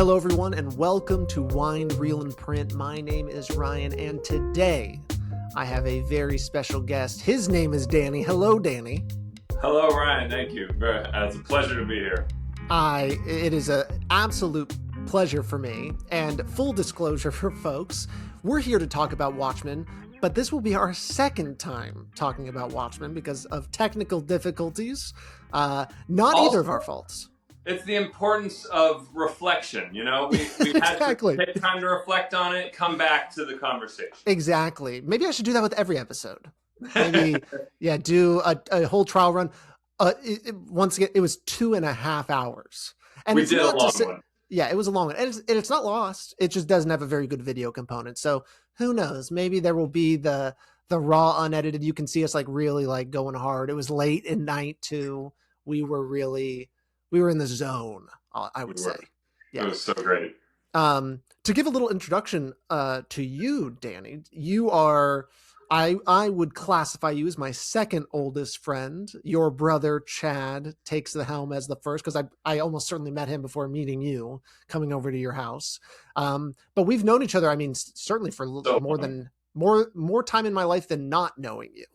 Hello, everyone, and welcome to Wind, Reel, and Print. My name is Ryan, and today I have a very special guest. His name is Danny. Hello, Danny. Hello, Ryan. Thank you. It's a pleasure to be here. It is an absolute pleasure for me. And full disclosure for folks, we're here to talk about Watchmen, but this will be our second time talking about Watchmen because of technical difficulties. Not either of our faults. It's the importance of reflection, you know? We Exactly. had to take time to reflect on it, come back to the conversation. Exactly. Maybe I should do that with every episode. Maybe, do a whole trial run. Once again, it was 2.5 hours. And we did a long one. Yeah, it was a long one. And it's not lost. It just doesn't have a very good video component. So who knows? Maybe there will be the raw, unedited. You can see us really going hard. It was late at night too. We were in the zone, I would say. Yeah. It was so great. To give a little introduction to you, Danny, you are, I would classify you as my second oldest friend. Your brother, Chad, takes the helm as the first, because I almost certainly met him before meeting you, coming over to your house. But we've known each other, I mean, certainly for more time in my life than not knowing you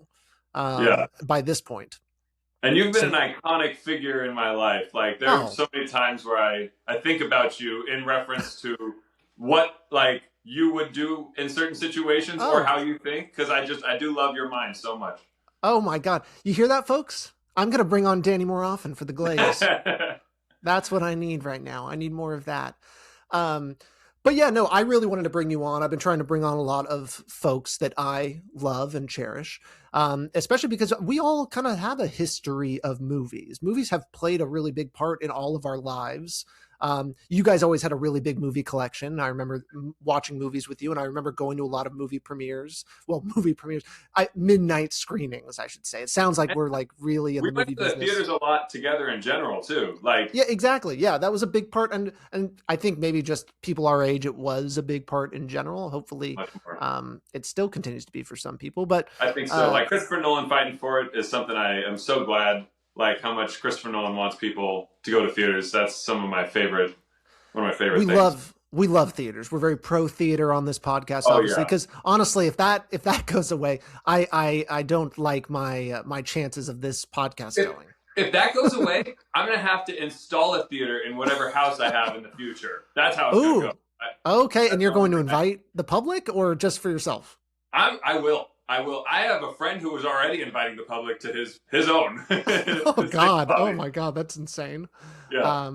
by this point. And you've been an iconic figure in my life. Like, there are so many times where I think about you in reference to what, you would do in certain situations or how you think. Because I do love your mind so much. Oh, my God. You hear that, folks? I'm going to bring on Danny more often for the glaze. That's what I need right now. I need more of that. But yeah, no, I really wanted to bring you on. I've been trying to bring on a lot of folks that I love and cherish, especially because we all kind of have a history of movies. Movies have played a really big part in all of our lives. You guys always had a really big movie collection. I remember watching movies with you, and I remember going to a lot of movie premieres. Well, midnight screenings, I should say. It sounds like we're really in the movie business. We went to the theaters a lot together in general too. Yeah, exactly. Yeah, that was a big part, and I think maybe just people our age, it was a big part in general. Hopefully, it still continues to be for some people. But I think so. Christopher Nolan fighting for it is something I am so glad. How much Christopher Nolan wants people to go to theaters. That's one of my favorite things. We love theaters. We're very pro theater on this podcast, obviously, because honestly, if that goes away, I don't like my chances of this podcast going. If that goes away, I'm going to have to install a theater in whatever house I have in the future. That's how it's going to go. Okay, and you're going to invite the public or just for yourself? I will. I have a friend who was already inviting the public to his own. Oh God! Oh my God! That's insane. Yeah.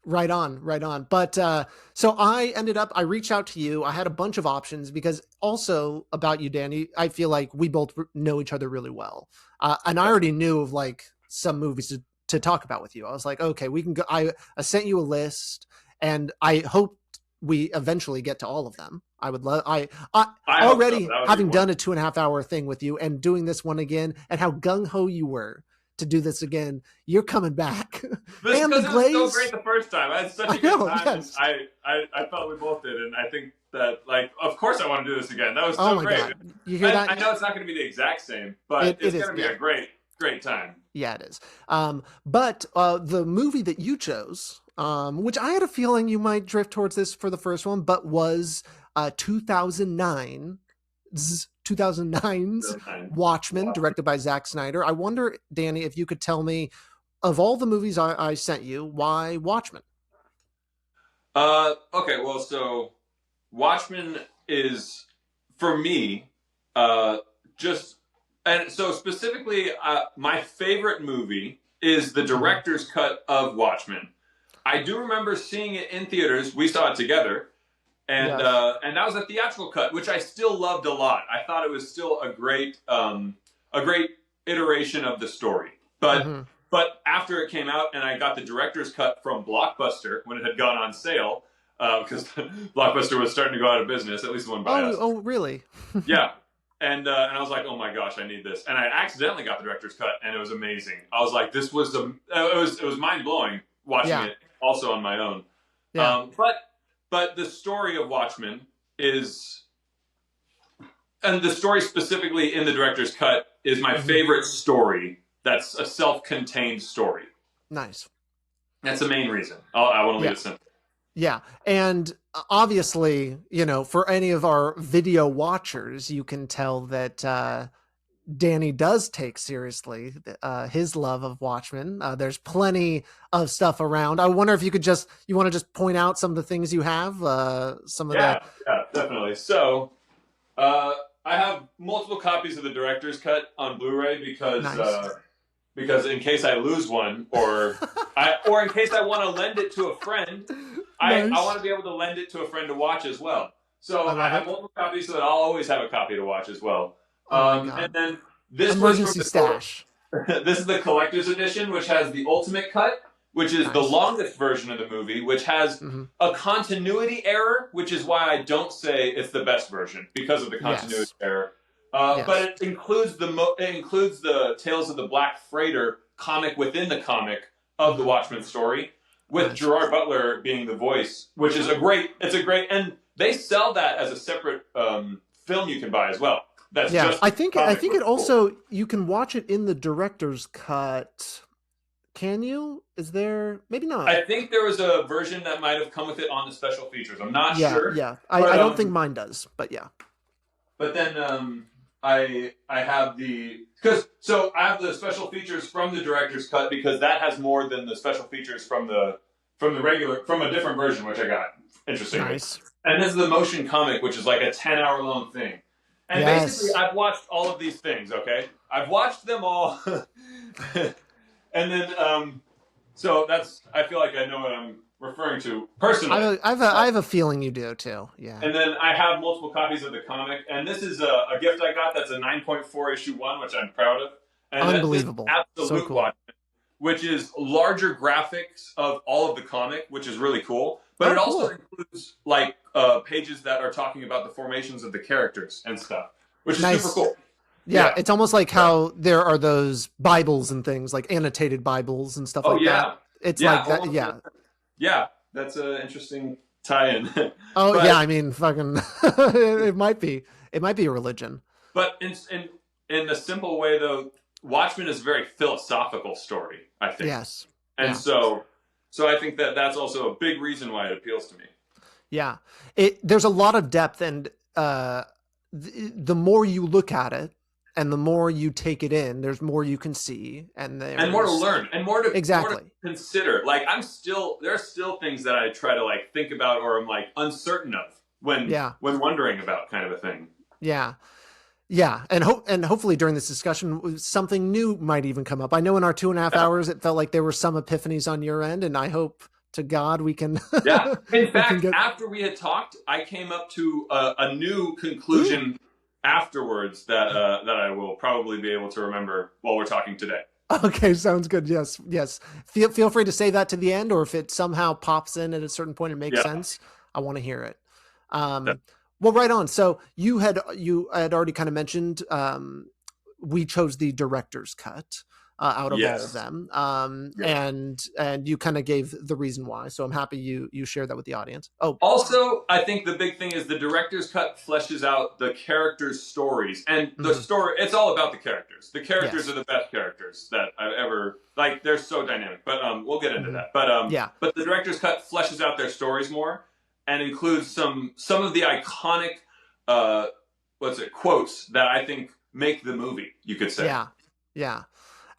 Right on. But so I reached out to you. I had a bunch of options because also about you, Danny, I feel like we both know each other really well, and I already knew of some movies to talk about with you. I was like, okay, we can go. I sent you a list, and I hope we eventually get to all of them. I would love, I already having done a 2.5 hour thing with you and doing this one again, and how gung-ho you were to do this again. You're coming back. And the glaze. It was so great the first time. I had such a good time. Yes. I felt we both did. And I think that, of course I want to do this again. That was so great. God. You hear that? I know it's not going to be the exact same, but it's going to be a great time. Yeah, it is. But the movie that you chose, which I had a feeling you might drift towards this for the first one, but was 2009's Watchmen, directed by Zack Snyder. I wonder, Danny, if you could tell me, of all the movies I sent you, why Watchmen? Okay, well, so Watchmen is, for me, and so specifically, my favorite movie is the director's cut of Watchmen. I do remember seeing it in theaters. We saw it together. And that was a theatrical cut, which I still loved a lot. I thought it was still a great iteration of the story. But after it came out and I got the director's cut from Blockbuster when it had gone on sale, because Blockbuster was starting to go out of business, at least the one by us. Oh, really? Yeah. And I was like, oh my gosh, I need this. And I accidentally got the director's cut, and it was amazing. I was like, this was it was mind blowing watching it also on my own. Yeah. But the story of Watchmen is, and the story specifically in the director's cut is my favorite story. That's a self-contained story. Nice. That's the main reason. I want to leave it simple. Yeah. And obviously, for any of our video watchers, you can tell that Danny does take seriously his love of Watchmen. There's plenty of stuff around. I wonder if you want to just point out some of the things you have, some of the. Yeah, definitely. So, uh, I have multiple copies of the director's cut on Blu-ray Nice. because in case I lose one or in case I want to lend it to a friend, I Nice. want to be able to lend it to a friend to watch as well. So I I love have it. multiple copies so that I'll always have a copy to watch as well. Oh my And God. then this was from Emergency stash. this is the collector's edition, which has the ultimate cut, which is the Nice. longest version of the movie, which has Mm-hmm. a continuity error, which is why I don't say it's the best version because of the continuity Yes. error. Yes. But it includes the Tales of the Black Freighter comic within the comic of the Watchmen story, with Nice. Gerard Butler being the voice, which is it's a great, and they sell that as a separate film you can buy as well. That's Yeah, just I think comic it book. also you can watch it in the director's cut. Can you? Is there maybe not? I think there was a version that might have come with it on the special features. I'm not Yeah, sure. yeah. But, I don't think mine does, but yeah. But then I have I have the special features from the director's cut because that has more than the special features from the from a different version, which I got interestingly. Nice. And this is the motion comic, which is like a 10-hour long thing. And Yes. basically, I've watched all of these things. Okay, I've watched them all, and then so I feel like I know what I'm referring to personally. I have a feeling you do too. Yeah. And then I have multiple copies of the comic, and this is a gift I got that's a 9.4 issue one, which I'm proud of. And Unbelievable. Absolute So cool. Watchmen, which is larger graphics of all of the comic, which is really cool. But it also includes like pages that are talking about the formations of the characters and stuff, which is super cool. Yeah, it's almost like how there are those Bibles and things, like annotated Bibles and stuff like that. It's like that, yeah. Yeah, that's an interesting tie-in. Oh, yeah, I mean, fucking, it might be a religion. But in a simple way, though, Watchmen is a very philosophical story, I think. Yes. And so I think that that's also a big reason why it appeals to me. Yeah. There's a lot of depth, and the more you look at it, and the more you take it in, there's more you can see, and more to learn, and more to consider. Like there are still things that I try to like think about, or I'm like uncertain of when wondering about, kind of a thing. Yeah, yeah, and hopefully during this discussion, something new might even come up. I know in our 2.5 hours, it felt like there were some epiphanies on your end, and I hope to God we can. Yeah, in fact, after we had talked, I came up to a new conclusion. Afterwards, that I will probably be able to remember while we're talking today. Okay, sounds good. Yes. Feel free to say that to the end, or if it somehow pops in at a certain point and makes sense, I want to hear it. Well, right on. So you had already kind of mentioned we chose the director's cut out of all of them, and you kind of gave the reason why. So I'm happy you shared that with the audience. Oh, also, I think the big thing is the director's cut fleshes out the characters' stories, and the story. It's all about the characters. The characters are the best characters that I've ever like. They're so dynamic, but we'll get into that. But the director's cut fleshes out their stories more and includes some of the iconic quotes that I think make the movie. You could say, yeah.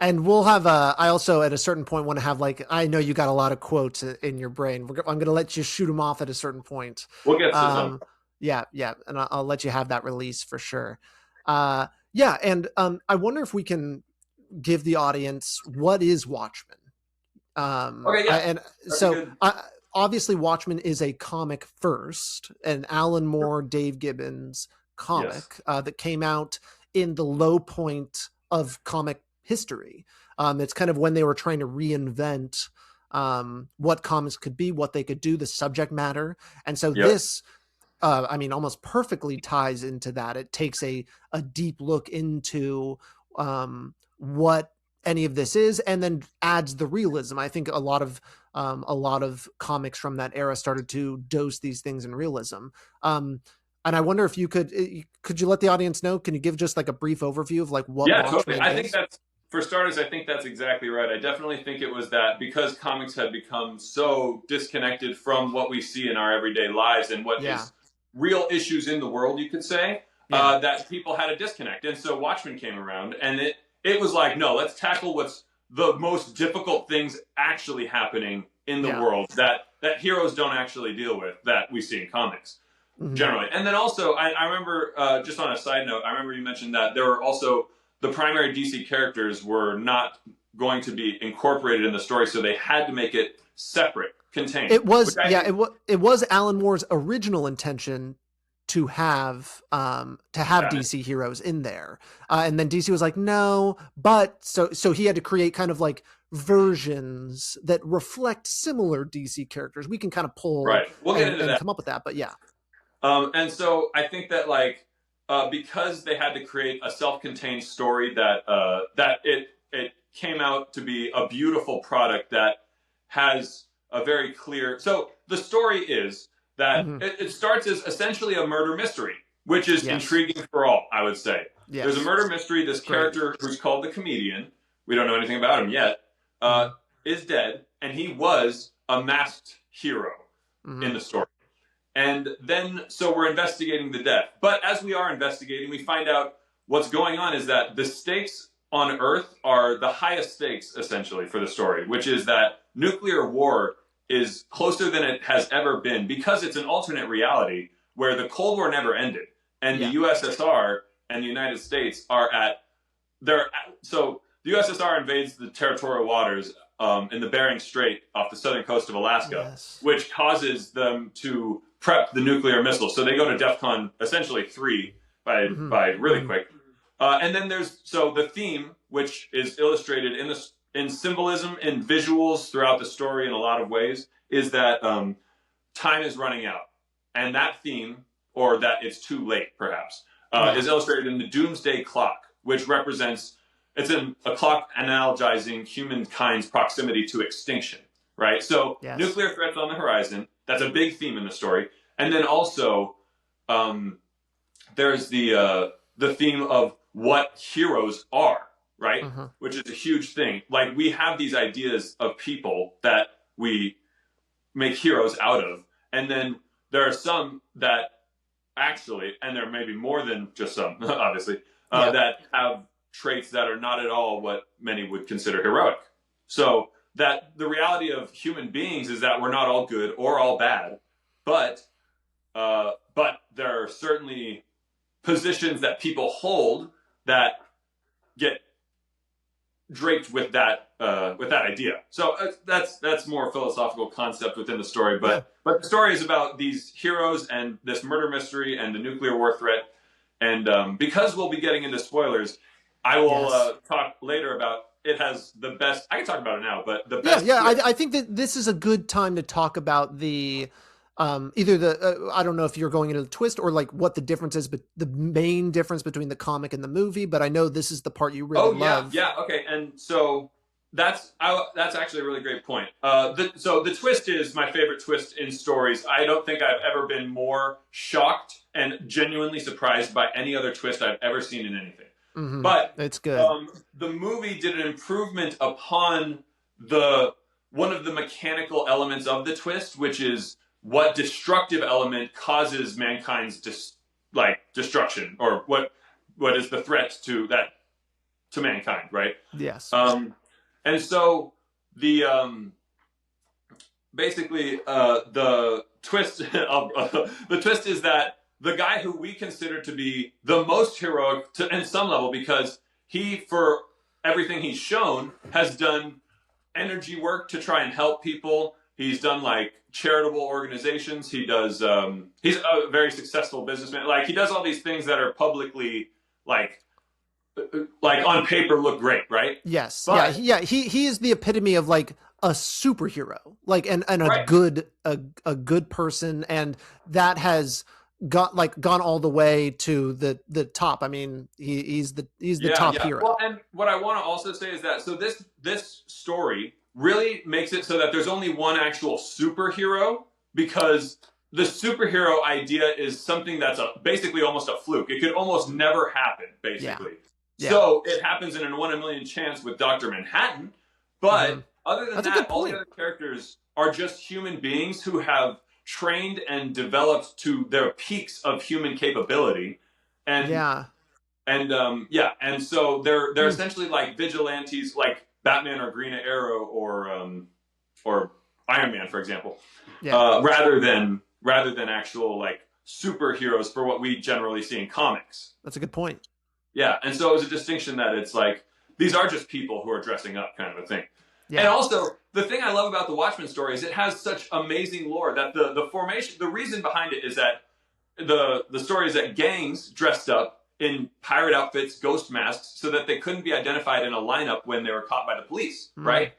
And we'll have I also at a certain point want to have I know you got a lot of quotes in your brain. I'm going to let you shoot them off at a certain point. We'll get to some. Yeah. And I'll let you have that release for sure. And I wonder if we can give the audience what is Watchmen. Obviously Watchmen is a comic first, an Alan Moore, Dave Gibbons comic that came out in the low point of comic history. It's kind of when they were trying to reinvent what comics could be, what they could do, the subject matter. And so this, almost perfectly ties into that. It takes a deep look into what any of this is, and then adds the realism. I think a lot of comics from that era started to dose these things in realism. And I wonder if you could you let the audience know? Can you give just like a brief overview of like what? Yeah, totally. I think that's for starters, I think that's exactly right. I definitely think it was that because comics had become so disconnected from what we see in our everyday lives and what Yeah. is real issues in the world, you could say, Yeah. that people had a disconnect. And so Watchmen came around, and it was like, no, let's tackle what's the most difficult things actually happening in the world that heroes don't actually deal with, that we see in comics generally. And then also, I remember, just on a side note, I remember you mentioned that there were also the primary DC characters were not going to be incorporated in the story, so they had to make it separate, contained. It was it was Alan Moore's original intention to have DC heroes in there, and then DC was like, no, but so he had to create kind of like versions that reflect similar DC characters. We can kind of pull we'll get into that, come up with that, but yeah. And so I think that like because they had to create a self-contained story that it came out to be a beautiful product that has a very clear. So the story is that it starts as essentially a murder mystery, which is intriguing for all, I would say. Yes. There's a murder mystery. This character who's called the Comedian, we don't know anything about him yet, is dead, and he was a masked hero in the story. And then, so we're investigating the death. But as we are investigating, we find out what's going on is that the stakes on Earth are the highest stakes, essentially, for the story, which is that nuclear war is closer than it has ever been because it's an alternate reality where the Cold War never ended. And the USSR and the United States are so the USSR invades the territorial waters in the Bering Strait off the southern coast of Alaska, which causes them to prep the nuclear missiles. So they go to DEFCON essentially 3 by really quick. And then there's the theme, which is illustrated in symbolism, in visuals throughout the story in a lot of ways, is that time is running out. And that theme, or that it's too late, perhaps, is illustrated in the Doomsday Clock, which represents, it's a clock analogizing humankind's proximity to extinction, right? So nuclear threats on the horizon, that's a big theme in the story. And then also, there's the theme of what heroes are, right? Which is a huge thing. Like, we have these ideas of people that we make heroes out of. And then there are some that actually, and there may be more than just some, obviously, that have traits that are not at all what many would consider heroic. So that the reality of human beings is that we're not all good or all bad, but there are certainly positions that people hold that get draped with that idea. So that's more a philosophical concept within the story. But the story is about these heroes and this murder mystery and the nuclear war threat. And because we'll be getting into spoilers, I will talk later about it has the best. I can talk about it now, but the best. I think that this is a good time to talk about the either the I don't know if you're going into the twist or like what the difference is, but the main difference between the comic and the movie. But I know this is the part you really love. Okay. And so that's actually a really great point. So the twist is my favorite twist in stories. I don't think I've ever been more shocked and genuinely surprised by any other twist I've ever seen in anything. But it's good. The movie did an improvement upon one of the mechanical elements of the twist, which is what destructive element causes mankind's destruction, or what is the threat to mankind, right? Yes. And so the basically the twist is that the guy who we consider to be the most heroic in some level, because he, for everything he's shown, has done energy work to try and help people. He's done like charitable organizations. He does. He's a very successful businessman. Like, he does all these things that are publicly like on paper look great, right? Yes. But, He is the epitome of like a superhero, like and a good person, and that has gone all the way to the top. I mean, he's the top hero. Well, and what I want to also say is that this story really makes it so that there's only one actual superhero, because the superhero idea is something that's basically almost a fluke. It could almost never happen, basically. Yeah. So it happens in a 1 in a million chance with Dr. Manhattan. But other than that, all the other characters are just human beings who have trained and developed to their peaks of human capability. And and so they're essentially like vigilantes, like Batman or Green Arrow or Iron Man, for example, rather than actual like superheroes for what we generally see in comics. That's a good point. Yeah, and so it was a distinction that it's like these are just people who are dressing up, kind of a thing. Yeah. And also, the thing I love about the Watchmen story is it has such amazing lore that the formation, the reason behind it is that the story is that gangs dressed up in pirate outfits, ghost masks, so that they couldn't be identified in a lineup when they were caught by the police, right?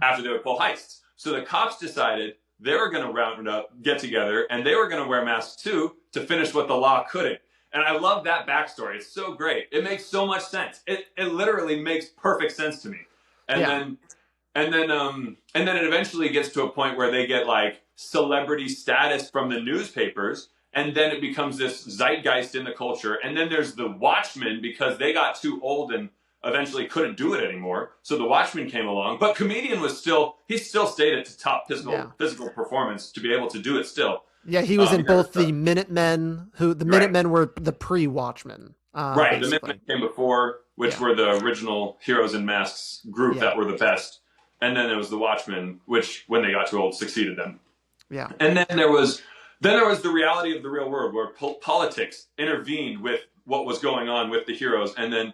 After they would pull heists. So the cops decided they were going to get together, and they were going to wear masks too to finish what the law couldn't. And I love that backstory. It's so great. It makes so much sense. It literally makes perfect sense to me. And then it eventually gets to a point where they get like celebrity status from the newspapers, and then it becomes this zeitgeist in the culture. And then there's the Watchmen because they got too old and eventually couldn't do it anymore. So the Watchmen came along, but Comedian he still stayed at the top physical performance to be able to do it still. Yeah, he was in both the Minutemen, Minutemen were the pre-Watchmen. Right, basically. The Minutemen came before, which were the original Heroes in Masks group that were the best. And then there was the Watchmen, which, when they got too old, succeeded them. Yeah. And then there was the reality of the real world, where politics intervened with what was going on with the heroes, and then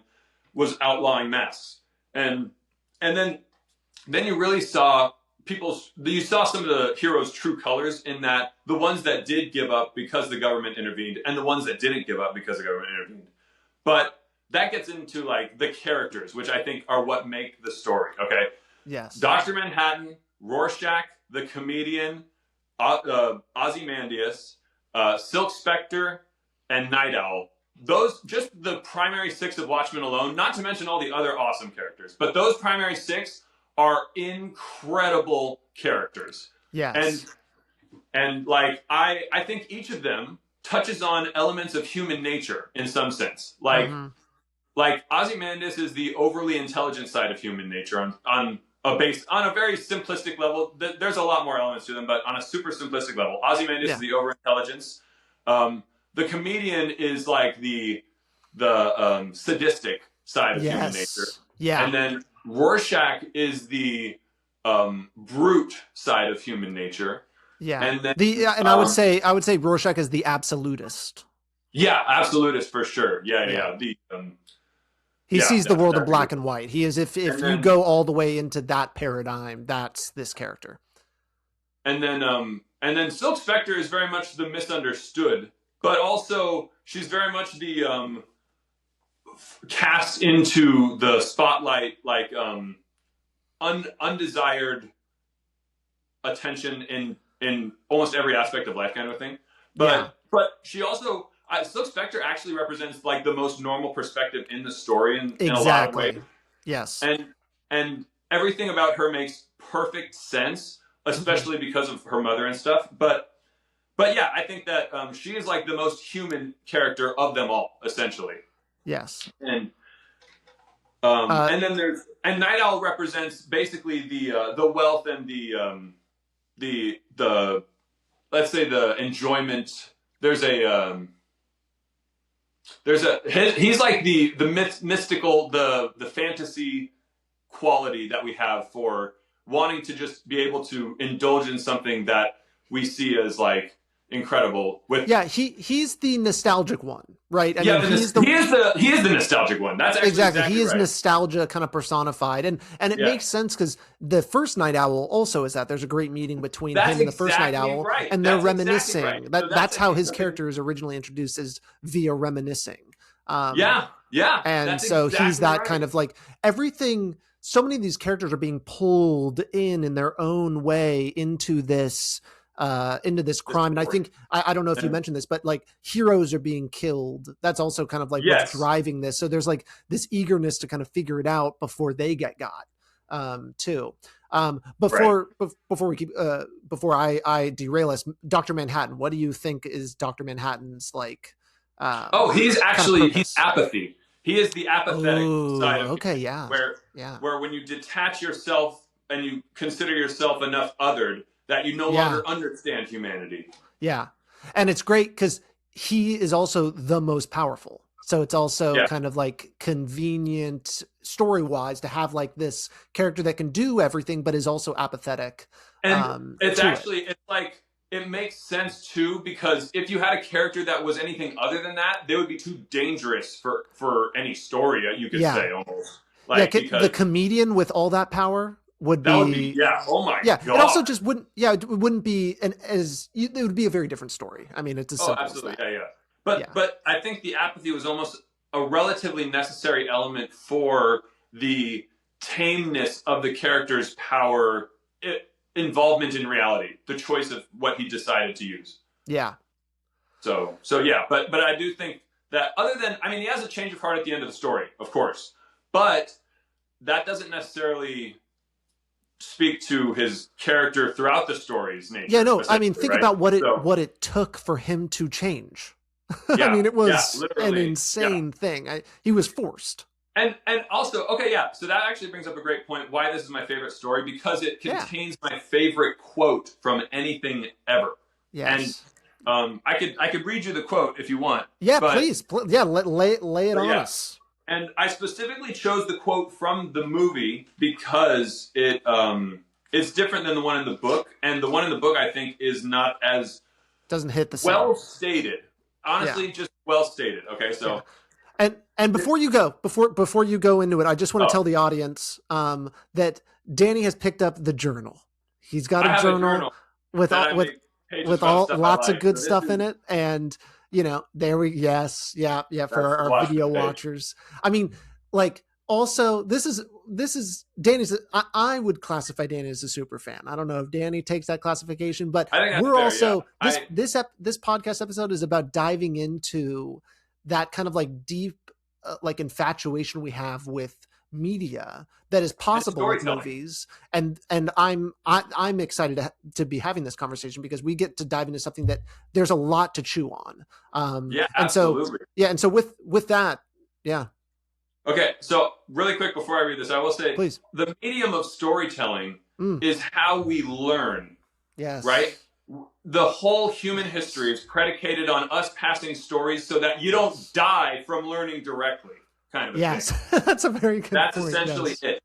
was outlawing masks. And then you really saw you saw some of the heroes' true colors in that the ones that did give up because the government intervened, and the ones that didn't give up because the government intervened. But that gets into like the characters, which I think are what make the story. Okay. Yes. Dr. Manhattan, Rorschach, the Comedian, Ozymandias, Silk Spectre, and Night Owl. Those, just the primary 6 of Watchmen alone, not to mention all the other awesome characters, but those primary 6 are incredible characters. Yes. And like, I think each of them touches on elements of human nature in some sense. Like Ozymandias is the overly intelligent side of human nature on a very simplistic level. There's a lot more elements to them, but on a super simplistic level, Ozymandias is the overintelligence. The Comedian is like the sadistic side of human nature. Yeah. And then Rorschach is the brute side of human nature. Yeah. And then I would say Rorschach is the absolutist. Yeah, absolutist for sure. Yeah. He sees the world in black and white. He is if you go all the way into that paradigm, that's this character. And then Silk Spectre is very much the misunderstood, but also she's very much the cast into the spotlight, like undesired attention in almost every aspect of life, kind of a thing. But she also Silk Spectre actually represents like the most normal perspective in the story in a lot of ways. Yes. And everything about her makes perfect sense, especially because of her mother and stuff. But yeah, I think that she is like the most human character of them all, essentially. Yes. And then Night Owl represents basically the wealth and the let's say the enjoyment. He's like the mystical, the fantasy quality that we have for wanting to just be able to indulge in something that we see as like incredible. He's the nostalgic one, right? He is the nostalgic one. That's exactly he is right. Nostalgia kind of personified, and it makes sense because the first Night Owl also is that there's a great meeting between him and the first Night Owl, and they're reminiscing. Exactly right. That's how his character is originally introduced, is via reminiscing. And so he's that kind of like everything. So many of these characters are being pulled in their own way into this crime. And I think, I don't know if you mentioned this, but like heroes are being killed. That's also kind of like what's driving this. So there's like this eagerness to kind of figure it out before they get got, too. Before I derail us, Dr. Manhattan, what do you think is Dr. Manhattan's like, he's apathy. He is the apathetic side of okay, humanity, yeah. where Yeah. where when you detach yourself and you consider yourself enough othered that you no Yeah. longer understand humanity. Yeah. And it's great because he is also the most powerful. So it's also Yeah. kind of like convenient story wise to have like this character that can do everything, but is also apathetic. And it's to actually, it's like, it makes sense too, because if you had a character that was anything other than that, they would be too dangerous for any story, you could Yeah. say, almost. Yeah. Like, because The comedian with all that power would that would be, be, yeah, oh my yeah. God. It also just wouldn't, yeah, it wouldn't be it would be a very different story. I mean, it's as Oh, simple absolutely. as that. Yeah, yeah. Yeah. But I think the apathy was almost a relatively necessary element for the tameness of the character's power, involvement in reality, the choice of what he decided to use. Yeah. So yeah, but I do think that other than, I mean, he has a change of heart at the end of the story, of course, but that doesn't necessarily speak to his character throughout the story's nature. Yeah, no, I mean, think right? about what it took for him to change. Yeah, I mean, it was yeah, an insane thing. He was forced. And also, okay, yeah, so that actually brings up a great point why this is my favorite story, because it contains my favorite quote from anything ever. Yes. And I could read you the quote if you want. Yeah, please. Yeah, lay it on us. And I specifically chose the quote from the movie because it's different than the one in the book, and the one in the book I think is not as doesn't hit the same. Well stated. Honestly, just well stated. Okay, so and before you go into it, I just want to tell the audience that Danny has picked up the journal. He's got a journal with lots of good stuff in it, and there we for our video watchers. I mean, like, also this is Danny's. I would classify Danny as a super fan. I don't know if Danny takes that classification, but we're also this podcast episode is about diving into that kind of like deep like infatuation we have with media that is possible with movies, and I'm excited to be having this conversation because we get to dive into something that there's a lot to chew on. Absolutely. And so with that, yeah. Okay, so really quick before I read this, I will say, please, the medium of storytelling is how we learn. Yes. Right? The whole human history is predicated on us passing stories so that you don't die from learning directly, kind of a thing. That's a very good point. That's essentially it.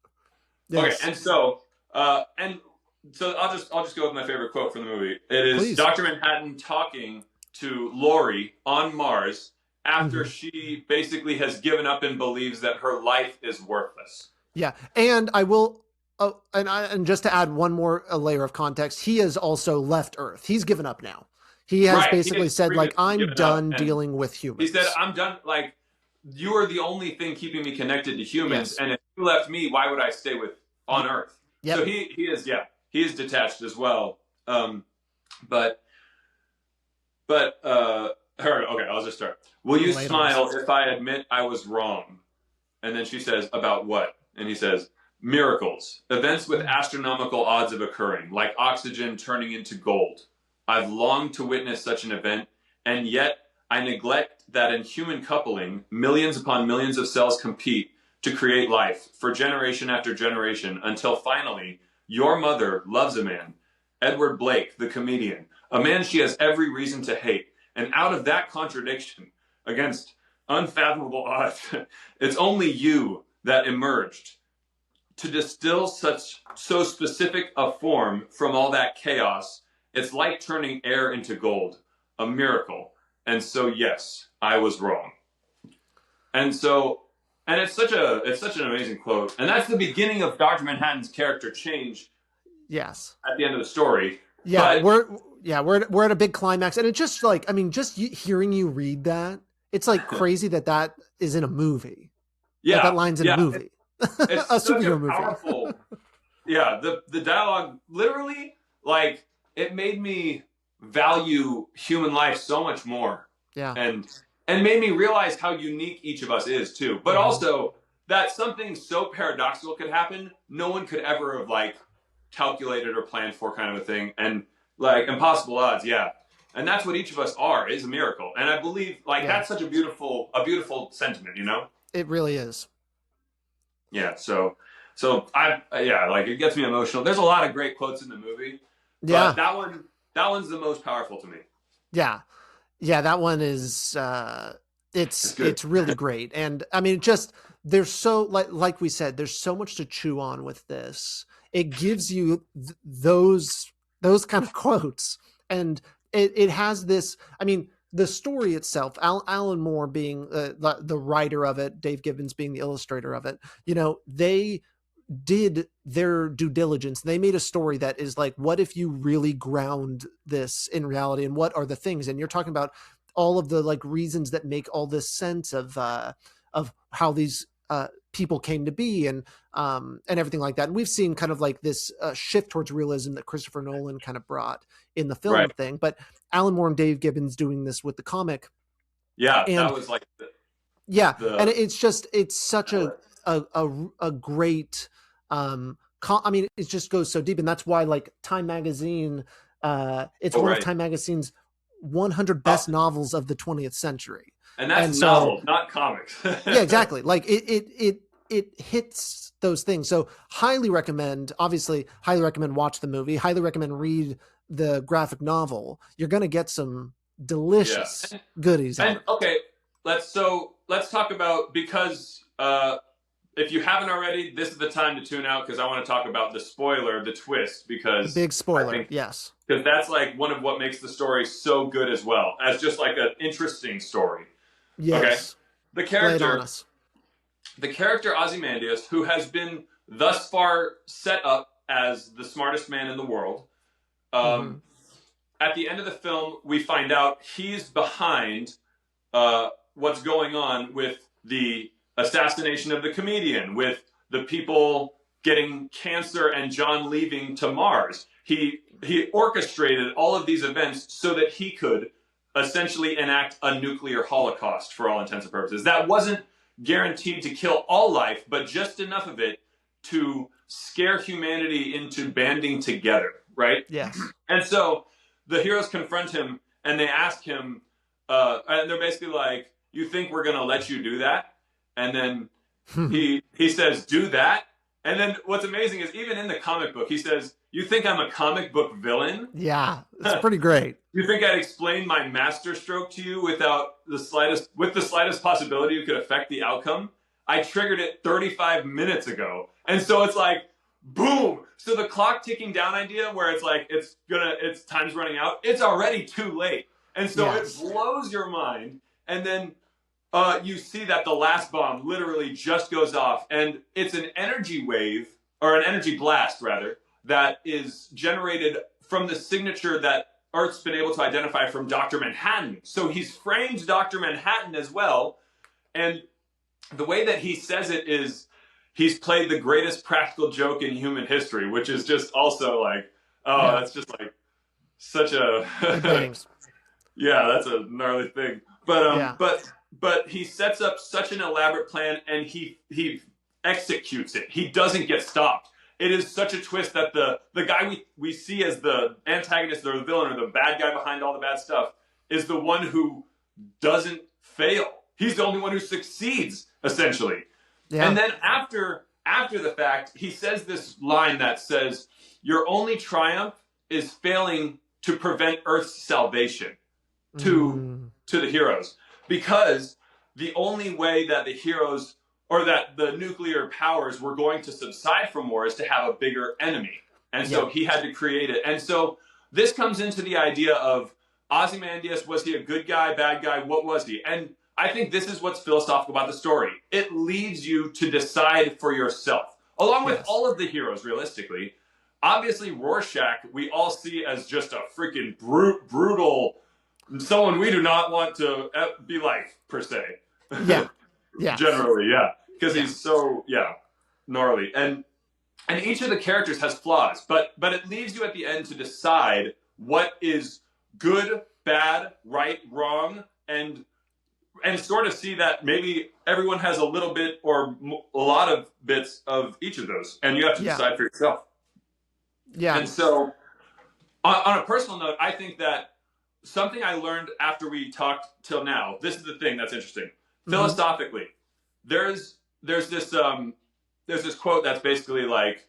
Yes. Okay, and so I'll just go with my favorite quote from the movie. It is Dr. Manhattan talking to Laurie on Mars after she basically has given up and believes that her life is worthless. Yeah, and I will. Oh, and just to add one more layer of context, he has also left Earth. He's given up now. He has basically said, like, I'm done dealing with humans. He said, I'm done. Like, you are the only thing keeping me connected to humans. Yes. And if you left me, why would I stay on Earth? Yep. So he is detached as well. Okay, I'll just start. Will you smile if I admit I was wrong? And then she says, about what? And he says, miracles, events with astronomical odds of occurring, like oxygen turning into gold. I've longed to witness such an event, and yet I neglect that in human coupling, millions upon millions of cells compete to create life for generation after generation, until finally, your mother loves a man, Edward Blake, the comedian, a man she has every reason to hate. And out of that contradiction, against unfathomable odds, it's only you that emerged to distill so specific a form from all that chaos. It's like turning air into gold, a miracle. And so, yes, I was wrong. And it's such an amazing quote. And that's the beginning of Dr. Manhattan's character change. Yes. At the end of the story. Yeah, we're at a big climax, and it's just like, I mean, just hearing you read that, it's like crazy that is in a movie. Yeah, that line's in a movie. It's a superhero movie. Powerful. The dialogue literally, like, it made me value human life so much more. Yeah. And made me realize how unique each of us is too. But also that something so paradoxical could happen, no one could ever have like calculated or planned for, kind of a thing. And like impossible odds, And that's what each of us is a miracle. And I believe that's such a beautiful sentiment, you know? It really is. Yeah, so like it gets me emotional. There's a lot of great quotes in the movie, but Yeah. that one's the most powerful to me. Yeah. Yeah, that one is It's good. it's really great. And I mean just there's so like we said, there's so much to chew on with this. It gives you those kind of quotes, and it has this, I mean, the story itself, Alan Moore being the writer of it, Dave Gibbons being the illustrator of it, you know, they did their due diligence. They made a story that is like, what if you really ground this in reality, and what are the things? And you're talking about all of the like reasons that make all this sense of how these people came to be, and everything like that. And we've seen kind of like this shift towards realism that Christopher Nolan kind of brought in the film Right. thing, but Alan Moore and Dave Gibbons doing this with the comic. Yeah, And that was like yeah, and the it's such a great I mean, it just goes so deep, and that's why like Time Magazine, it's oh one of right. Time Magazine's 100 Oh, best novels of the 20th century. and that's And so novels, not comics. yeah, exactly. Like it hits those things. So highly recommend, obviously highly recommend watch the movie, highly recommend read the graphic novel. You're going to get some Yeah. delicious goodies out And of it. okay, let's talk about, because if you haven't already, this is the time to tune out, because I want to talk about the spoiler, the twist, The because big I spoiler. think Yes. because that's like one of what makes the story so good as well as just like an interesting story. Okay, Yes. the Lay it on character, us. the character Ozymandias, who has been thus far set up as the smartest man in the world. Mm-hmm. At the end of the film, we find out he's behind what's going on with the assassination of the comedian, with the people getting cancer and John leaving to Mars. He orchestrated all of these events so that he could essentially enact a nuclear holocaust for all intents and purposes. That wasn't guaranteed to kill all life, but just enough of it to scare humanity into banding together, right? Yes. And so the heroes confront him and they ask him, and they're basically like, "You think we're gonna let you do that?" And then he says, "Do that?" And then what's amazing is even in the comic book, he says, "You think I'm a comic book villain? Yeah, it's pretty great. You think I'd explain my masterstroke to you with the slightest possibility you could affect the outcome? I triggered it 35 minutes ago." And so it's like, boom. So the clock ticking down idea, where it's like it's time's running out, it's already too late. And so Yes. it blows your mind. And then you see that the last bomb literally just goes off, and it's an energy wave, or an energy blast rather, that is generated from the signature that Earth's been able to identify from Dr. Manhattan. So he's framed Dr. Manhattan as well. And the way that he says it is, he's played the greatest practical joke in human history, which is just also like, oh, Yeah. that's just like such a It bangs. yeah, that's a gnarly thing. But Yeah. but he sets up such an elaborate plan, and he executes it. He doesn't get stopped. It is such a twist that the guy we see as the antagonist or the villain or the bad guy behind all the bad stuff is the one who doesn't fail. He's the only one who succeeds, essentially. Yeah. And then after the fact, he says this line that says, "Your only triumph is failing to prevent Earth's salvation," to the heroes. Because the only way that the heroes, or that the nuclear powers, were going to subside from war is to have a bigger enemy. And so he had to create it. And so this comes into the idea of Ozymandias. Was he a good guy, bad guy? What was he? And I think this is what's philosophical about the story. It leads you to decide for yourself, along with all of the heroes, realistically. Obviously, Rorschach, we all see as just a freaking brutal, someone we do not want to be like, per se. Yeah. Yeah. Generally, yeah. Because he's so, gnarly. And each of the characters has flaws, but it leaves you at the end to decide what is good, bad, right, wrong, and sort of see that maybe everyone has a little bit or a lot of bits of each of those, and you have to decide for yourself. Yeah. And so, on a personal note, I think that something I learned after we talked till now, this is the thing that's interesting. Philosophically, there's this quote that's basically like,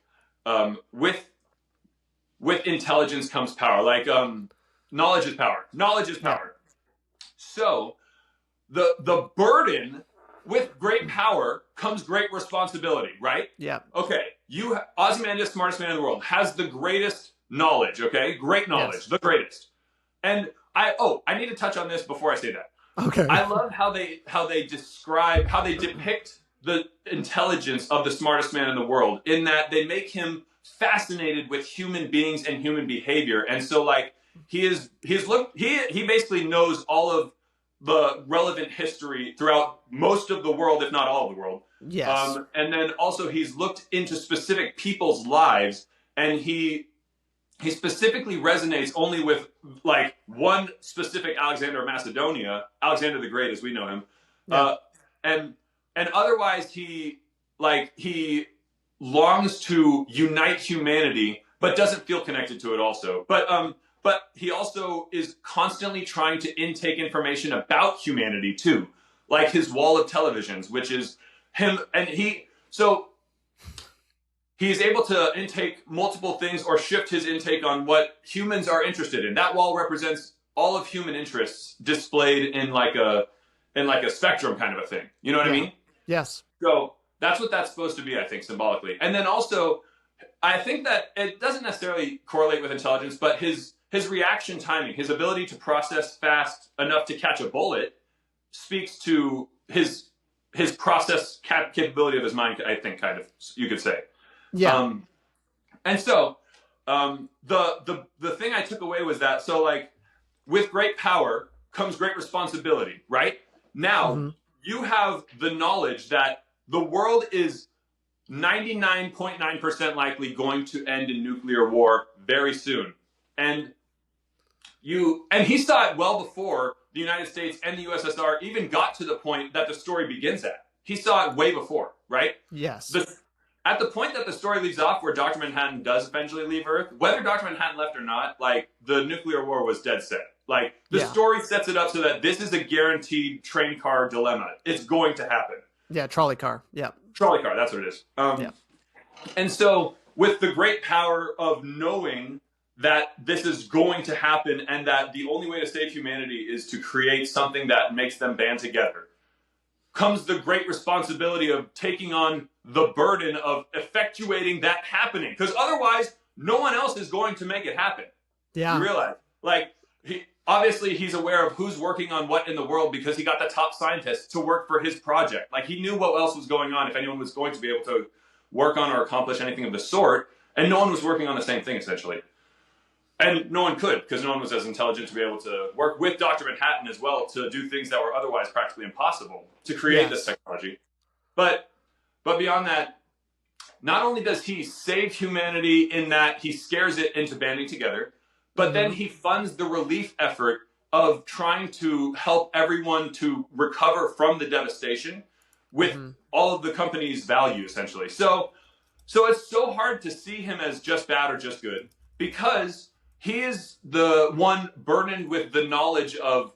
with intelligence comes power. Like, knowledge is power. Knowledge is power. So the burden, with great power comes great responsibility, right? Yeah. Okay. Ozymandias, smartest man in the world, has the greatest knowledge. Okay. Great knowledge. The greatest. And I need to touch on this before I say that. Okay. I love how they depict the intelligence of the smartest man in the world, in that they make him fascinated with human beings and human behavior. And so like he basically knows all of the relevant history throughout most of the world, if not all of the world. Yes. And then also he's looked into specific people's lives, and he specifically resonates only with like one specific Alexander of Macedonia, Alexander the Great as we know him. Yeah. And otherwise he longs to unite humanity, but doesn't feel connected to it also. But he also is constantly trying to intake information about humanity too, like his wall of televisions, which is him. And he's able to intake multiple things or shift his intake on what humans are interested in. That wall represents all of human interests displayed in like a spectrum kind of a thing. You know what I mean? Yes. So that's what that's supposed to be, I think, symbolically. And then also, I think that it doesn't necessarily correlate with intelligence, but his reaction timing, his ability to process fast enough to catch a bullet, speaks to his process capability of his mind, I think, kind of, you could say. Yeah. And so the thing I took away was that, so like, with great power comes great responsibility, right? Now, you have the knowledge that the world is 99.9% likely going to end in nuclear war very soon. And he saw it well before the United States and the USSR even got to the point that the story begins at. He saw it way before, right? Yes. At the point that the story leaves off, where Dr. Manhattan does eventually leave Earth, whether Dr. Manhattan left or not, like, the nuclear war was dead set. Like, the story sets it up so that this is a guaranteed train car dilemma. It's going to happen. Yeah, trolley car. Yeah. Trolley car, that's what it is. And so, with the great power of knowing that this is going to happen, and that the only way to save humanity is to create something that makes them band together, comes the great responsibility of taking on the burden of effectuating that happening. Because otherwise, no one else is going to make it happen. Yeah. You realize? Like, he's aware of who's working on what in the world, because he got the top scientists to work for his project. Like, he knew what else was going on, if anyone was going to be able to work on or accomplish anything of the sort. And no one was working on the same thing, essentially. And no one could, because no one was as intelligent to be able to work with Dr. Manhattan as well to do things that were otherwise practically impossible to create this technology. But beyond that, not only does he save humanity in that he scares it into banding together, but then he funds the relief effort of trying to help everyone to recover from the devastation with all of the company's value, essentially. So it's so hard to see him as just bad or just good, because he is the one burdened with the knowledge of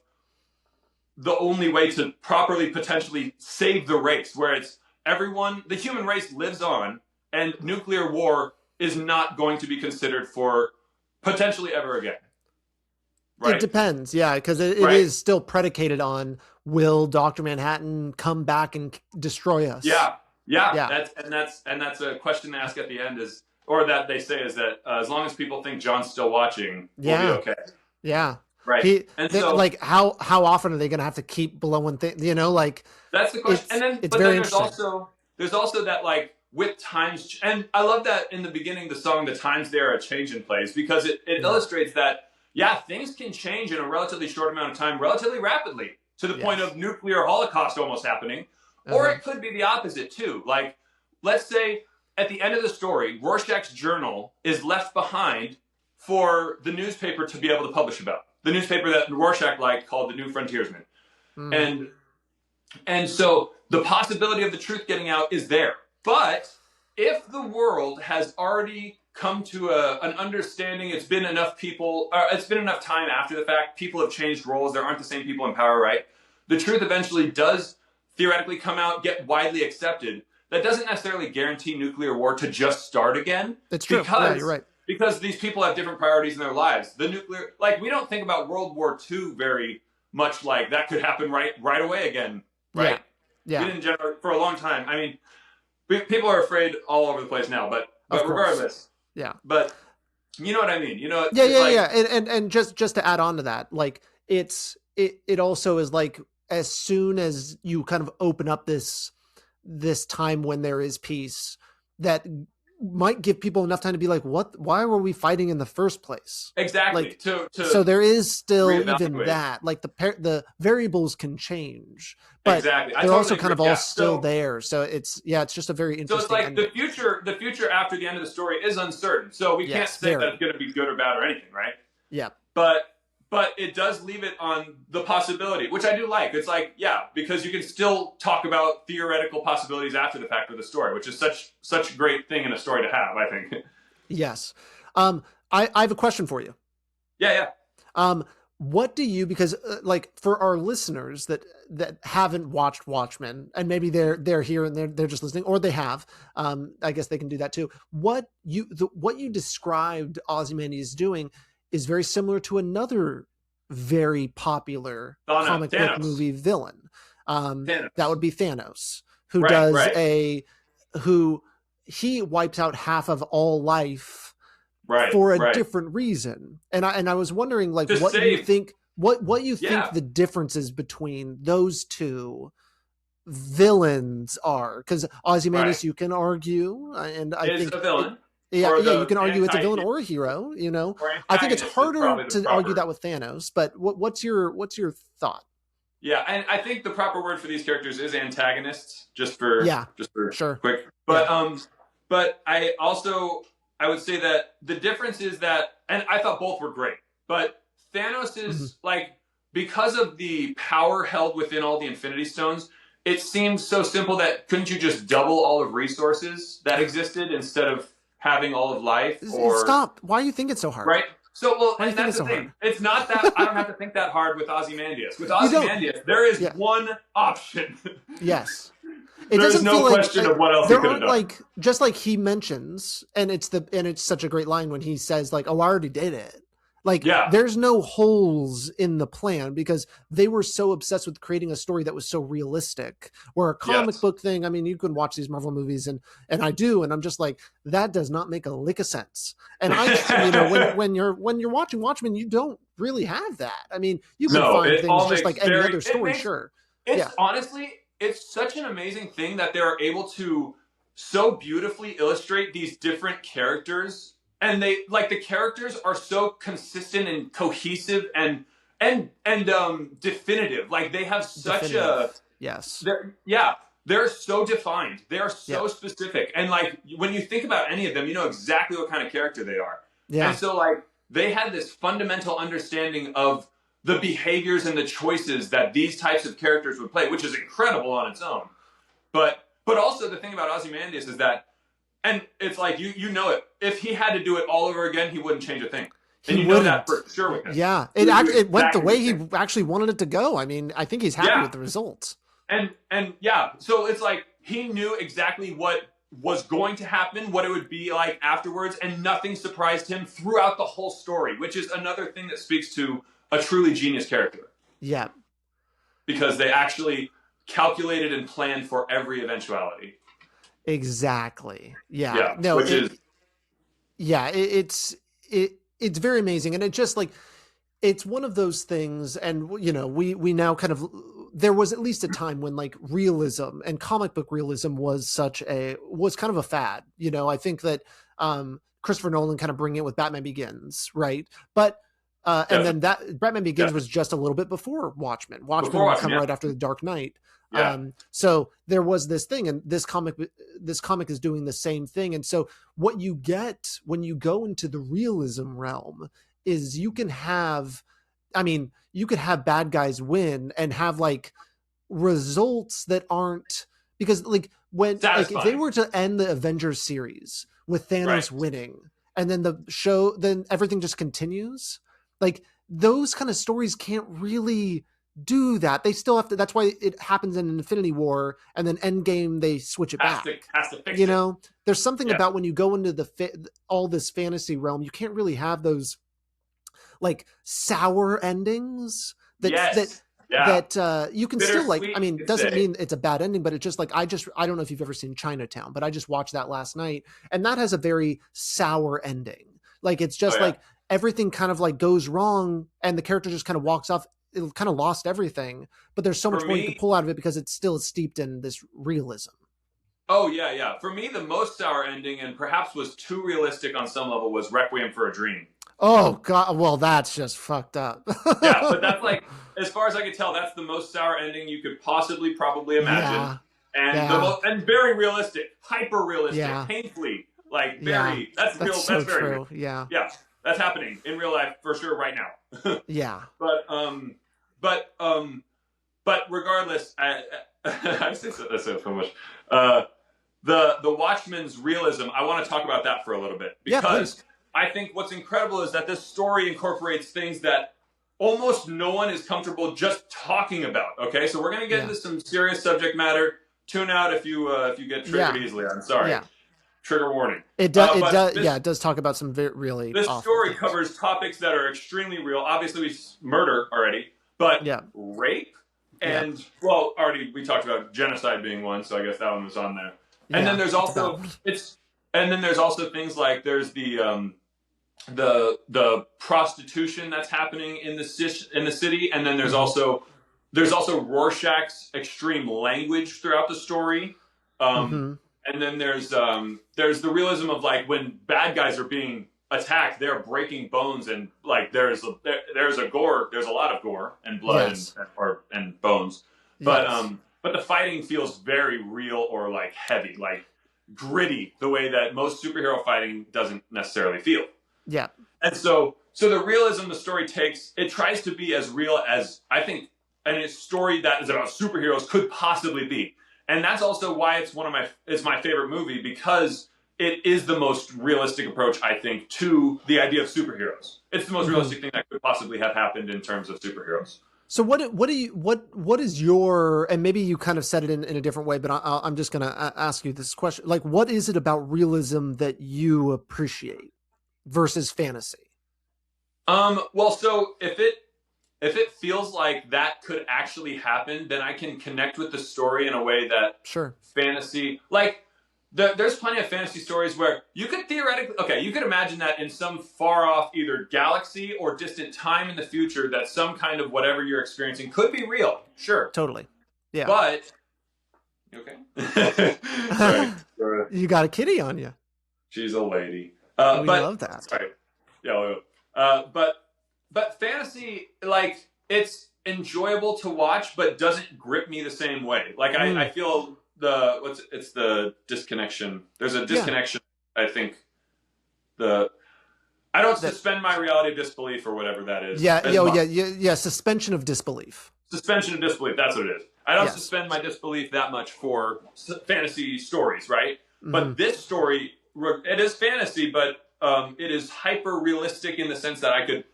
the only way to properly potentially save the race, where it's the human race lives on, and nuclear war is not going to be considered for potentially ever again. Right? It depends, yeah, because it is still predicated on, will Dr. Manhattan come back and destroy us? Yeah. That's a question to ask at the end, or that they say, is that as long as people think John's still watching, we'll be okay. Yeah. Right. Like, how often are they going to have to keep blowing things? You know, like, that's the question. And then, it's very interesting. There's also that, like, with times, and I love that in the beginning, the song, "The Times There Are Changing" plays, because it illustrates that, things can change in a relatively short amount of time, relatively rapidly, to the point of nuclear holocaust almost happening. Or it could be the opposite too. Like, let's say at the end of the story, Rorschach's journal is left behind for the newspaper to be able to publish about. The newspaper that Rorschach liked, called The New Frontiersman. And so the possibility of the truth getting out is there. But if the world has already come to an understanding, it's been enough time after the fact, people have changed roles, there aren't the same people in power, right? The truth eventually does theoretically come out, get widely accepted, that doesn't necessarily guarantee nuclear war to just start again. It's true. Yeah, you're right. Because these people have different priorities in their lives. The nuclear, like, we don't think about World War II very much like that could happen right away again, right? Yeah. We didn't generate for a long time. I mean, people are afraid all over the place now, but regardless. Yeah. But you know what I mean? You know, yeah. And just to add on to that, like it also is like, as soon as you kind of open up this time when there is peace, that might give people enough time to be like, why were we fighting in the first place? Exactly. Like, so there is still even that, like the variables can change, but exactly. they're also kind of all still there. So it's just a very interesting. So it's like ending. The future after the end of the story is uncertain. So we can't say that it's going to be good or bad or anything, right? Yeah. But it does leave it on the possibility, which I do like. It's like, because you can still talk about theoretical possibilities after the fact of the story, which is such a great thing in a story to have, I think. Yes. I have a question for you. Yeah. What do you, because like for our listeners that haven't watched Watchmen, and maybe they're here and they're just listening, or they have, I guess they can do that too. What you described Ozymandias doing is very similar to another very popular comic book movie villain. That would be Thanos, who who he wipes out half of all life for a different reason. And I was wondering, like, what you think the differences between those two villains are, because Ozymandias, you can argue, and I think a villain. You can argue it's a villain or a hero. You know, I think it's harder to argue that with Thanos. But what's your thought? Yeah, and I think the proper word for these characters is antagonists, just for sure. Quick. But I would say that the difference is that, and I thought both were great, but Thanos is like, because of the power held within all the Infinity Stones, it seems so simple that couldn't you just double all of resources that existed instead of having all of life? Or stop. Why do you think it's so hard? Right. So, and that's the thing. It's not that I don't have to think that hard with Ozymandias. With Ozymandias, there is one option. Yes. There's no question of what else he could have done. Like, just like he mentions, and it's such a great line when he says, like, "Oh, I already did it." Like, there's no holes in the plan, because they were so obsessed with creating a story that was so realistic. Where a comic book thing, I mean, you can watch these Marvel movies, and I do, and I'm just like, that does not make a lick of sense. And when you're watching Watchmen, you don't really have that. I mean, you can find things just like any other story, sure. Honestly, it's such an amazing thing that they're able to so beautifully illustrate these different characters. And the characters are so consistent and cohesive and definitive. Like, they have such they're so defined. They are so specific. And like, when you think about any of them, you know exactly what kind of character they are. Yeah. And so like, they had this fundamental understanding of the behaviors and the choices that these types of characters would play, which is incredible on its own. But also the thing about Ozymandias is that, and it's like, you know it. If he had to do it all over again, he wouldn't change a thing. And you know that for sure with him. Yeah, it went the way he actually wanted it to go. I mean, I think he's happy with the results. And so it's like, he knew exactly what was going to happen, what it would be like afterwards, and nothing surprised him throughout the whole story, which is another thing that speaks to a truly genius character. Yeah. Because they actually calculated and planned for every eventuality. Exactly. Yeah. No, it's very amazing. And it just like, it's one of those things. And, you know, we now kind of, there was at least a time when like realism and comic book realism was kind of a fad. You know, I think that Christopher Nolan kind of bring it with Batman Begins. Right. But, and then that Batman Begins was just a little bit before Watchmen. Watchmen would come right after The Dark Knight. Yeah. So there was this thing, and this comic is doing the same thing. And so what you get when you go into the realism realm is you can have bad guys win and have like results that aren't, because like if they were to end the Avengers series with Thanos winning, and then then everything just continues, like those kind of stories can't really do that. They still have to. That's why it happens in Infinity War, and then Endgame they switch it back. Has to fix You it. know, there's something about when you go into all this fantasy realm, you can't really have those like sour endings that you can still like. I mean, doesn't mean it's a bad ending, but it's just like I don't know if you've ever seen Chinatown, but I just watched that last night, and that has a very sour ending. Like it's just like everything kind of like goes wrong, and the character just kind of walks off. It kind of lost everything, but there's so much more you can pull out of it because it's still steeped in this realism. Oh yeah. For me, the most sour ending, and perhaps was too realistic on some level, was Requiem for a Dream. Oh god, well that's just fucked up. Yeah, but that's like, as far as I can tell, that's the most sour ending you could probably imagine, and very realistic, hyper realistic, painfully, like very. That's real. So that's very true. real. Yeah, that's happening in real life for sure right now. Yeah, but regardless, I say so much. The Watchmen's realism. I want to talk about that for a little bit because I think what's incredible is that this story incorporates things that almost no one is comfortable just talking about. Okay, so we're going to get into some serious subject matter. Tune out if you get triggered easily. I'm sorry. Yeah. Trigger warning. It does. It does talk about some really. This story covers topics that are extremely real. Obviously, we murder already, but rape and already we talked about genocide being one, so I guess that one was on there. And then there's also things like there's the prostitution that's happening in the city, and then there's also Rorschach's extreme language throughout the story. And then there's the realism of like when bad guys are being attacked, they're breaking bones, and like there's a lot of gore and blood and bones, but the fighting feels very real or like heavy, like gritty, the way that most superhero fighting doesn't necessarily feel. Yeah, and so the realism the story takes, it tries to be as real as I think any story that is about superheroes could possibly be. And that's also why it's my favorite movie, because it is the most realistic approach, I think, to the idea of superheroes. It's the most realistic thing that could possibly have happened in terms of superheroes. So what is your, and maybe you kind of said it in a different way, but I'm just going to ask you this question. Like, what is it about realism that you appreciate versus fantasy? Well, so if it feels like that could actually happen, then I can connect with the story in a way that fantasy, like there's plenty of fantasy stories where you could theoretically, you could imagine that in some far off either galaxy or distant time in the future that some kind of whatever you're experiencing could be real. Sure. Totally. Yeah. But, okay. Sorry. You got a kitty on you. She's a lady. We love that. Sorry. Yeah. But fantasy, like, it's enjoyable to watch, but doesn't grip me the same way. Like, I feel it's the disconnection. There's a disconnection. I think I don't suspend my reality of disbelief or whatever that is. Suspension of disbelief. Suspension of disbelief. That's what it is. I don't suspend my disbelief that much for fantasy stories, right? But this story, it is fantasy, but it is hyper realistic in the sense that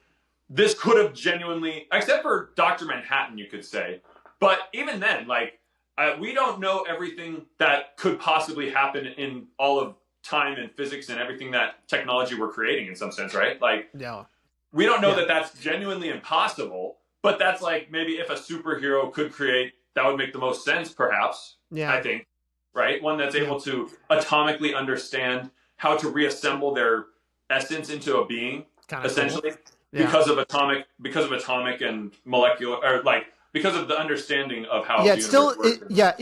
this could have genuinely, except for Dr. Manhattan, you could say. But even then, like, we don't know everything that could possibly happen in all of time and physics and everything that technology we're creating in some sense, right? Like, we don't know that that's genuinely impossible, but that's like maybe if a superhero could create, that would make the most sense, perhaps, I think, right? One that's able to atomically understand how to reassemble their essence into a being, essentially. Cool. Because of atomic and molecular, or like because of the understanding of how it's still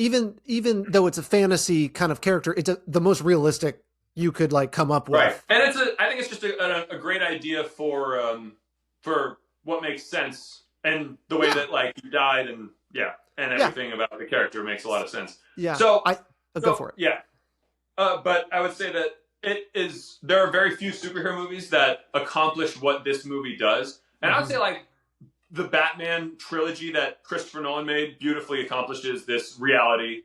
even though it's a fantasy kind of character, it's the most realistic you could like come up with. Right, and I think it's just a great idea for what makes sense and the way that like he died and everything about the character makes a lot of sense. Yeah. So go for it. Yeah. But I would say that there are very few superhero movies that accomplish what this movie does. And I would say like the Batman trilogy that Christopher Nolan made beautifully accomplishes this reality.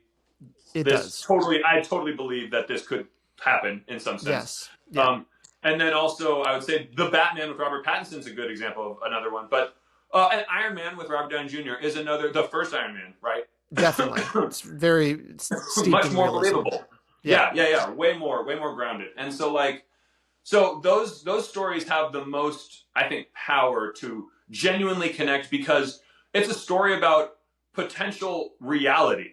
It does. I totally believe that this could happen in some sense. Yes. Yeah. And then also I would say the Batman with Robert Pattinson's a good example of another one. But And Iron Man with Robert Downey Jr. is the first Iron Man, right? Definitely. It's very steeped much in more realism. believable. Yeah. Way more grounded. And so like, so those stories have the most, I think, power to genuinely connect because it's a story about potential reality.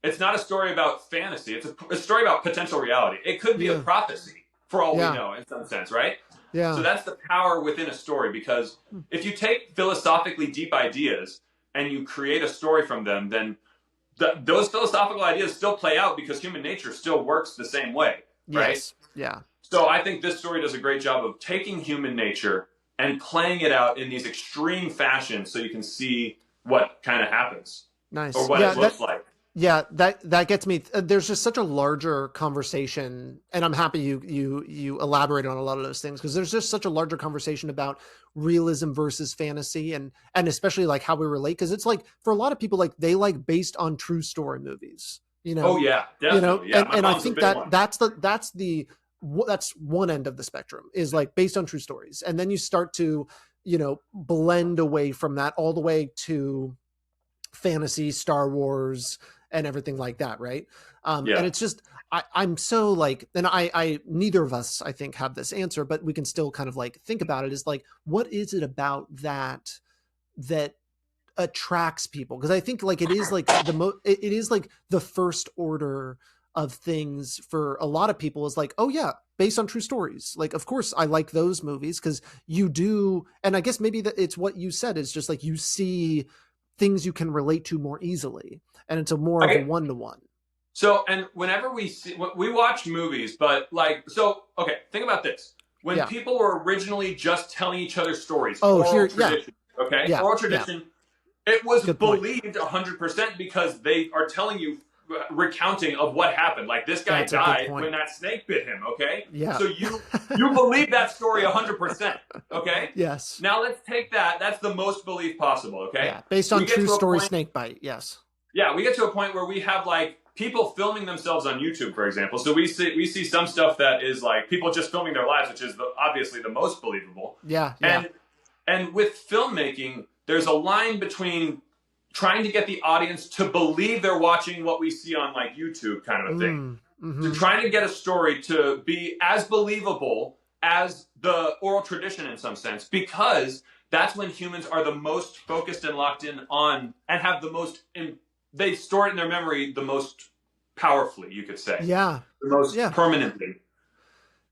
It's not a story about fantasy. It's a story about potential reality. It could be a prophecy for all we know in some sense, right? Yeah. So that's the power within a story because if you take philosophically deep ideas and you create a story from them, then those philosophical ideas still play out because human nature still works the same way, right? Yes. Yeah. So I think this story does a great job of taking human nature and playing it out in these extreme fashions so you can see what kind of happens. Nice. Or what it looks like. Yeah, that gets me. There's just such a larger conversation, and I'm happy you elaborated on a lot of those things because there's just such a larger conversation about realism versus fantasy, and especially like how we relate. Because it's like for a lot of people, like they like based on true story movies. You know? Oh yeah, definitely. You know, and I think that's one end of the spectrum is like based on true stories, and then you start to blend away from that all the way to fantasy, Star Wars, and everything like that, right? And it's just I'm so like, and I neither of us I think have this answer, but we can still kind of like think about it. Is like, what is it about that attracts people? Because I think like it is like it is like the first order of things for a lot of people is like, oh yeah, based on true stories. Like, of course I like those movies because you do, and I guess maybe it's what you said is just like you see things you can relate to more easily, and it's more of a one-to-one. So, and whenever we watch movies, but like, so okay, think about this: when people were originally just telling each other stories, oral tradition, it was believed 100% because they are telling you recounting of what happened. Like this guy died when that snake bit him. Okay, so you believe that story 100%. Okay, yes. Now let's take that. That's the most belief possible. Okay, based on true story snake bite. Yes. Yeah, we get to a point where we have like people filming themselves on YouTube, for example. So we see some stuff that is like people just filming their lives, which is obviously the most believable. Yeah. And with filmmaking, there's a line between trying to get the audience to believe they're watching what we see on like YouTube kind of a thing. To trying to get a story to be as believable as the oral tradition in some sense, because that's when humans are the most focused and locked in on and have the most, they store it in their memory the most powerfully, you could say. Yeah. The most permanently.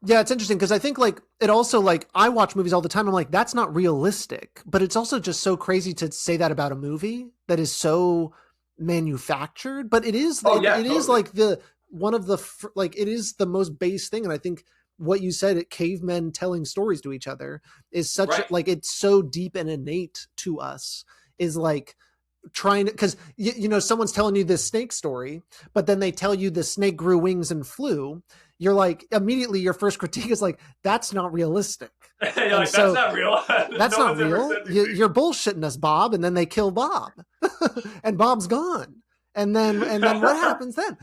Yeah, it's interesting because I think like it also like I watch movies all the time. I'm like, that's not realistic, but it's also just so crazy to say that about a movie that is so manufactured. But it is, is like one of the like it is the most base thing, and I think what you said, cavemen telling stories to each other is such like it's so deep and innate to us. Is like trying to, because someone's telling you this snake story, but then they tell you the snake grew wings and flew. You're like, immediately your first critique is like, that's not realistic. You're like, that's not real. That's not real. You're bullshitting us, Bob. And then they kill Bob and Bob's gone. And then what happens then?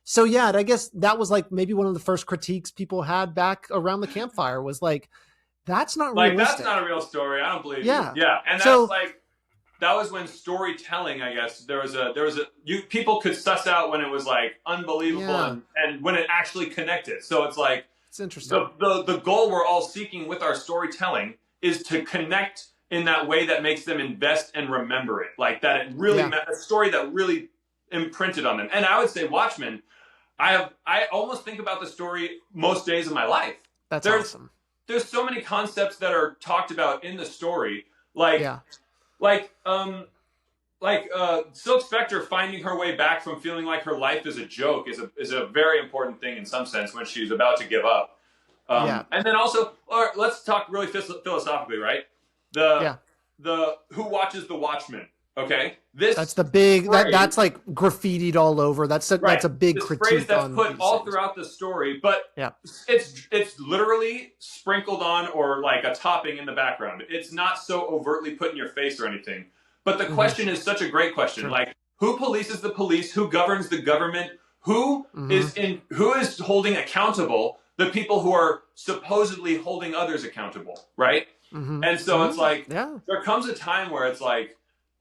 So yeah, I guess that was like maybe one of the first critiques people had back around the campfire was like, that's not realistic. Like, that's not a real story. I don't believe you. Yeah. And that's like, that was when storytelling, I guess, people could suss out when it was like unbelievable and when it actually connected. So it's like, it's interesting. The goal we're all seeking with our storytelling is to connect in that way that makes them invest and remember it. Like that it really, a story that really imprinted on them. And I would say Watchmen, I almost think about the story most days of my life. That's awesome. There's so many concepts that are talked about in the story. Like Silk Spectre finding her way back from feeling like her life is a joke is a very important thing in some sense when she's about to give up. And then also, let's talk really philosophically, right? The who watches the Watchmen? Okay, that's the big phrase, that's like graffitied all over. That's a big this critique phrase that's on put all throughout the story, but it's literally sprinkled on or like a topping in the background. It's not so overtly put in your face or anything. But the question is such a great question. Sure. Like, who polices the police? Who governs the government? Who is holding accountable the people who are supposedly holding others accountable? Right? Mm-hmm. And so it's like, yeah. there comes a time where it's like,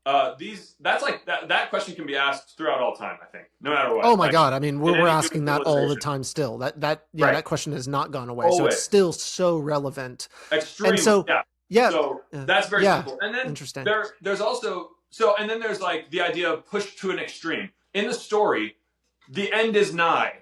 that question can be asked throughout all time, I think, no matter what. Oh my like, God. I mean, we're asking that all the civilization. time still. That Right. that question has not gone away. Always. So it's still so relevant. Extremely. And so, yeah. So that's very simple. And then interesting. There's also, and then there's like the idea of pushed to an extreme. In the story, the end is nigh.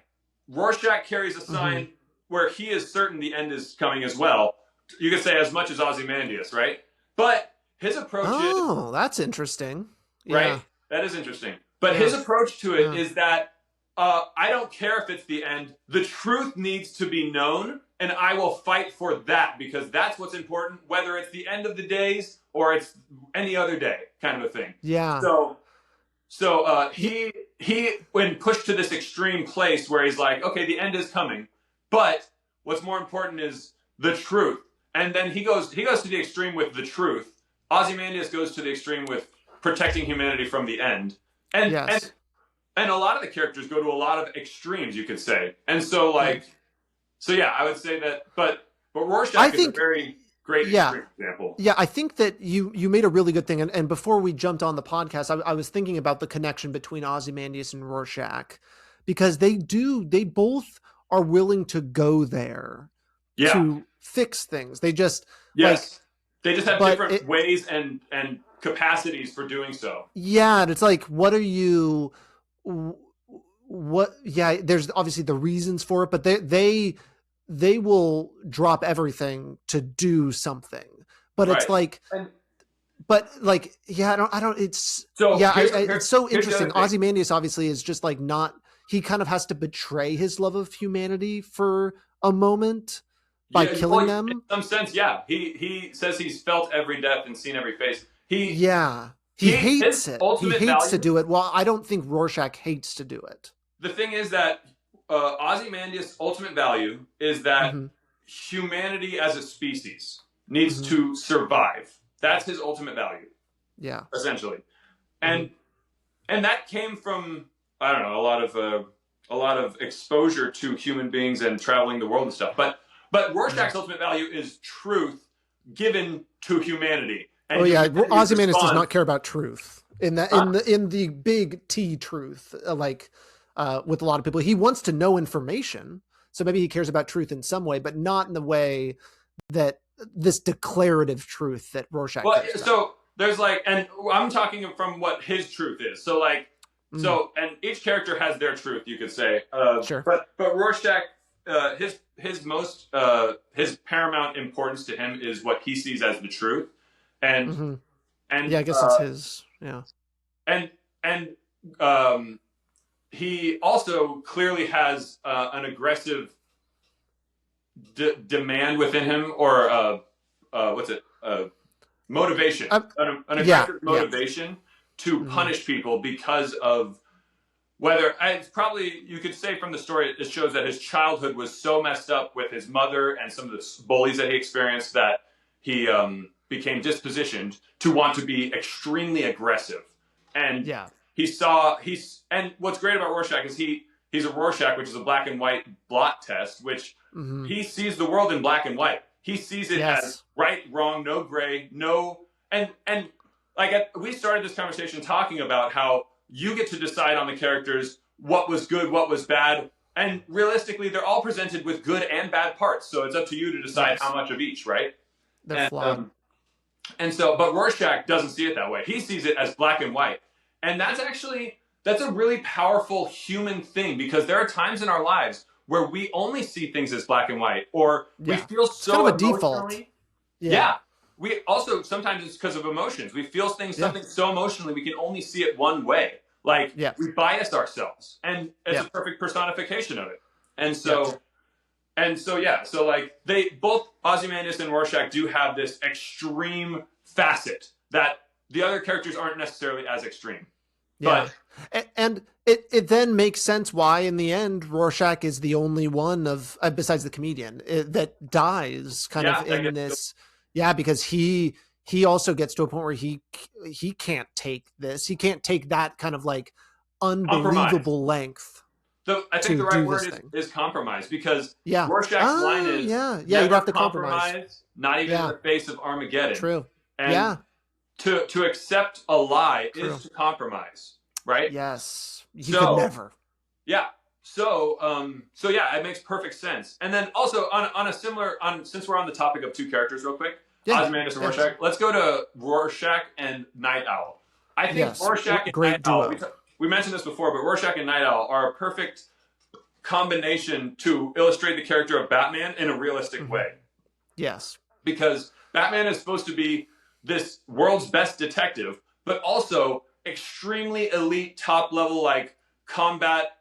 Rorschach carries a sign where he is certain the end is coming as well. You could say as much as Ozymandias, right? But his approach is... Oh, that's interesting. Right? Yeah. That is interesting. But his approach to it is that I don't care if it's the end. The truth needs to be known, and I will fight for that because that's what's important, whether it's the end of the days or it's any other day, kind of a thing. Yeah. So he when pushed to this extreme place where he's like, okay, the end is coming, but what's more important is the truth. And then he goes to the extreme with the truth. Ozymandias goes to the extreme with protecting humanity from the end. And a lot of the characters go to a lot of extremes, you could say. And so I would say that, but Rorschach is a very great extreme example. Yeah, I think that you made a really good thing. And before we jumped on the podcast, I was thinking about the connection between Ozymandias and Rorschach, because they both are willing to go there to fix things. They just they just have different ways and capacities for doing so. Yeah, and it's like, there's obviously the reasons for it, but they will drop everything to do something. But it's like, it's so interesting. Ozymandias obviously is just like he kind of has to betray his love of humanity for a moment by killing them. In some sense, yeah. He says he's felt every death and seen every face. He hates it. He hates to do it. Well, I don't think Rorschach hates to do it. The thing is that Ozymandias' ultimate value is that humanity as a species needs to survive. That's his ultimate value. Yeah. Essentially. And that came from, I don't know, a lot of exposure to human beings and traveling the world and stuff. But Rorschach's ultimate value is truth given to humanity. And Ozymandias does not care about truth in the big T truth, with a lot of people. He wants to know information, so maybe he cares about truth in some way, but not in the way that this declarative truth that Rorschach cares about. So there's and I'm talking from what his truth is. So and each character has their truth, you could say. Sure. But Rorschach, his paramount importance to him is what he sees as the truth. And I guess that's his and he also clearly has an aggressive demand within him, or motivation, an aggressive motivation to punish people because of whether it's probably, you could say from the story, it shows that his childhood was so messed up with his mother and some of the bullies that he experienced that he became dispositioned to want to be extremely aggressive. And and what's great about Rorschach is he's a Rorschach, which is a black and white blot test, which he sees the world in black and white. He sees it as right, wrong, no gray, no, and we started this conversation talking about how you get to decide on the characters what was good, what was bad, and realistically, they're all presented with good and bad parts. So it's up to you to decide how much of each, right? They're flawed. But Rorschach doesn't see it that way. He sees it as black and white. And that's a really powerful human thing, because there are times in our lives where we only see things as black and white, or we feel so kind of a default. We also, sometimes it's because of emotions. We feel something so emotionally, we can only see it one way. We bias ourselves, and it's a perfect personification of it. And so, they both, Ozymandias and Rorschach, do have this extreme facet that the other characters aren't necessarily as extreme. Yeah. And it then makes sense why, in the end, Rorschach is the only one besides the comedian, that dies in this. Yeah, because he also gets to a point where he can't take this. He can't take that kind of unbelievable length. I think to the right do word this thing. is compromise, because Yeah. Rorschach's line is yeah. never You'd have to compromise, not even in Yeah. the face of Armageddon. True. And Yeah. to accept a lie True. is to compromise, right? Yes. He could So never. yeah. So yeah, it makes perfect sense. And then also on a similar since we're on the topic of two characters real quick, Yeah. Ozymandias and Rorschach, let's go to Rorschach and Night Owl. I think Yes. Rorschach and Great Night duo. Owl, we mentioned this before, but Rorschach and Night Owl are a perfect combination to illustrate the character of Batman in a realistic way. Yes. Because Batman is supposed to be this world's best detective, but also extremely elite, top level, like combat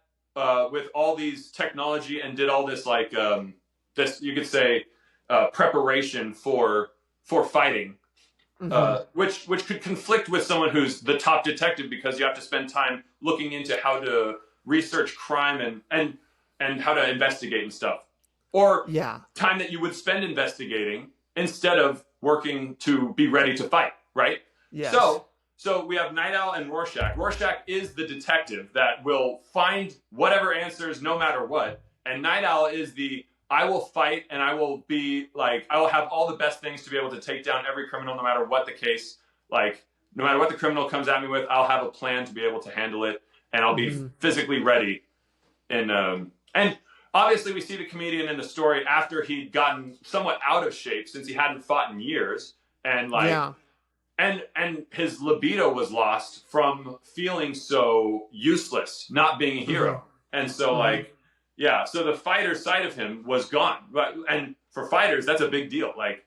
with all these technology, and did all this like this, you could say, preparation for fighting, which could conflict with someone who's the top detective, because you have to spend time looking into how to research crime and how to investigate and stuff, or time that you would spend investigating instead of working to be ready to fight, right? Yes. So we have Night Owl and Rorschach. Rorschach is the detective that will find whatever answers no matter what. And Night Owl is I will fight, and I will be like, I will have all the best things to be able to take down every criminal no matter what the case. Like, no matter what the criminal comes at me with, I'll have a plan to be able to handle it, and I'll be physically ready. And obviously we see the comedian in the story after he'd gotten somewhat out of shape since he hadn't fought in years. And like, and his libido was lost from feeling so useless, not being a hero. And so like, so the fighter side of him was gone. And for fighters, that's a big deal. Like,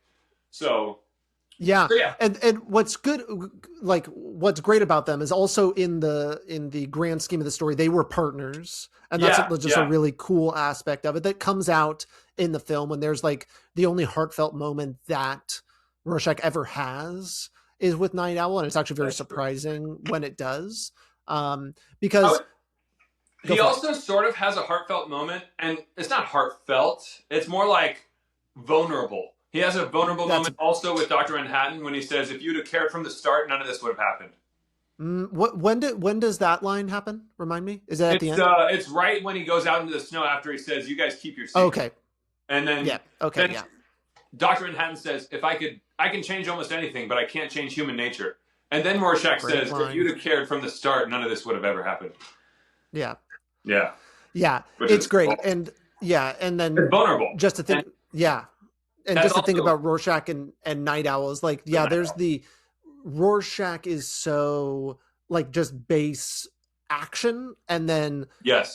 yeah. And what's good, like what's great about them is also in the grand scheme of the story, they were partners. And that's just a really cool aspect of it that comes out in the film, when there's like the only heartfelt moment that Rorschach ever has is with Night Owl. And it's actually very surprising when it does. Because he also sort of has a heartfelt moment, and it's not heartfelt. It's more like vulnerable. He has a vulnerable moment also with Dr. Manhattan when he says, if you'd have cared from the start, none of this would have happened. When does that line happen? Remind me. Is that at the end? It's right when he goes out into the snow after he says, you guys keep your secret. Okay. And then, then Dr. Manhattan says, I can change almost anything, but I can't change human nature. And then Rorschach says, if you'd have cared from the start, none of this would have ever happened. Yeah. Yeah. Yeah. It's great. And and then it's vulnerable. Just to think, and just to think about Rorschach and Night Owl is like, there's the Rorschach is so like just base action, and then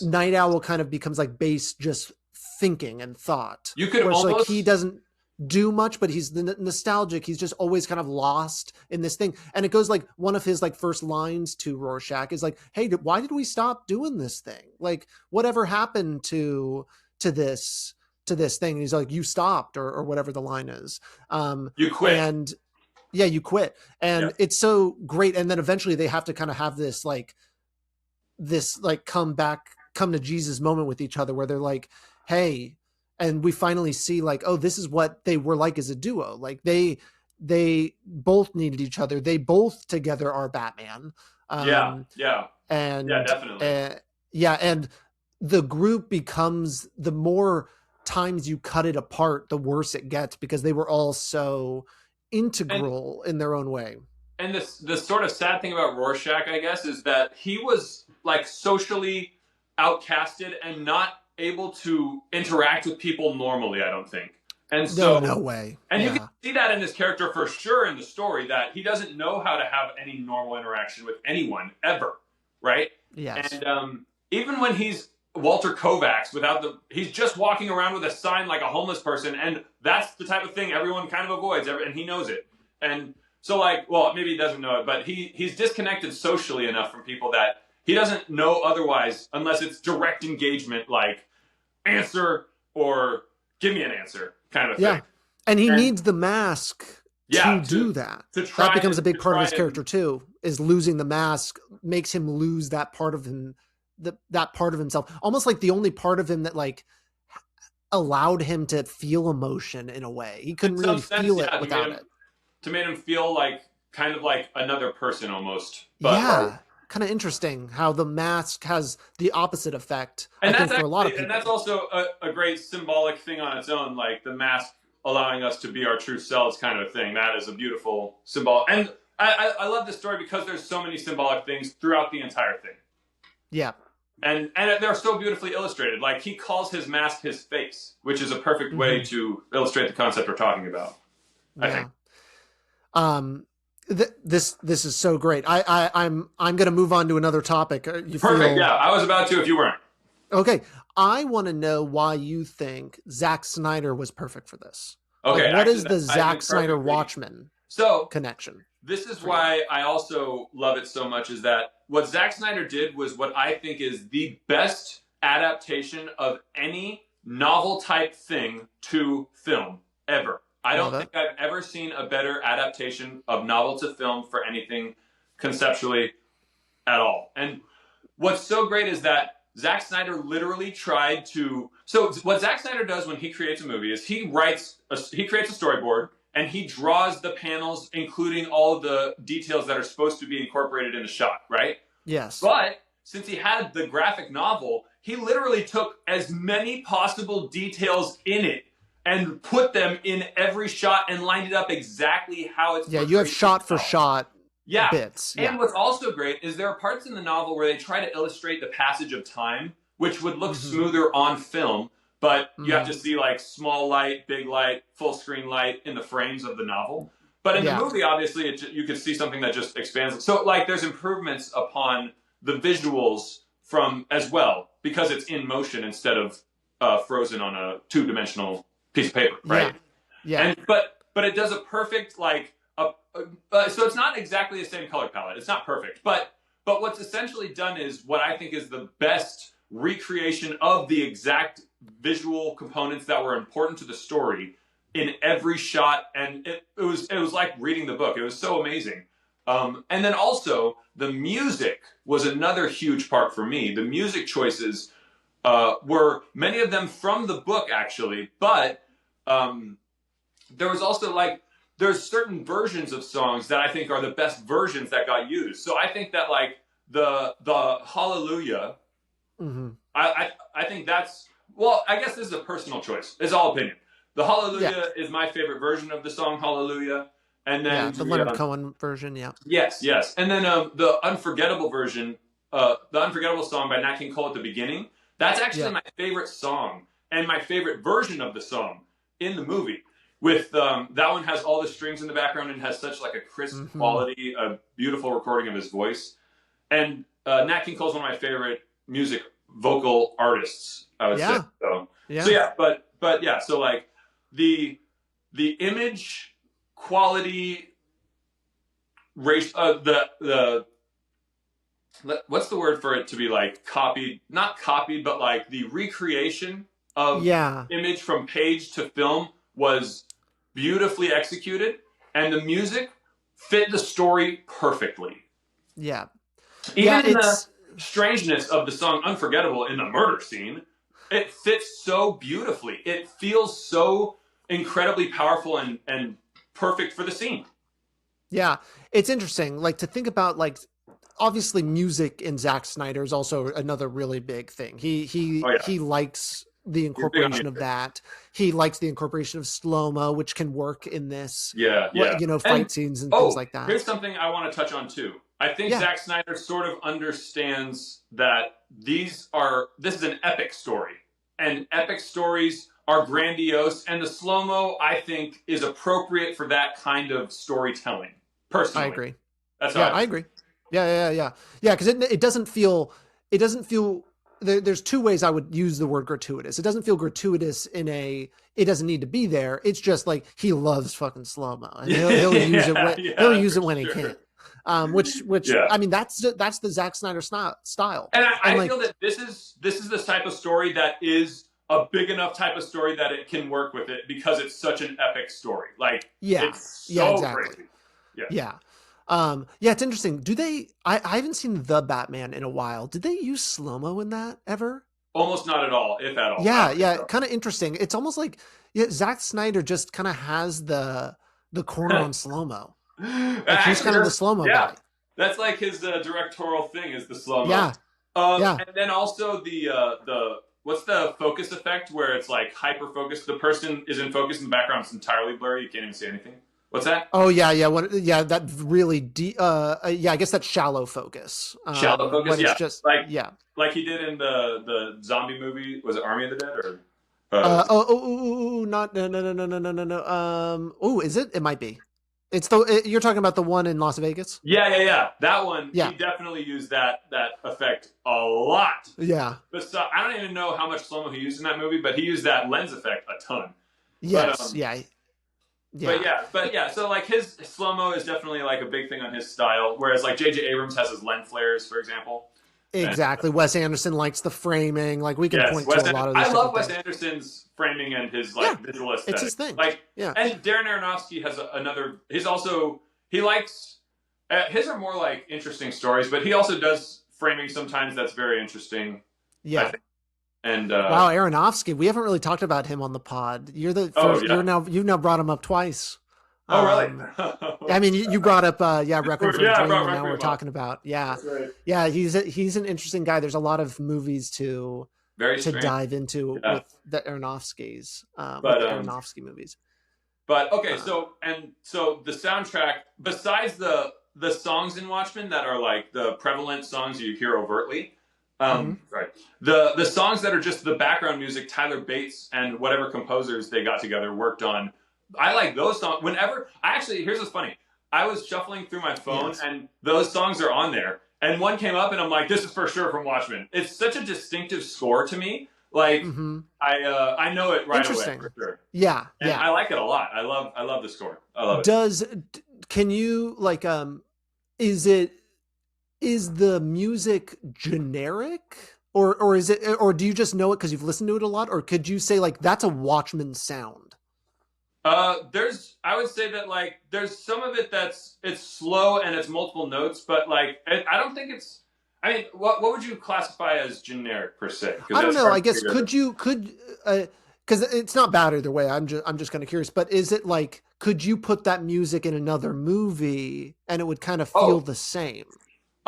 Night Owl kind of becomes like base just thinking and thought. You could almost, like, he doesn't do much, but he's nostalgic. He's just always kind of lost in this thing. And it goes like, one of his like first lines to Rorschach is like, hey, why did we stop doing this thing? Like, whatever happened to this thing? And he's like, you stopped, or whatever the line is. You quit. And you quit. And it's so great. And then eventually they have to kind of have this come to Jesus moment with each other, where they're like, hey, and we finally see like, oh, this is what they were like as a duo. Like they both needed each other. They both together are Batman. And definitely. And the group becomes, the more times you cut it apart, the worse it gets, because they were all so integral in their own way. And the sort of sad thing about Rorschach, I guess, is that he was like socially outcasted and not able to interact with people normally, I don't think. And so no way. And you can see that in his character for sure in the story, that he doesn't know how to have any normal interaction with anyone ever, right? Yes. And even when he's Walter Kovacs he's just walking around with a sign like a homeless person, and that's the type of thing everyone kind of avoids, and he knows it. And so like, well, maybe he doesn't know it, but he's disconnected socially enough from people that he doesn't know otherwise, unless it's direct engagement, like answer or give me an answer kind of thing. And he needs the mask to do that. That becomes a big part of his character too, is losing the mask makes him lose that part of him, that part of himself. Almost like the only part of him that like allowed him to feel emotion in a way. He couldn't really feel it without it. To make him feel like kind of like another person almost. But kind of interesting how the mask has the opposite effect. And I think that's for a lot of actually, people. and that's also a great symbolic thing on its own, like the mask allowing us to be our true selves, kind of a thing. That is a beautiful symbol, and I love this story because there's so many symbolic things throughout the entire thing. Yeah. And they're so beautifully illustrated. Like he calls his mask his face, which is a perfect way to illustrate the concept we're talking about. I think. This is so great. I'm going to move on to another topic. You perfect. Yeah, I was about to if you weren't. Okay, I want to know why you think Zack Snyder was perfect for this. Okay, like, what is the Zack Snyder Watchmen connection? This is why I also love it so much, is that what Zack Snyder did was what I think is the best adaptation of any novel type thing to film ever. I don't think I've ever seen a better adaptation of novel to film for anything conceptually at all. And what's so great is that Zack Snyder literally tried to... So what Zack Snyder does when he creates a movie is he creates a storyboard, and he draws the panels, including all the details that are supposed to be incorporated in the shot, right? Yes. But since he had the graphic novel, he literally took as many possible details in it and put them in every shot and lined it up exactly how it's... Yeah, you have shot for shot bits. And what's also great is there are parts in the novel where they try to illustrate the passage of time, which would look smoother on film, but you have to see like small light, big light, full screen light in the frames of the novel. But in the movie, obviously, you could see something that just expands. So like there's improvements upon the visuals from as well, because it's in motion instead of frozen on a two-dimensional piece of paper, right? Yeah. And, but it does a perfect like so it's not exactly the same color palette. It's not perfect, but what's essentially done is what I think is the best recreation of the exact visual components that were important to the story in every shot, and it was like reading the book. It was so amazing. And then also the music was another huge part for me. The music choices were many of them from the book actually, but there was also like there's certain versions of songs that I think are the best versions that got used. So I think that like the Hallelujah, I think that's, well, I guess this is a personal choice. It's all opinion. The Hallelujah is my favorite version of the song Hallelujah. And then the Leonard Cohen version, Yes. And then the Unforgettable version, the Unforgettable song by Nat King Cole at the beginning, that's actually my favorite song and my favorite version of the song in the movie. With that one has all the strings in the background and has such like a crisp quality, a beautiful recording of his voice. And Nat King Cole is one of my favorite music vocal artists, I would say. So so like the image quality ratio, the what's the word for it to be like copied, not copied, but like the recreation of image from page to film was beautifully executed, and the music fit the story perfectly. Yeah. Even in the strangeness of the song Unforgettable in the murder scene, it fits so beautifully. It feels so incredibly powerful and perfect for the scene. Yeah. It's interesting, like to think about like, obviously music in Zack Snyder is also another really big thing. He likes the incorporation of that. He likes the incorporation of slow-mo, which can work in this. Fight scenes and things like that. Here's something I want to touch on too. I think Zack Snyder sort of understands that this is an epic story, and epic stories are grandiose, and the slow-mo I think is appropriate for that kind of storytelling. Personally, I agree. That's I agree. Yeah. Because it doesn't feel. There's two ways I would use the word gratuitous. It doesn't feel gratuitous in it doesn't need to be there. It's just like he loves fucking slow-mo, and he'll use it when he can. Which I mean that's the Zack Snyder style. And I feel that this is the type of story that is a big enough type of story that it can work with it because it's such an epic story. Like it's so exactly. Crazy. It's interesting. I haven't seen The Batman in a while. Did they use slow-mo in that ever? Almost not at all, if at all. Kind of interesting. It's almost like Zack Snyder just kind of has the corner on slow-mo. Like he's kind of the slow-mo guy. That's like his directorial thing is the slow mo. Yeah. Yeah. And then also the what's the focus effect where it's like hyper focused. The person is in focus in the background. It's entirely blurry. You can't even see anything. What's that? Oh yeah, yeah. That really yeah, I guess that's shallow focus. Shallow focus. When Yeah, it's just like he did in the zombie movie. Was it Army of the Dead or? Not no. Oh, is it? It might be. It's you're talking about the one in Las Vegas. Yeah. That one. Yeah. He definitely used that effect a lot. Yeah. But I don't even know how much slow mo he used in that movie, but he used that lens effect a ton. Yes. But yeah. So like his slow mo is definitely like a big thing on his style, whereas like J.J. Abrams has his lens flares, for example. Exactly. Wes Anderson likes the framing. Like we can point to a lot of. I love Wes Anderson's framing and his visual aesthetic. It's his thing. And Darren Aronofsky has another. He likes his are more like interesting stories, but he also does framing sometimes that's very interesting. Yeah. And wow, Aronofsky. We haven't really talked about him on the pod. You're the first. You've now brought him up twice. Oh, really? I mean, you brought up, Requiem for a Dream, and now we're talking about, right. Yeah, he's an interesting guy. There's a lot of movies to dive into with the Aronofsky's, Aronofsky movies. But okay, so the soundtrack, besides the songs in Watchmen that are like the prevalent songs you hear overtly, right? The songs that are just the background music, Tyler Bates and whatever composers they got together worked on. I like those songs. Here's what's funny. I was shuffling through my phone and those songs are on there. And one came up and I'm like, this is for sure from Watchmen. It's such a distinctive score to me. Like I know it right away for sure. Yeah. And I like it a lot. I love the score. I love it. Can you like is the music generic? Or is it, or do you just know it because you've listened to it a lot? Or could you say like that's a Watchmen sound? I would say that like there's some of it it's slow and it's multiple notes, but like I don't think it's. I mean, what would you classify as generic per se? I don't know. I guess could because it's not bad either way. I'm just kind of curious. But is it like could you put that music in another movie and it would kind of feel the same?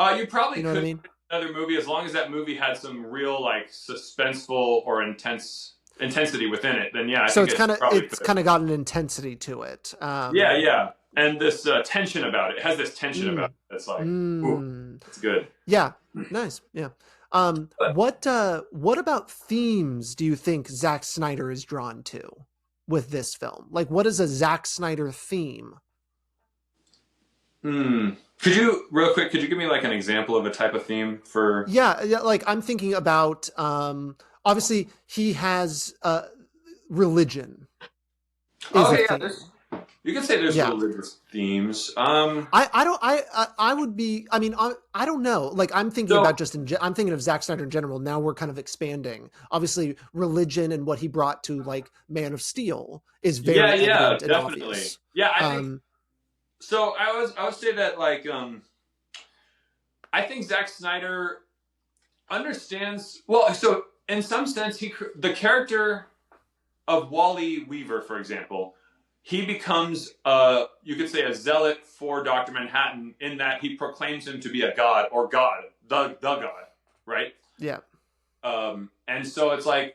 You probably you know could what I mean? Another movie as long as that movie had some real like suspenseful or intensity within it, then yeah. So it's kind of got an intensity to it. Yeah, and this tension about it. It has this tension about it. That's like, ooh, that's good. Yeah, nice. Yeah. What about themes do you think Zack Snyder is drawn to with this film? Like, what is a Zack Snyder theme? Could you give me like an example of a type of theme for? Yeah. Like I'm thinking about. Obviously, he has religion. You could say there's religious themes. I would be. I mean, I don't know. Like I'm thinking about I'm thinking of Zack Snyder in general. Now we're kind of expanding. Obviously, religion and what he brought to like Man of Steel is very evident and definitely. Obvious. Yeah, I think. So I would say that like I think Zack Snyder understands well. So in some sense, the character of Wally Weaver, for example, he becomes you could say a zealot for Dr. Manhattan in that he proclaims him to be a god or God, the god, right? Yeah. And so it's like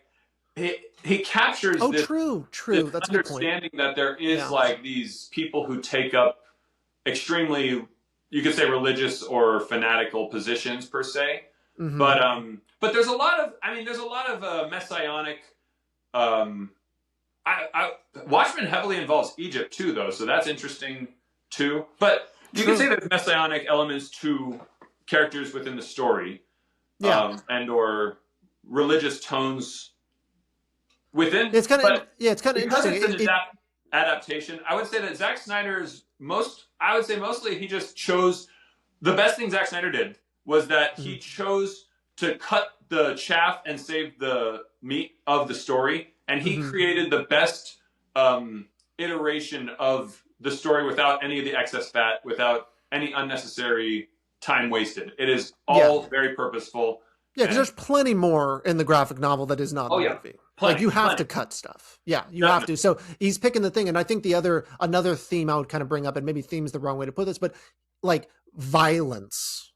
he captures this, true. This that's understanding that there is like these people who take up extremely, you could say, religious or fanatical positions per se. But there's a lot of messianic. Watchmen heavily involves Egypt too, though, so that's interesting too. But you can say there's messianic elements to characters within the story, and or religious tones within. It's kind of interesting. It's an adaptation. I would say that Zack Snyder's mostly he just chose the best thing Zack Snyder did was that he chose to cut the chaff and save the meat of the story, and he created the best iteration of the story without any of the excess fat, without any unnecessary time wasted. It is all very purposeful. Yeah, because there's plenty more in the graphic novel that is not in the movie. Like you have to cut stuff. Yeah, you have to. So he's picking the thing, and I think another theme I would kind of bring up, and maybe theme's the wrong way to put this, but like violence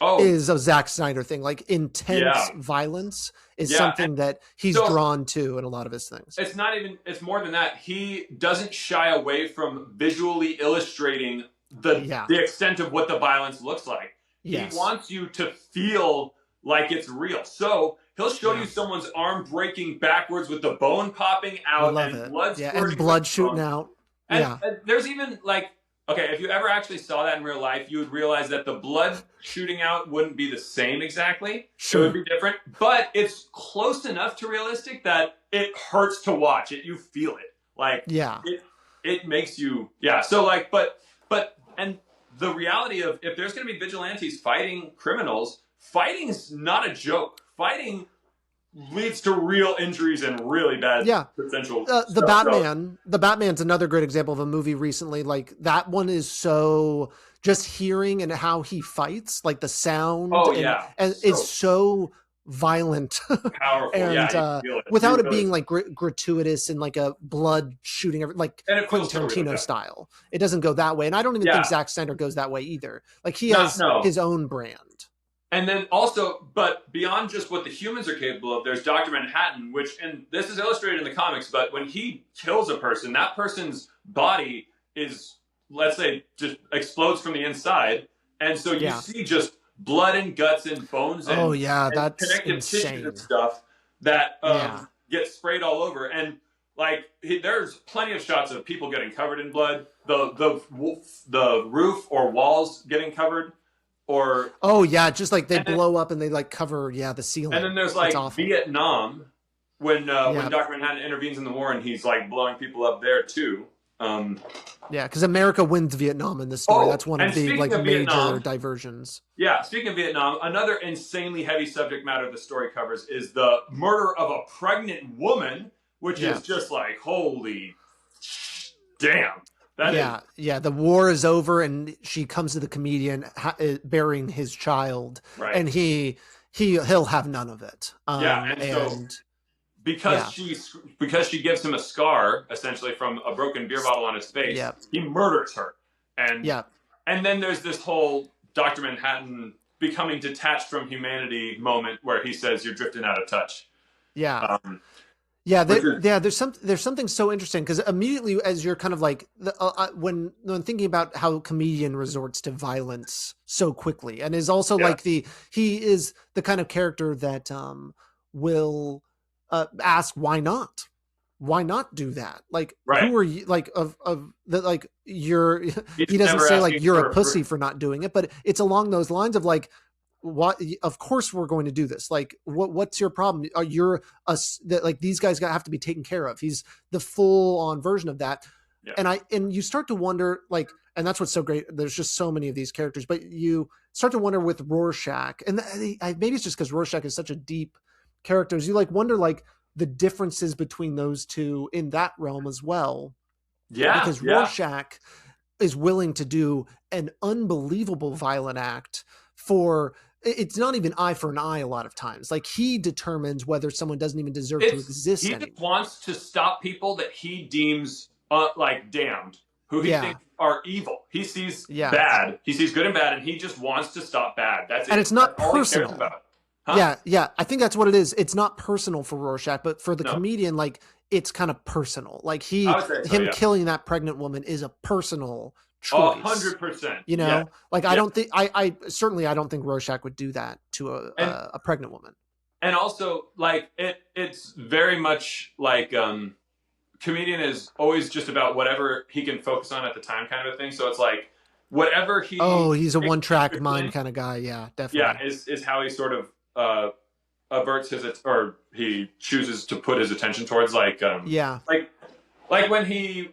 Oh, is a Zack Snyder thing. Like intense yeah. violence is Yeah. something that he's So drawn to in a lot of his things. it's not even, it's more than that. He doesn't shy away from visually illustrating Yeah. the extent of what the violence looks like. He Yes. wants you to feel like it's real. So he'll show you someone's arm breaking backwards with the bone popping I out love and it. blood Yeah, squirting and blood from shooting the bone. out. And there's even like, okay, if you ever actually saw that in real life, you would realize that the blood shooting out wouldn't be the same exactly. Sure. It would be different, but it's close enough to realistic that it hurts to watch it. You feel it. Like, it makes you, So like, and the reality of if there's going to be vigilantes fighting criminals, fighting's not a joke. Fighting leads to real injuries and really bad potential the Batman's another great example of a movie recently. Like that one is so just hearing and how he fights, like the sound and it's so violent, powerful, and without it being like gratuitous and like a blood shooting, like Quentin Tarantino style. It doesn't go that way, and I don't even think Zack Snyder goes that way either. Like he has his own brand. And then also, but beyond just what the humans are capable of, there's Dr. Manhattan, which, and this is illustrated in the comics, but when he kills a person, that person's body is, let's say, just explodes from the inside. And so you see just blood and guts and bones and, that's connective insane. tissues and stuff that get sprayed all over. And like, there's plenty of shots of people getting covered in blood, the roof or walls getting covered. Or just like they blow up and they like cover the ceiling. And then there's like Vietnam when Dr. Manhattan intervenes in the war and he's like blowing people up there too. Because America wins Vietnam in this story. That's one of the like major diversions. Yeah, speaking of Vietnam, another insanely heavy subject matter the story covers is the murder of a pregnant woman, which is just like holy damn. The war is over and she comes to the comedian bearing his child, and he'll have none of it. So because she gives him a scar essentially from a broken beer bottle on his face, he murders her, and then there's this whole Dr. Manhattan becoming detached from humanity moment where he says you're drifting out of touch. There's something so interesting because immediately as you're kind of like when thinking about how comedian resorts to violence so quickly and is also like he is the kind of character that will ask why not do that, like who are you, like of the like you're he doesn't say like you're a pussy for not doing it, but it's along those lines of like, what, of course we're going to do this, like what's your problem, like these guys have to be taken care of. He's the full on version of that. And you start to wonder, like, and that's what's so great, there's just so many of these characters, but you start to wonder with Rorschach, and maybe it's just because Rorschach is such a deep character, you like wonder like the differences between those two in that realm as well. Because Rorschach is willing to do an unbelievable violent act for, it's not even eye for an eye a lot of times. Like he determines whether someone doesn't even deserve to exist anymore. Just wants to stop people that he deems like damned, who he thinks are evil. He sees bad. He sees good and bad, and he just wants to stop bad. That's it. And it's not personal. All he cares about. Huh? Yeah. I think that's what it is. It's not personal for Rorschach, but for the comedian, like it's kind of personal. Like killing that pregnant woman is a personal choice. 100%. You know, like I don't think I don't think Rorschach would do that to a pregnant woman. And also, like it's very much like comedian is always just about whatever he can focus on at the time, kind of a thing. So it's like whatever he's a one-track mind kind of guy. Yeah, definitely. Yeah, is how he sort of averts or he chooses to put his attention towards, like like when he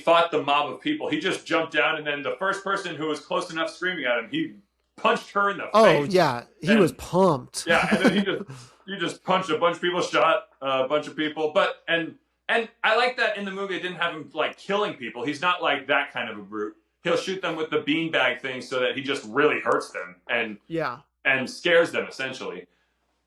fought the mob of people, he just jumped down, and then the first person who was close enough screaming at him, he punched her in the face. Oh yeah, he was pumped. Yeah, and then he just punched a bunch of people, shot a bunch of people, but and I like that in the movie. It didn't have him like killing people. He's not like that kind of a brute. He'll shoot them with the beanbag thing so that he just really hurts them and scares them essentially.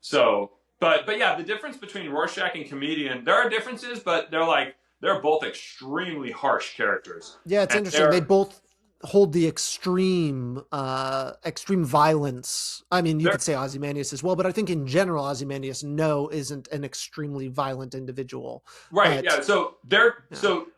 So, but the difference between Rorschach and comedian, there are differences, but they're both extremely harsh characters. Yeah, it's interesting. They both hold the extreme violence. I mean, you could say Ozymandias as well, but I think in general, Ozymandias isn't an extremely violent individual. Right. But, yeah. So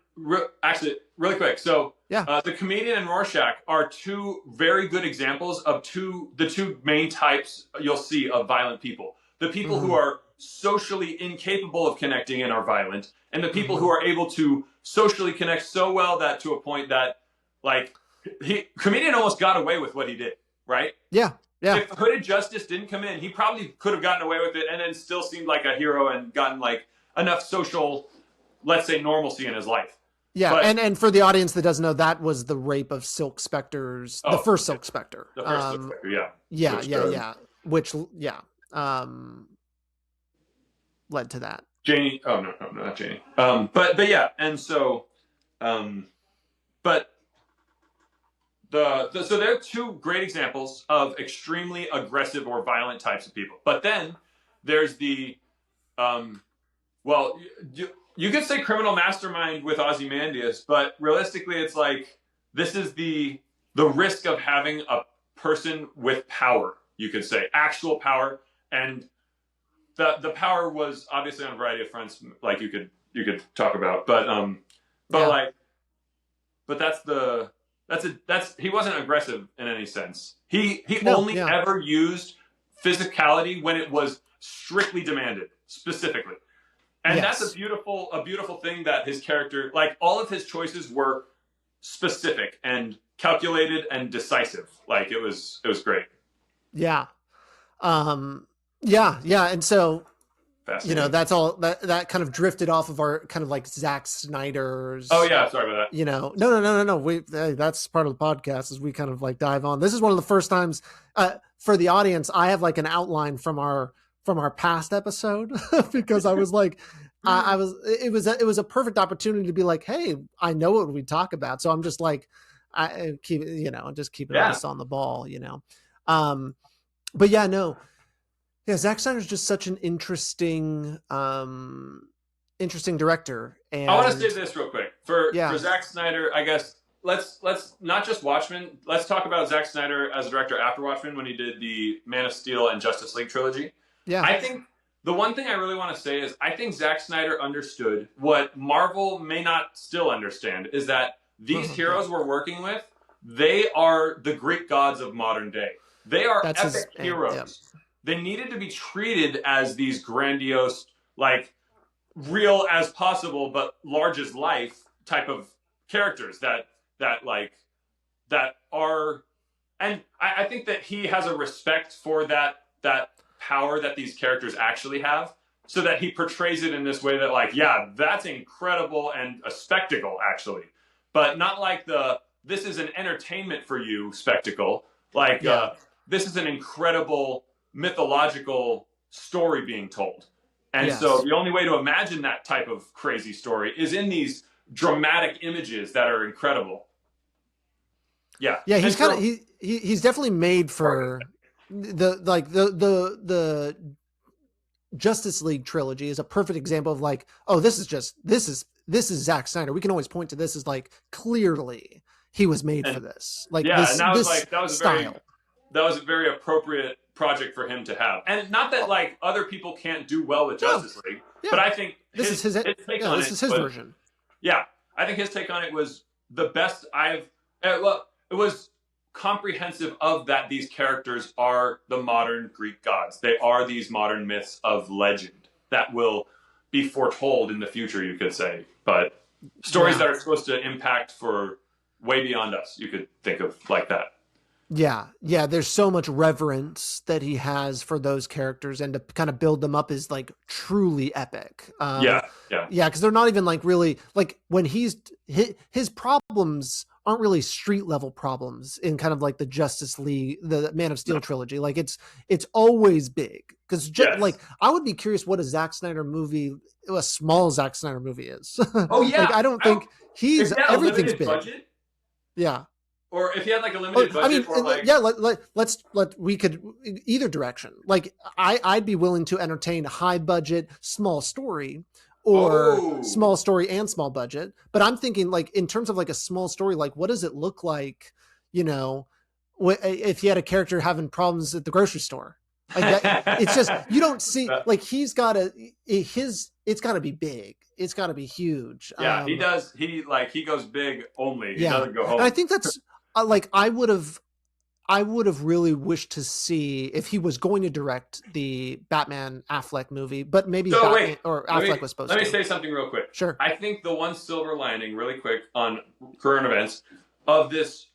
actually, really quick. So the comedian and Rorschach are two very good examples of the two main types you'll see of violent people. The people who are socially incapable of connecting and are violent, and the people who are able to socially connect so well that to a point that, like, comedian almost got away with what he did, right? Yeah. If Hooded Justice didn't come in, he probably could have gotten away with it and then still seemed like a hero and gotten like enough social, let's say, normalcy in his life. Yeah, but, and for the audience that doesn't know, that was the rape of Silk Spectre's, the first Silk Spectre. The first Silk Spectre, Which, led to that. Janie, no, not Janie. But yeah, and so, but so there are two great examples of extremely aggressive or violent types of people. But then there's the, you could say criminal mastermind with Ozymandias, but realistically, it's like this is the risk of having a person with power. You could say actual power, and the power was obviously on a variety of fronts, like you could talk about, but that's he wasn't aggressive in any sense. He only ever used physicality when it was strictly demanded, specifically. And that's a beautiful thing that his character, like all of his choices were specific and calculated and decisive. Like it was great. Yeah. And so, that's all that kind of drifted off of our kind of like Zack Snyder's. Oh yeah. Sorry about that. No. That's part of the podcast as we kind of like dive on. This is one of the first times for the audience. I have like an outline from our past episode because I was like, it was a perfect opportunity to be like, hey, I know what we talk about. So I'm just like, I keep, just keeping us on the ball, but Zack Snyder's just such an interesting director. And I want to say this real quick for Zack Snyder, I guess. Let's not just Watchmen. Let's talk about Zack Snyder as a director after Watchmen when he did the Man of Steel and Justice League trilogy. Yeah. I think the one thing I really want to say is I think Zack Snyder understood what Marvel may not still understand, is that these heroes we're working with, they are the Greek gods of modern day. They are epic heroes. Yeah. They needed to be treated as these grandiose, like real as possible, but large as life type of characters that are, and I think that he has a respect for that power that these characters actually have, so that he portrays it in this way that like, yeah, that's incredible and a spectacle actually, but not like this is an entertainment for you spectacle. Like this is an incredible mythological story being told. And so the only way to imagine that type of crazy story is in these dramatic images that are incredible. Yeah. Yeah, he's he's definitely made for the Justice League trilogy is a perfect example of like, oh, this is Zack Snyder. We can always point to this as like clearly he was made for this. Like that was a very appropriate project for him to have. And not that like other people can't do well with Justice League, but I think his take on it was version. Yeah, I think his take on it was the best it was comprehensive of that these characters are the modern Greek gods. They are these modern myths of legend that will be foretold in the future, you could say. But stories that are supposed to impact for way beyond us, you could think of like that. Yeah. There's so much reverence that he has for those characters, and to kind of build them up is like truly epic. Because they're not even like really like when his problems aren't really street level problems in kind of like the Justice League, the Man of Steel trilogy. Like it's always big because like I would be curious what a small Zack Snyder movie is. Oh yeah, like I don't think everything's big. Budget? Yeah. Or if he had like a limited budget, we could either direction. Like I'd be willing to entertain a high budget, small story, or Oh. small story and small budget. But I'm thinking like in terms of like a small story, like what does it look like, you know, if you had a character having problems at the grocery store? Like that, it's just, you don't see, like it's got to be big. It's got to be huge. Yeah, he does. He goes big only. He doesn't go home. And I think that's like, I would have really wished to see if he was going to direct the Batman Affleck movie, but maybe Affleck was supposed to. Let me say something real quick. Sure. I think the one silver lining, really quick, on current events of this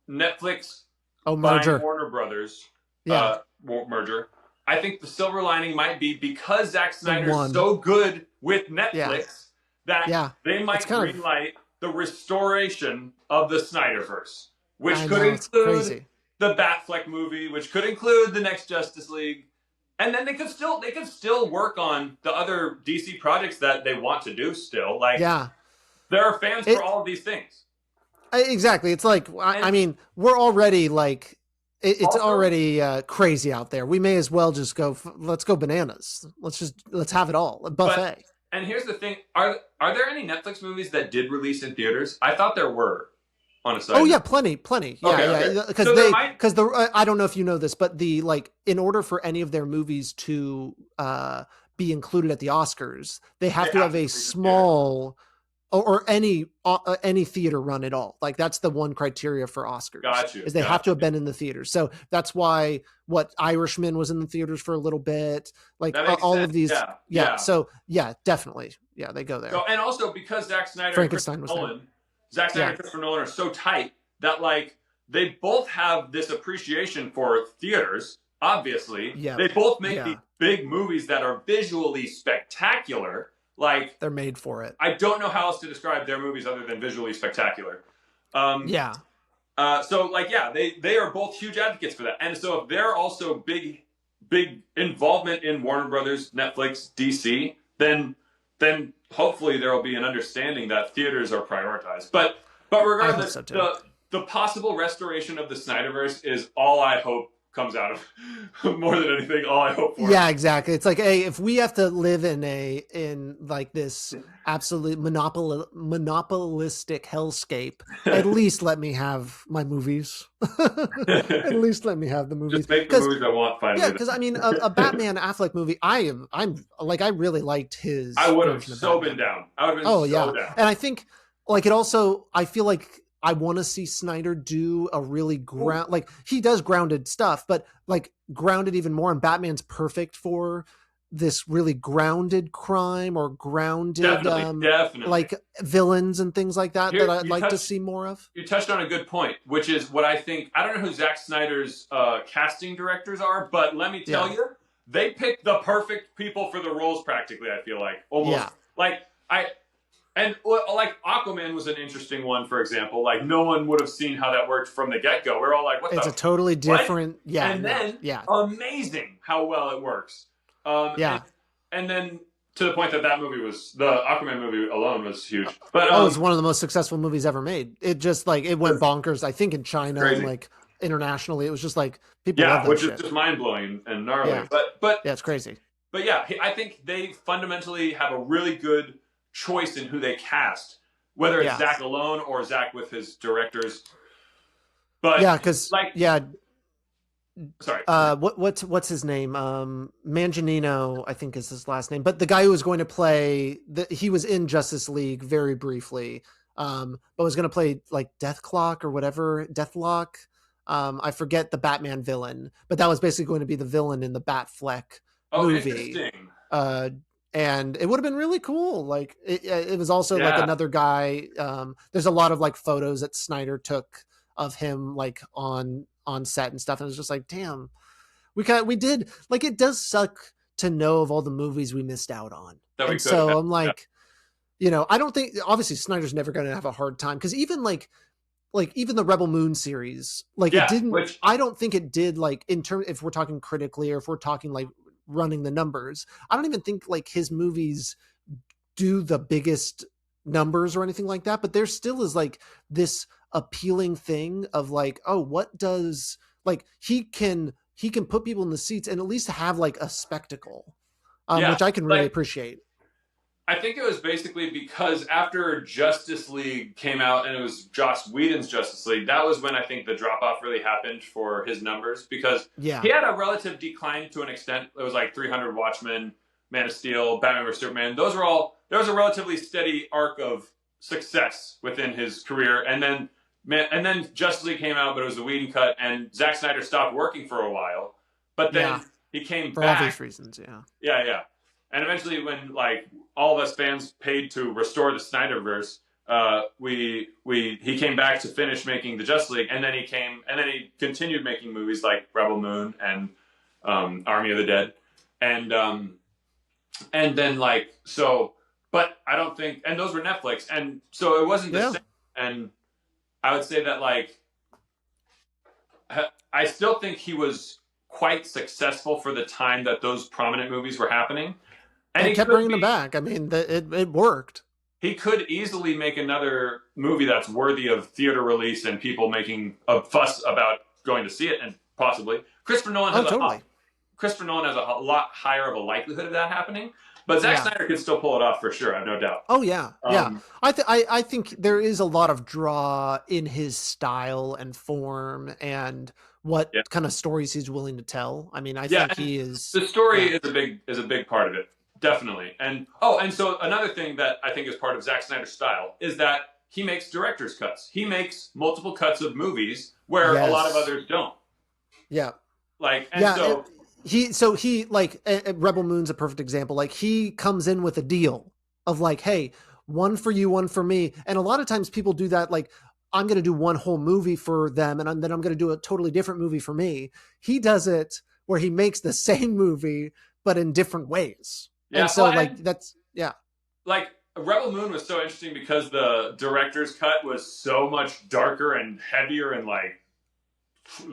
Netflix merger, Warner Brothers merger, I think the silver lining might be because Zack Snyder is so good with Netflix that they might greenlight the restoration of the Snyderverse, which could include the Batfleck movie, which could include the next Justice League, and then they could still work on the other DC projects that they want to do still. Like, there are fans for all of these things. Exactly. It's like, I mean, we're already like, it's already crazy out there. We may as well just let's go bananas. Let's have it all. A buffet. And here's the thing: are there any Netflix movies that did release in theaters? I thought there were. On a side. Oh yeah, plenty. Yeah. Because I don't know if you know this, but in order for any of their movies to be included at the Oscars, they have to have a small or any theater run at all. Like that's the one criteria for Oscars. Gotcha. Is they have to have been in the theaters. So that's why Irishman was in the theaters for a little bit. Like all sense. Of these. Yeah. So yeah, definitely. Yeah, they go there. So, and also because Zack Snyder, Frankenstein was there. Zack Snyder and Christopher Nolan are so tight that like they both have this appreciation for theaters. Obviously, they both make these big movies that are visually spectacular. Like they're made for it. I don't know how else to describe their movies other than visually spectacular. So they are both huge advocates for that, and so if they're also big involvement in Warner Brothers, Netflix, DC, then hopefully there will be an understanding that theaters are prioritized. But regardless, the possible restoration of the Snyderverse is all I hope comes out of more than anything. All I hope for. Yeah, exactly. It's like, hey, if we have to live in like this absolute monopolistic hellscape, at least let me have my movies. At least let me have the movies. Just make the movies I want. Finally. Yeah, because I mean, a Batman Affleck movie. I'm like, I really liked his. I would have so been down. I would have been so down. And I think like it also. I feel like I want to see Snyder do a really like he does grounded stuff, but like grounded even more. And Batman's perfect for this really grounded crime or grounded, definitely. like villains and things like that that I'd like to see more of. You touched on a good point, which is what I think. I don't know who Zack Snyder's casting directors are, but let me tell you, they picked the perfect people for the roles. Practically, I feel like almost And like Aquaman was an interesting one, for example. Like no one would have seen how that worked from the get-go. We're all like, "What?" It's a totally different, And then, amazing how well it works. And then to the point that movie was the Aquaman movie alone was huge. But it was one of the most successful movies ever made. It just like it went bonkers. I think in China and like internationally, it was just like people love that which shit. is just mind blowing and gnarly. Yeah. But yeah, it's crazy. But yeah, I think they fundamentally have a really good choice in who they cast, whether it's Zack alone or Zack with his directors. But sorry. What's his name? Manganiello, I think is his last name. But the guy who was going to play he was in Justice League very briefly. But was going to play like Deathlock or whatever, Deathlock. I forget the Batman villain, but that was basically going to be the villain in the Batfleck movie. Interesting. And it would have been really cool. Like it was also like another guy. There's a lot of like photos that Snyder took of him like on set and stuff. And it was just like, damn, we did like, it does suck to know of all the movies we missed out on. I'm like, I don't think obviously Snyder's never going to have a hard time. Cause even like even the Rebel Moon series, like it didn't, I don't think it did like in terms, if we're talking critically or if we're talking like running the numbers, I don't even think like his movies do the biggest numbers or anything like that, but there still is like this appealing thing of like, oh, what does like he can put people in the seats and at least have like a spectacle, which I can really appreciate. I think it was basically because after Justice League came out and it was Joss Whedon's Justice League, that was when I think the drop off really happened for his numbers, because he had a relative decline to an extent. It was like 300 Watchmen, Man of Steel, Batman vs Superman. There was a relatively steady arc of success within his career, and then Justice League came out, but it was the Whedon cut, and Zack Snyder stopped working for a while, but then he came for back. obvious reasons. Yeah. And eventually, when like all of us fans paid to restore the Snyderverse, he came back to finish making the Justice League, and then he continued making movies like Rebel Moon and Army of the Dead, and then like so. But I don't think, and those were Netflix, and so it wasn't the same. And I would say that like I still think he was quite successful for the time that those prominent movies were happening. And he kept bringing them back. I mean, it worked. He could easily make another movie that's worthy of theater release and people making a fuss about going to see it, and possibly Christopher Nolan has a lot higher of a likelihood of that happening. But Zack Snyder could still pull it off for sure. I have no doubt. Oh yeah, yeah. I think there is a lot of draw in his style and form and what kind of stories he's willing to tell. I mean, I think he is. The story is a big part of it. Definitely. And so another thing that I think is part of Zack Snyder's style is that he makes director's cuts. He makes multiple cuts of movies where a lot of others don't. Yeah. Like, and he Rebel Moon's a perfect example. Like, he comes in with a deal of like, hey, one for you, one for me. And a lot of times people do that. Like, I'm going to do one whole movie for them, and then I'm going to do a totally different movie for me. He does it where he makes the same movie, but in different ways. Yeah, and so like Rebel Moon was so interesting because the director's cut was so much darker and heavier and like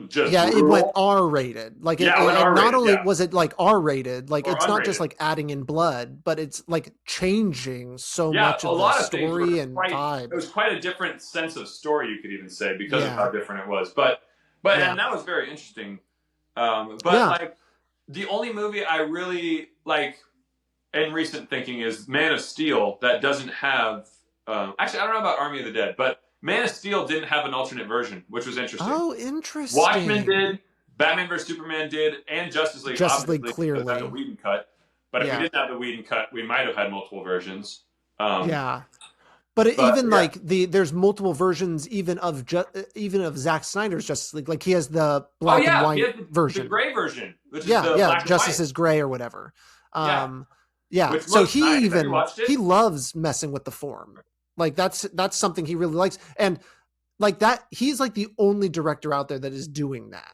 just brutal. It went R-rated. Like not only was it like R-rated, like it's not just like adding in blood, but it's like changing so much of the story and vibe. It was quite a different sense of story, you could even say, because of how different it was. But and that was very interesting. Like the only movie I really like in recent thinking is Man of Steel that doesn't have actually I don't know about Army of the Dead, but Man of Steel didn't have an alternate version, which was interesting. Oh, interesting. Watchmen did, Batman vs Superman did, and Justice League clearly had the Whedon cut. But if we didn't have the Whedon cut, we might have had multiple versions. But even like there's multiple versions even of Zack Snyder's Justice League. Like, he has the black and white version, the gray version, which is the black Justice is Gray or whatever. So he loves messing with the form. Like, that's something he really likes, and like that he's like the only director out there that is doing that.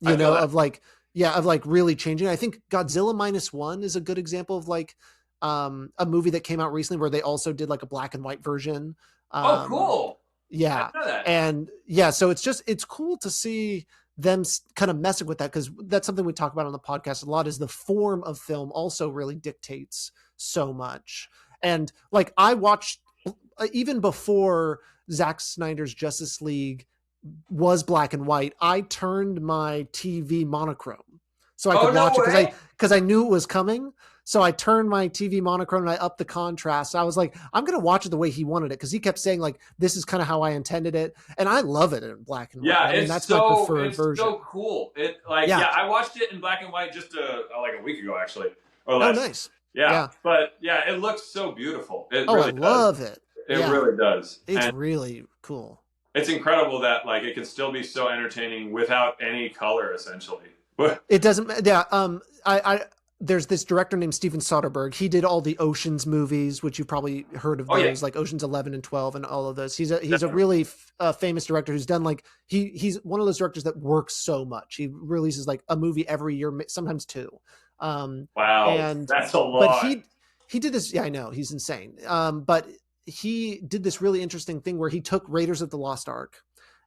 Of really changing. I think Godzilla -1 is a good example of like a movie that came out recently where they also did like a black and white version. Cool. Yeah. I know that. And so it's cool to see them kind of messing with that, because that's something we talk about on the podcast a lot, is the form of film also really dictates so much. And like, I watched even before Zack Snyder's Justice League was black and white, I turned my TV monochrome so I could watch it because I knew it was coming. So I turned my TV monochrome and I upped the contrast. I was like, I'm going to watch it the way he wanted it, because he kept saying like, this is kind of how I intended it. And I love it in black and white. I mean, that's my preferred version. So cool. I watched it in black and white just like a week ago, actually. Or less. Oh, nice. Yeah. But it looks so beautiful. I love it. It really does. It's really cool. It's incredible that like it can still be so entertaining without any color, essentially. It doesn't. Yeah. There's this director named Steven Soderbergh. He did all the Oceans movies, which you've probably heard of those, like Oceans 11 and 12 and all of those. He's a really famous director who's done like, he's one of those directors that works so much. He releases like a movie every year, sometimes two. Wow. And that's a lot. But he did this. Yeah, I know, he's insane. But he did this really interesting thing where he took Raiders of the Lost Ark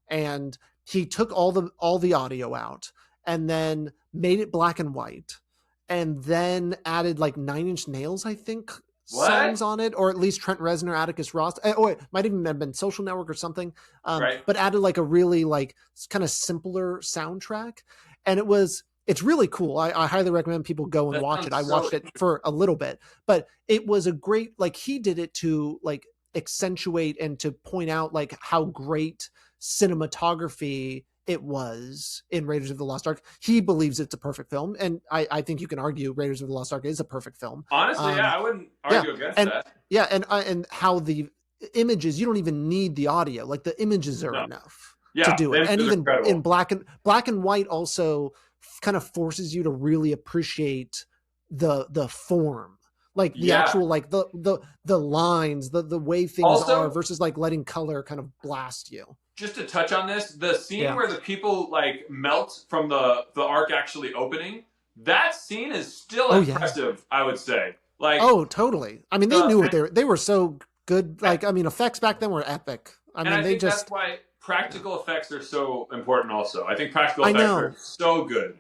and he took all the audio out and then made it black and white, and then added like Nine Inch Nails, I think, songs on it, or at least Trent Reznor, Atticus Ross. Oh, it might even have been Social Network or something. But added like a really like kind of simpler soundtrack. And it was It's really cool. I highly recommend people go and That watch it. I sounds so watched it for a little bit, but it was a great, like, he did it to like accentuate and to point out like how great cinematography it was in Raiders of the Lost Ark. He believes it's a perfect film, and I think you can argue Raiders of the Lost Ark is a perfect film. Honestly, yeah, I wouldn't argue against that. Yeah, and how the images, you don't even need the audio. Like the images are enough to do it. And even in black and white also kind of forces you to really appreciate the form. Like the actual, like the lines, the way things also, are versus like letting color kind of blast you. Just to touch on this, the scene where the people like melt from the arc actually opening, that scene is still impressive, I would say. Like, oh, totally. I mean, they knew what they were so good. Like, I mean, effects back then were epic. I think that's why practical effects are so important also. I think practical effects are so good.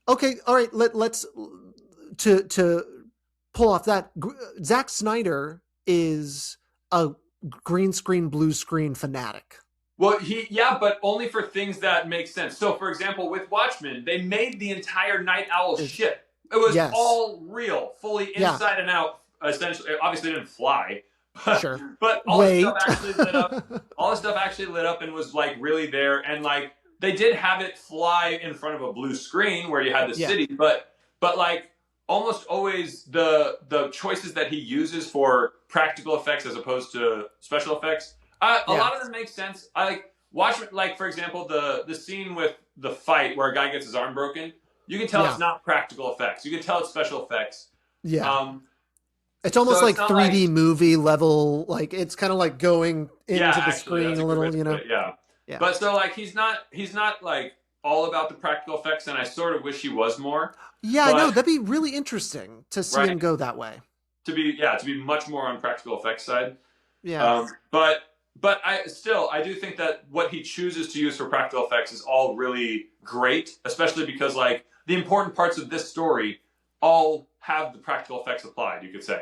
Okay, all right, let's to pull off that. Zack Snyder is a green screen, blue screen fanatic. Well, but only for things that make sense. So, for example, with Watchmen, they made the entire Night Owl ship. It was all real, fully inside and out. Essentially, obviously, it didn't fly, but all the stuff actually lit up. All the stuff actually lit up and was like really there. And like they did have it fly in front of a blue screen where you had the city, but like almost always the choices that he uses for practical effects as opposed to special effects. A lot of them make sense. I like Watchmen, like for example, the scene with the fight where a guy gets his arm broken. You can tell it's not practical effects. You can tell it's special effects. Yeah. It's almost like 3D movie level. Like it's kind of like going into the screen a little, you know. Yeah. But so like he's not like all about the practical effects, and I sort of wish he was more. Yeah, I know that'd be really interesting to see him go that way. To be much more on practical effects side. Yeah. But I do think that what he chooses to use for practical effects is all really great, especially because like the important parts of this story all have the practical effects applied, you could say.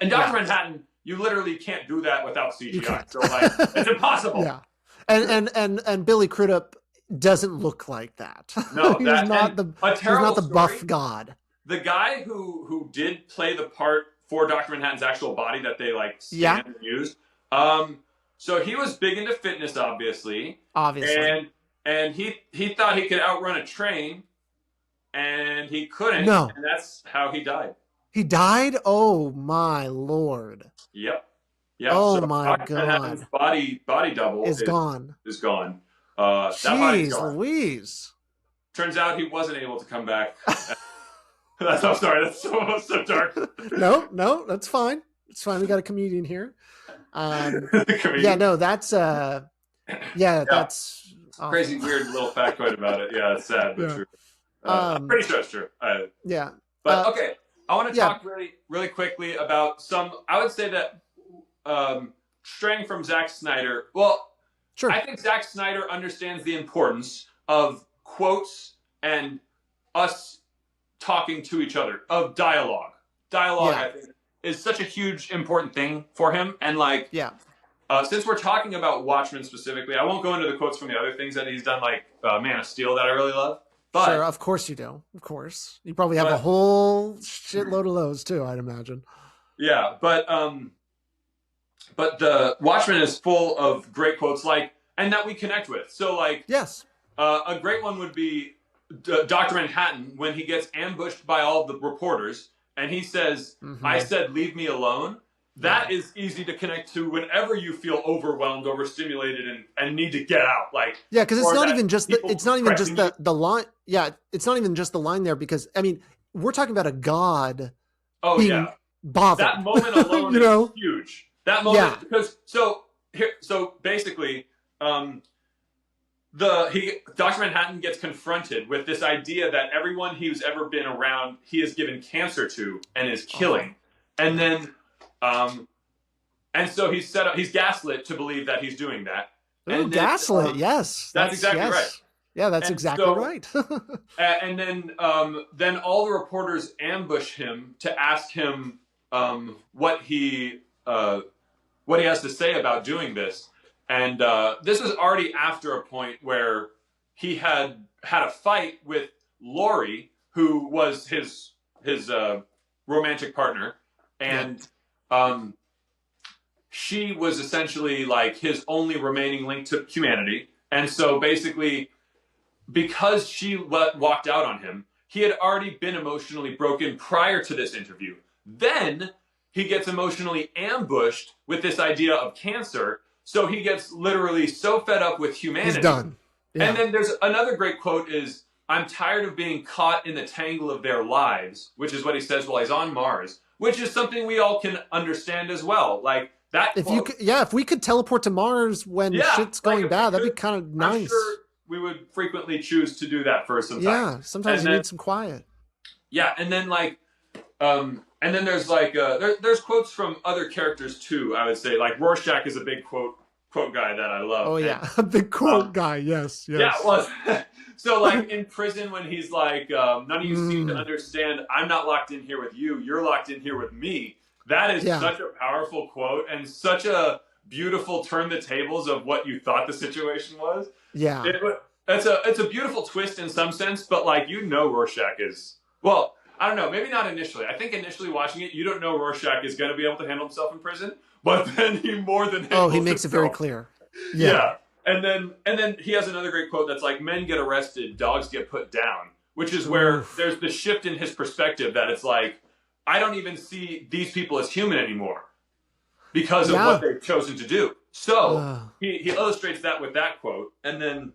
And Dr. Manhattan, you literally can't do that without CGI. So like it's impossible. Yeah. And Billy Crudup doesn't look like that. No, he's not the buff god. The guy who did play the part for Dr. Manhattan's actual body that they like scanned and used. So he was big into fitness, obviously. And he thought he could outrun a train, and he couldn't. No. And that's how he died. He died? Oh my lord. Yep. Oh so my god. Body double is gone. Is gone. Jeez Louise. Turns out he wasn't able to come back. I'm sorry. That's so dark. No, that's fine. It's fine. We got a comedian here. Yeah, no, that's that's crazy, weird little factoid about it. Yeah, it's sad, but true. I'm pretty sure it's true. But okay, I want to talk really quickly about some. I would say that straying from Zack Snyder. Well, I think Zack Snyder understands the importance of quotes and us talking to each other, of dialogue. I think, is such a huge, important thing for him. And like, since we're talking about Watchmen specifically, I won't go into the quotes from the other things that he's done, like Man of Steel, that I really love. But, sure, of course you do. Of course. You probably have a whole shitload of those too, I'd imagine. Yeah, but the Watchmen is full of great quotes, like, and that we connect with. So like, a great one would be Dr. Manhattan when he gets ambushed by all the reporters. And he says, I said, leave me alone. That is easy to connect to whenever you feel overwhelmed, overstimulated, and need to get out. Like, because it's not even just the line. Yeah, it's not even just the line there, because I mean, we're talking about a god. Oh being bothered. That moment alone is huge. That moment, because so basically, Dr. Manhattan gets confronted with this idea that everyone he's ever been around, he has given cancer to and is killing. And then, and so he's gaslit to believe that he's doing that. And gaslit, yes. That's exactly right. Yeah, that's exactly right. And then all the reporters ambush him to ask him what he has to say about doing this. And this was already after a point where he had a fight with Laurie, who was his romantic partner, and she was essentially like his only remaining link to humanity. And so basically, because she walked out on him, he had already been emotionally broken prior to this interview. Then he gets emotionally ambushed with this idea of cancer. So he gets literally so fed up with humanity. He's done. Yeah. And then there's another great quote is, "I'm tired of being caught in the tangle of their lives," which is what he says while he's on Mars, which is something we all can understand as well. Like that. If we could teleport to Mars when shit's going bad, that'd be kind of nice. I'm sure we would frequently choose to do that for some time. Yeah, sometimes you need some quiet. Yeah, and then and then there's like there's quotes from other characters too. I would say like Rorschach is a big quote guy that I love. Oh yeah, a big quote guy. Yes. Yeah, well, so like in prison when he's like, none of you seem to understand. I'm not locked in here with you. You're locked in here with me. That is such a powerful quote and such a beautiful turn the tables of what you thought the situation was. Yeah, it's a beautiful twist in some sense, but like Rorschach is well. I don't know, maybe not initially. I think initially watching it, you don't know Rorschach is going to be able to handle himself in prison, but then he more than handles he makes himself. It very clear. Yeah. And then he has another great quote that's like, "Men get arrested, dogs get put down," which is where there's the shift in his perspective that it's like, I don't even see these people as human anymore because of what they've chosen to do. So he illustrates that with that quote. And then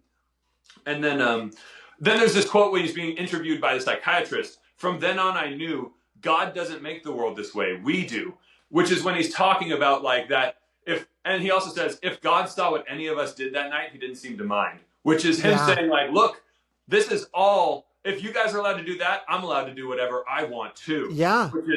there's this quote when he's being interviewed by the psychiatrist. "From then on, I knew God doesn't make the world this way. We do," which is when he's talking about like that. And he also says, if God saw what any of us did that night, he didn't seem to mind, which is him saying like, look, this is all, if you guys are allowed to do that, I'm allowed to do whatever I want to. Yeah. Which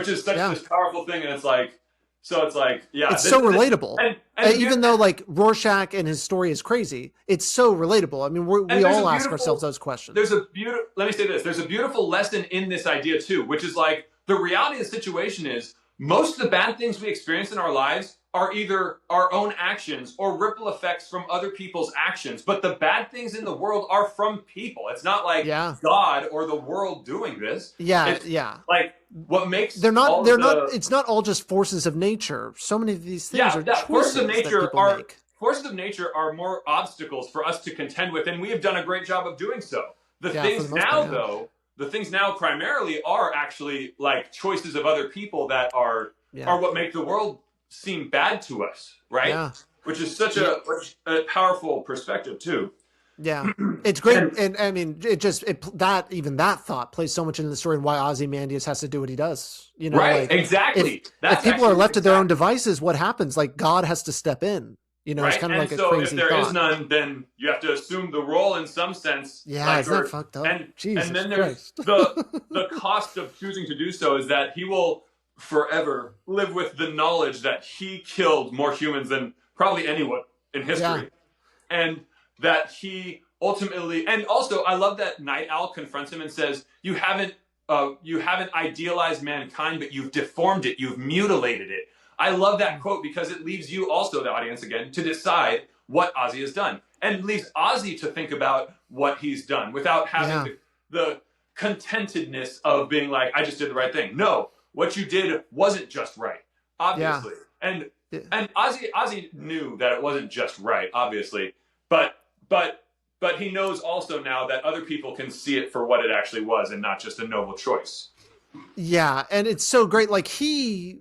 is such this powerful thing. And it's like, it's so relatable. And even though like Rorschach and his story is crazy, it's so relatable. I mean, we all ask ourselves those questions. Let me say this. There's a beautiful lesson in this idea too, which is like the reality of the situation is most of the bad things we experience in our lives are either our own actions or ripple effects from other people's actions. But the bad things in the world are from people. It's not like God or the world doing this. It's like what makes it's not all just forces of nature. So many of these things are forces of nature make. Forces of nature are more obstacles for us to contend with, and we have done a great job of doing so. The things now primarily are actually like choices of other people that are what make the world seem bad to us, right? Yeah. Which is such a powerful perspective too. Yeah, it's great, and I mean, that thought plays so much into the story and why Ozymandias has to do what he does. You know, right? Like, exactly. If people are left to their own devices, what happens? Like God has to step in. You know, it's kind of like a crazy if there thought. is none, then you have to assume the role in some sense. Yeah, like, is that fucked up? And Jesus then there's the cost of choosing to do so is that he will forever live with the knowledge that he killed more humans than probably anyone in history. And that he ultimately, and also I love that Night Owl confronts him and says, you haven't idealized mankind, but you've deformed it, you've mutilated it. I love that quote because it leaves you also, the audience again, to decide what Ozzy has done. And leaves Ozzy to think about what he's done without having the contentedness of being like, I just did the right thing. No, what you did wasn't just right, obviously. Yeah. And Ozzy knew that it wasn't just right, obviously. But he knows also now that other people can see it for what it actually was and not just a noble choice. Yeah, and it's so great. Like he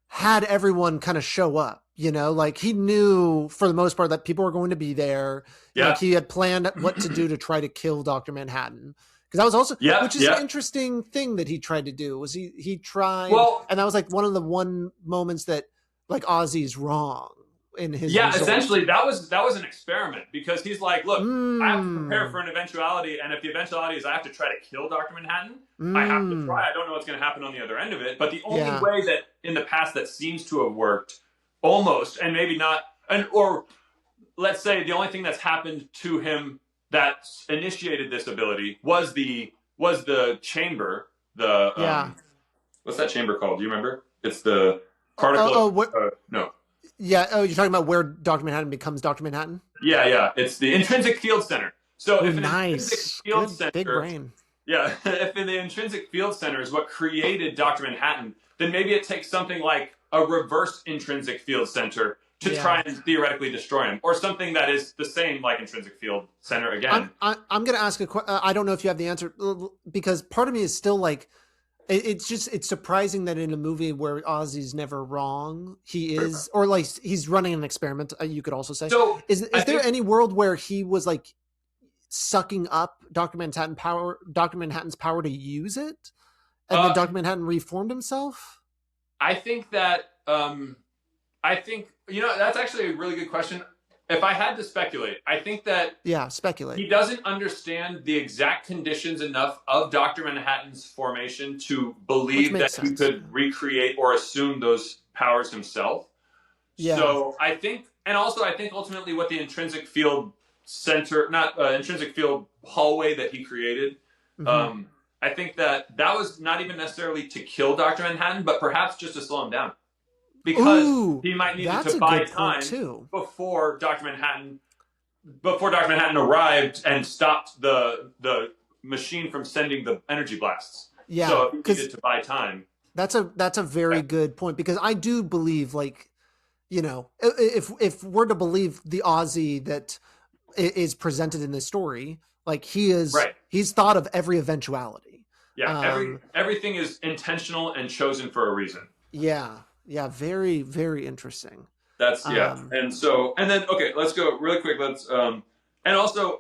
had everyone kind of show up, you know, like he knew for the most part that people were going to be there. Yeah. Like he had planned what to do to try to kill Dr. Manhattan. Because that was also, which is an interesting thing that he tried to do was he tried, and that was like one of the moments that like Ozzy's wrong in his results. Essentially that was an experiment because he's like, look, I have to prepare for an eventuality, and if the eventuality is I have to try to kill Dr. Manhattan, I have to try. I don't know what's going to happen on the other end of it, but the only way that in the past that seems to have worked almost, and maybe not, or let's say the only thing that's happened to him that initiated this ability was the chamber, what's that chamber called? Do you remember? It's the particle. No. Yeah. Oh, you're talking about where Dr. Manhattan becomes Dr. Manhattan? Yeah. It's the intrinsic field center. So if an nice. intrinsic field center, big brain. Yeah, if in the intrinsic field center is what created Dr. Manhattan, then maybe it takes something like a reverse intrinsic field center to try and theoretically destroy him, or something that is the same like intrinsic field center again. I'm going to ask a question. I don't know if you have the answer, because part of me is still like, it's surprising that in a movie where Ozzy's never wrong, he is, or like he's running an experiment. You could also say, so is there any world where he was like sucking up Dr. Manhattan's power to use it, and then Dr. Manhattan reformed himself? I think that that's actually a really good question. If I had to speculate, I think that speculate. He doesn't understand the exact conditions enough of Dr. Manhattan's formation to believe that he could recreate or assume those powers himself. Yeah. So I think, and also I think ultimately what the intrinsic field center, not intrinsic field hallway that he created, I think that was not even necessarily to kill Dr. Manhattan, but perhaps just to slow him down. Because he might need to buy time before Dr. Manhattan arrived and stopped the machine from sending the energy blasts. Yeah, so he needed to buy time. That's a very good point, because I do believe, like, you know, if we're to believe the Ozzy that is presented in this story, like he's thought of every eventuality. Yeah, everything is intentional and chosen for a reason. Yeah. Yeah, very, very interesting. That's and then okay, let's go really quick. Let's and also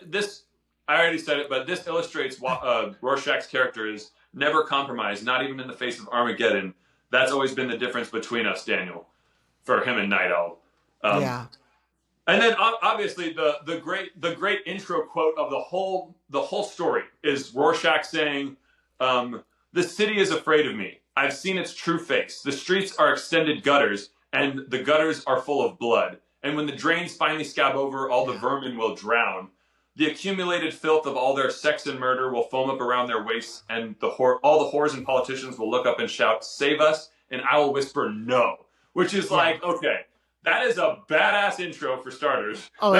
this, I already said it, but this illustrates Rorschach's character is never compromised, not even in the face of Armageddon. That's always been the difference between us, Daniel, for him and Night Owl. And then obviously the great intro quote of the whole story is Rorschach saying, "The city is afraid of me. I've seen its true face. The streets are extended gutters, and the gutters are full of blood. And when the drains finally scab over, all the vermin will drown. The accumulated filth of all their sex and murder will foam up around their waists, and all the whores and politicians will look up and shout, 'Save us,' and I will whisper, 'No.'" Which is like, okay, that is a badass intro for starters. Oh,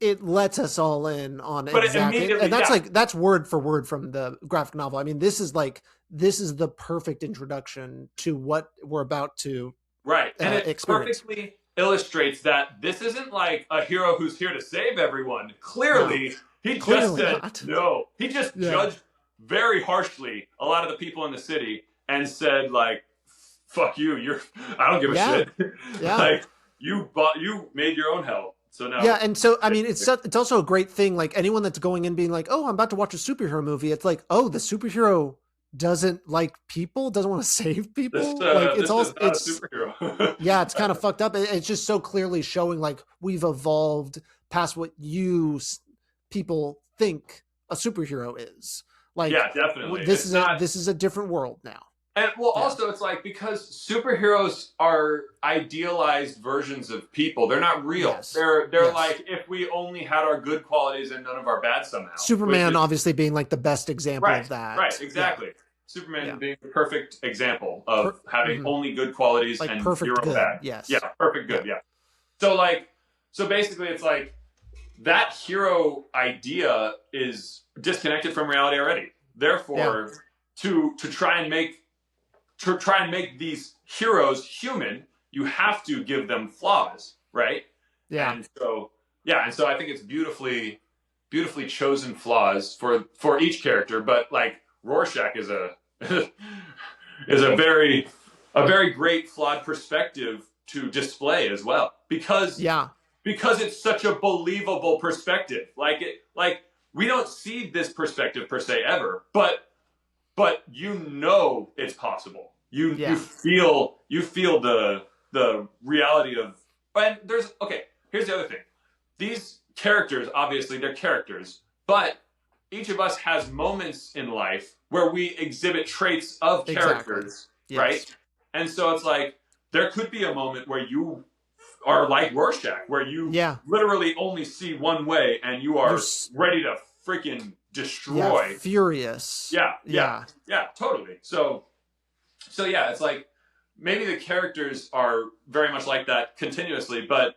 it lets us all in on it. Exactly. And that's that's word for word from the graphic novel. I mean, this is the perfect introduction to what we're about to and it experience. Perfectly illustrates that this isn't like a hero who's here to save everyone. Clearly, he just said no. He just judged very harshly a lot of the people in the city and said, like, fuck you, I don't give a shit. Yeah. Like, you made your own hell. So now, and so I mean, it's also a great thing. Like, anyone that's going in being like, "Oh, I'm about to watch a superhero movie," it's like, "Oh, the superhero doesn't like people, doesn't want to save people." It's superhero. Yeah, it's kind of fucked up. It's just so clearly showing like we've evolved past what people think a superhero is. Like, yeah, definitely. This is a different world now. And also it's like, because superheroes are idealized versions of people. They're not real. Yes. They're like, if we only had our good qualities and none of our bad somehow. Superman obviously being like the best example of that. Right, exactly. Yeah. Superman being the perfect example of having only good qualities and zero bad. Yes. Yeah, perfect good, yeah. So basically it's like that hero idea is disconnected from reality already. Therefore, to try and make these heroes human, you have to give them flaws, right? Yeah. And so I think it's beautifully chosen flaws for each character, but like Rorschach is a very great flawed perspective to display as well, because it's such a believable perspective. Like we don't see this perspective per se ever, but it's possible. You feel the reality of, and here's the other thing. These characters, obviously they're characters, but each of us has moments in life where we exhibit traits of characters, right? And so it's like, there could be a moment where you are like Rorschach, where you literally only see one way and you're ready to freaking destroy. Yeah, furious. Yeah, totally. So it's like, maybe the characters are very much like that continuously, but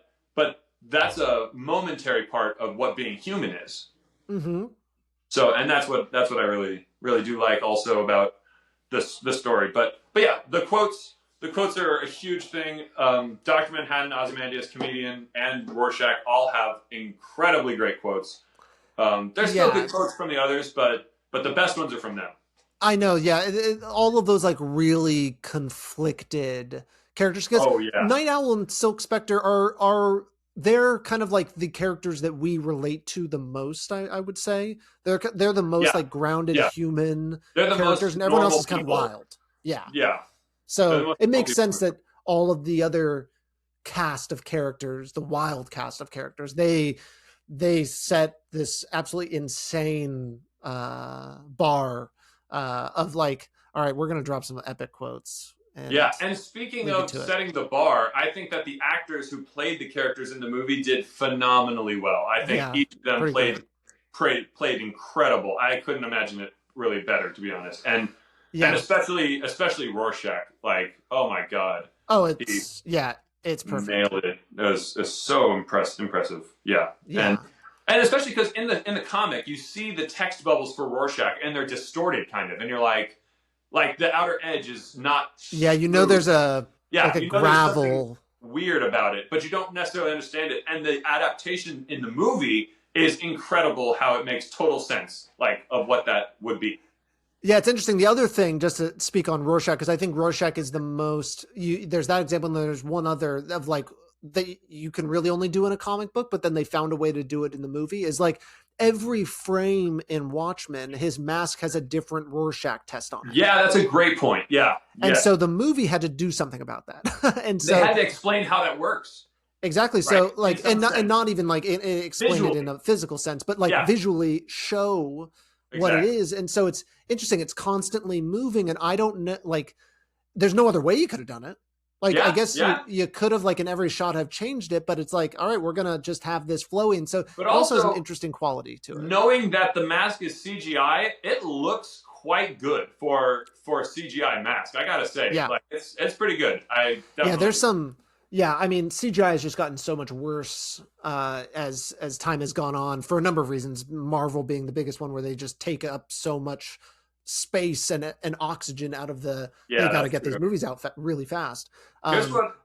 that's a momentary part of what being human is. Mm-hmm. So, and that's what I really do like also about the story. But yeah, the quotes are a huge thing. Dr. Manhattan, Ozymandias, comedian, and Rorschach all have incredibly great quotes. There's still good quotes from the others, but the best ones are from them. I know, yeah. All of those like really conflicted characters, because Night Owl and Silk Spectre are they're kind of like the characters that we relate to the most. I would say they're the most like grounded human characters, and everyone else is kind of wild. Yeah. So it makes sense that all of the other cast of characters, the wild cast of characters, they set this absolutely insane bar of like, all right, we're gonna drop some epic quotes. And speaking of setting the bar, I think that the actors who played the characters in the movie did phenomenally well. I think each of them played incredible. I couldn't imagine it really better, to be honest. And especially Rorschach, like, oh my god. Oh, it's perfect. Nailed it. It was so impressive. Yeah. And especially because in the comic, you see the text bubbles for Rorschach, and they're distorted kind of, and you're like the outer edge is not. Yeah, there's a gravel weird about it, but you don't necessarily understand it. And the adaptation in the movie is incredible. How it makes total sense, like of what that would be. Yeah, it's interesting. The other thing, just to speak on Rorschach, because I think Rorschach is the most. There's that example, and there's one other of like that you can really only do in a comic book, but then they found a way to do it in the movie. Is like every frame in Watchmen, his mask has a different Rorschach test on it. Yeah, that's a great point. Yeah, and so the movie had to do something about that, and so they had to explain how that works. Exactly. So right. Like, and not even like explain visually. It in a physical sense, but like visually show what it is. And so it's interesting. It's constantly moving, and I don't know, like, there's no other way you could have done it. Like, I guess you could have, like, in every shot have changed it, but it's like, all right, we're going to just have this flowy. And so it also has an interesting quality to it. Knowing that the mask is CGI, it looks quite good for a CGI mask. I got to say, like, it's pretty good. There's some, I mean, CGI has just gotten so much worse as time has gone on for a number of reasons. Marvel being the biggest one, where they just take up so much space and oxygen out of they got to get these movies out really fast. Here's what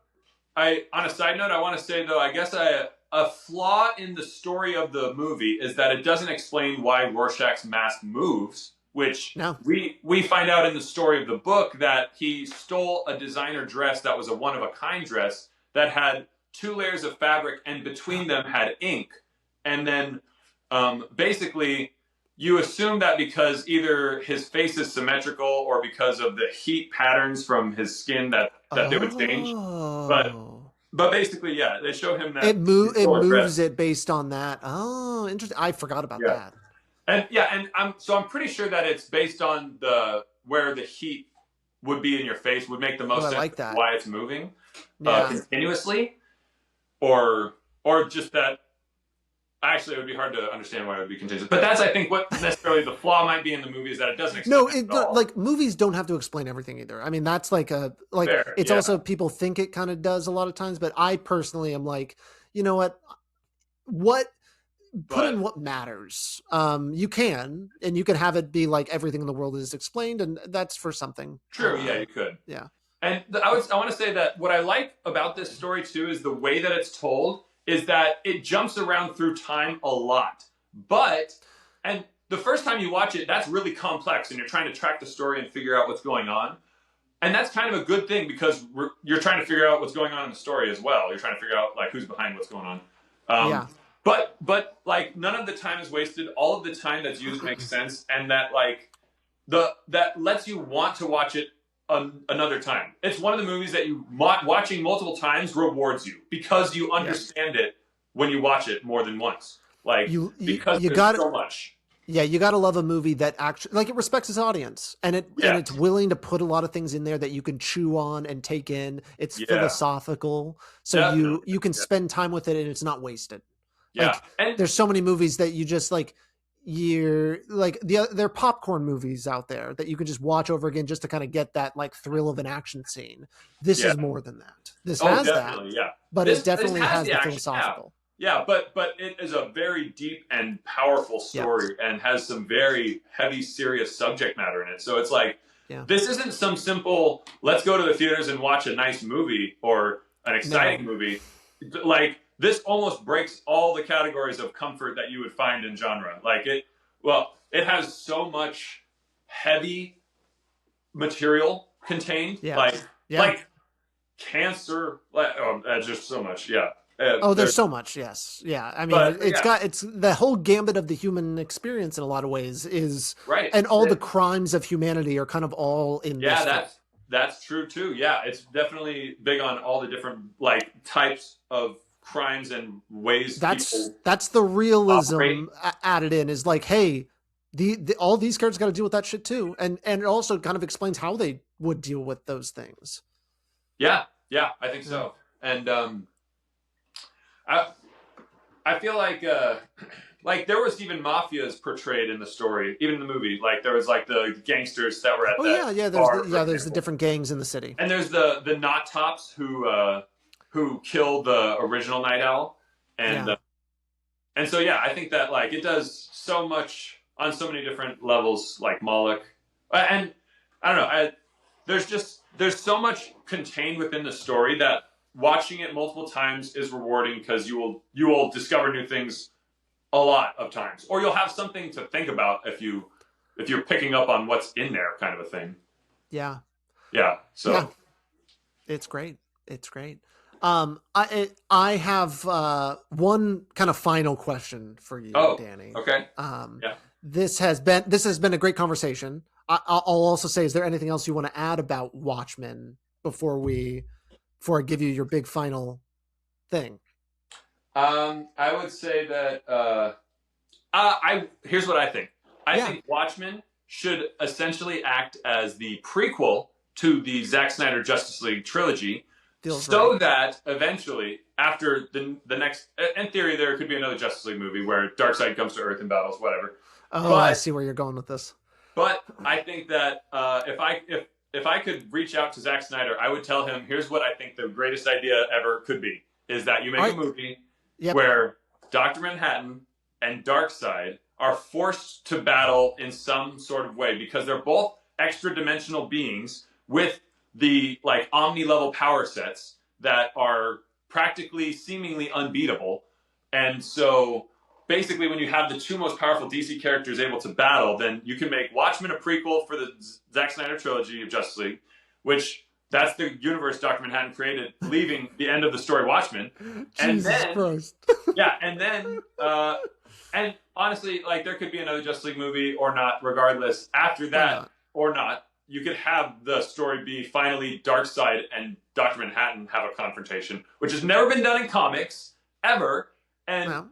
on a side note, I want to say though, I guess a flaw in the story of the movie is that it doesn't explain why Rorschach's mask moves, which we find out in the story of the book that he stole a designer dress that was a one-of-a-kind dress that had 2 layers of fabric, and between them had ink. And then basically you assume that because either his face is symmetrical or because of the heat patterns from his skin that they would change. But basically, they show him that it moves it based on that. Oh, interesting. I forgot about that. And I'm pretty sure that it's based on where the heat would be in your face would make the most sense. Like that. Why it's moving continuously, or just that. Actually, it would be hard to understand why it would be continuous. But that's, I think, what necessarily the flaw might be in the movie, is that it doesn't explain like, movies don't have to explain everything either. I mean, that's like Fair, it's also, people think it kind of does a lot of times, but I personally am like, you know what put in what matters. You can have it be like everything in the world is explained, and that's for something. True, you could. Yeah. And I want to say that what I like about this story, too, is the way that it's told, is that it jumps around through time a lot. And the first time you watch it, that's really complex, and you're trying to track the story and figure out what's going on. And that's kind of a good thing, because you're trying to figure out what's going on in the story as well. You're trying to figure out, like, who's behind what's going on. But like, none of the time is wasted. All of the time that's used makes sense, and that, like, that lets you want to watch it another time. It's one of the movies that watching multiple times rewards you, because you understand it when you watch it more than once. Like, because there's so much. Yeah, you got to love a movie that actually, like, it respects its audience, and and it's willing to put a lot of things in there that you can chew on and take in. It's philosophical, so you can spend time with it, and it's not wasted. Yeah, like, and there's so many movies that you just like. There are popcorn movies out there that you can just watch over again just to kind of get that, like, thrill of an action scene. This is more than that. This has that, but it definitely has the philosophical. Yeah, but it is a very deep and powerful story and has some very heavy, serious subject matter in it. So it's like, this isn't some simple, let's go to the theaters and watch a nice movie or an exciting movie. Like, this almost breaks all the categories of comfort that you would find in genre. Like, it has so much heavy material contained. Like cancer, just so much. There's so much. Yes. Yeah. I mean, it's the whole gambit of the human experience in a lot of ways is right. And all the crimes of humanity are kind of all in this. Yeah, that's true too. Yeah. It's definitely big on all the different like types of crimes and ways. That's the realism added in, is like, hey, all these characters got to deal with that shit too. And it also kind of explains how they would deal with those things. Yeah. Yeah, I think so. And, I feel like there was even mafias portrayed in the story, even in the movie. Like there was like the gangsters that were at there's the different gangs in the city, and there's the Knot Tops who killed the original Night Owl, and so I think that like it does so much on so many different levels, like Moloch, and I don't know, there's so much contained within the story that watching it multiple times is rewarding, because you will discover new things a lot of times, or you'll have something to think about if you're picking up on what's in there, kind of a thing. Yeah. So it's great. I have one kind of final question for you, Danny. Okay. This has been a great conversation. I'll also say, is there anything else you want to add about Watchmen before I give you your big final thing? I would say that here's what I think. I think Watchmen should essentially act as the prequel to the Zack Snyder Justice League trilogy, that eventually, after the next, in theory, there could be another Justice League movie where Darkseid comes to Earth and battles whatever. I see where you're going with this. But I think that if I could reach out to Zack Snyder, I would tell him, here's what I think the greatest idea ever could be, is that you make a movie where Dr. Manhattan and Darkseid are forced to battle in some sort of way, because they're both extra dimensional beings with the like omni level power sets that are practically seemingly unbeatable. And so basically, when you have the two most powerful DC characters able to battle, then you can make Watchmen a prequel for the Zack Snyder trilogy of Justice League, which that's the universe Dr. Manhattan created, leaving the end of the story Watchmen. Jesus Christ. And honestly, like there could be another Justice League movie or not, regardless. After that or not, you could have the story be finally Darkseid and Dr. Manhattan have a confrontation, which has never been done in comics ever. And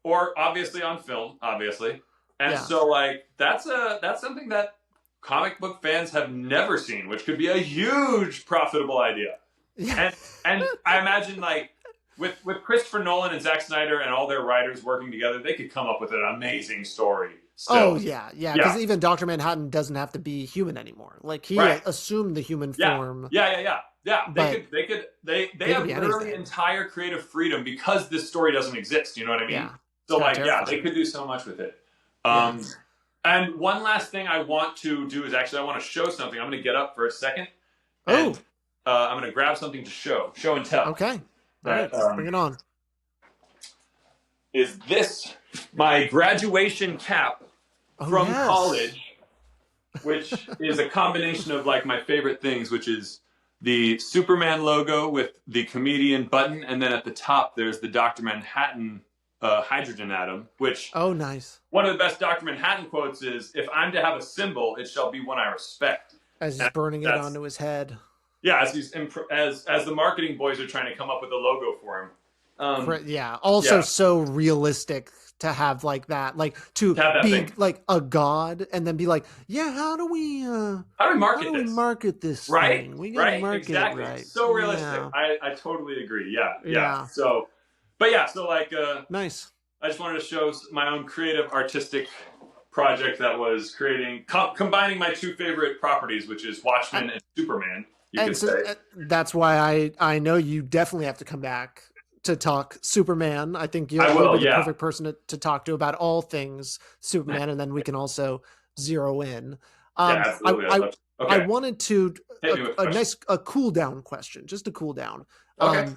or obviously on film, obviously. And so like that's something that comic book fans have never seen, which could be a huge profitable idea. Yeah. And I imagine like with Christopher Nolan and Zack Snyder and all their writers working together, they could come up with an amazing story. Still. Oh yeah, because even Dr. Manhattan doesn't have to be human anymore. Like he assumed the human form. Yeah. They have literally entire creative freedom because this story doesn't exist. You know what I mean? Yeah. So like, they could do so much with it. And one last thing I want to do is actually I want to show something. I'm going to get up for a second. And, I'm going to grab something to show and tell. Okay. All right. Bring it on. Is this my graduation cap from college, which is a combination of like my favorite things, which is the Superman logo with the comedian button, and then at the top there's the Dr. Manhattan hydrogen atom, which nice. One of the best Dr. Manhattan quotes is, "If I'm to have a symbol, it shall be one I respect." As he's burning it onto his head. Yeah, as the marketing boys are trying to come up with a logo for him. Also so realistic to have like that, like to be thing. Like a god and then be like, how do we market this right thing? We gotta market exactly. it right. So realistic. I totally agree. So like nice. I just wanted to show my own creative artistic project that was combining my two favorite properties, which is Watchmen and Superman. That's why I know you definitely have to come back to talk Superman. I think I you'll will, be the yeah. perfect person to talk to about all things Superman, and then we can also zero in. Yeah, absolutely. I Okay, wanted to hit me with questions. a cool down question, just a cool down. Okay.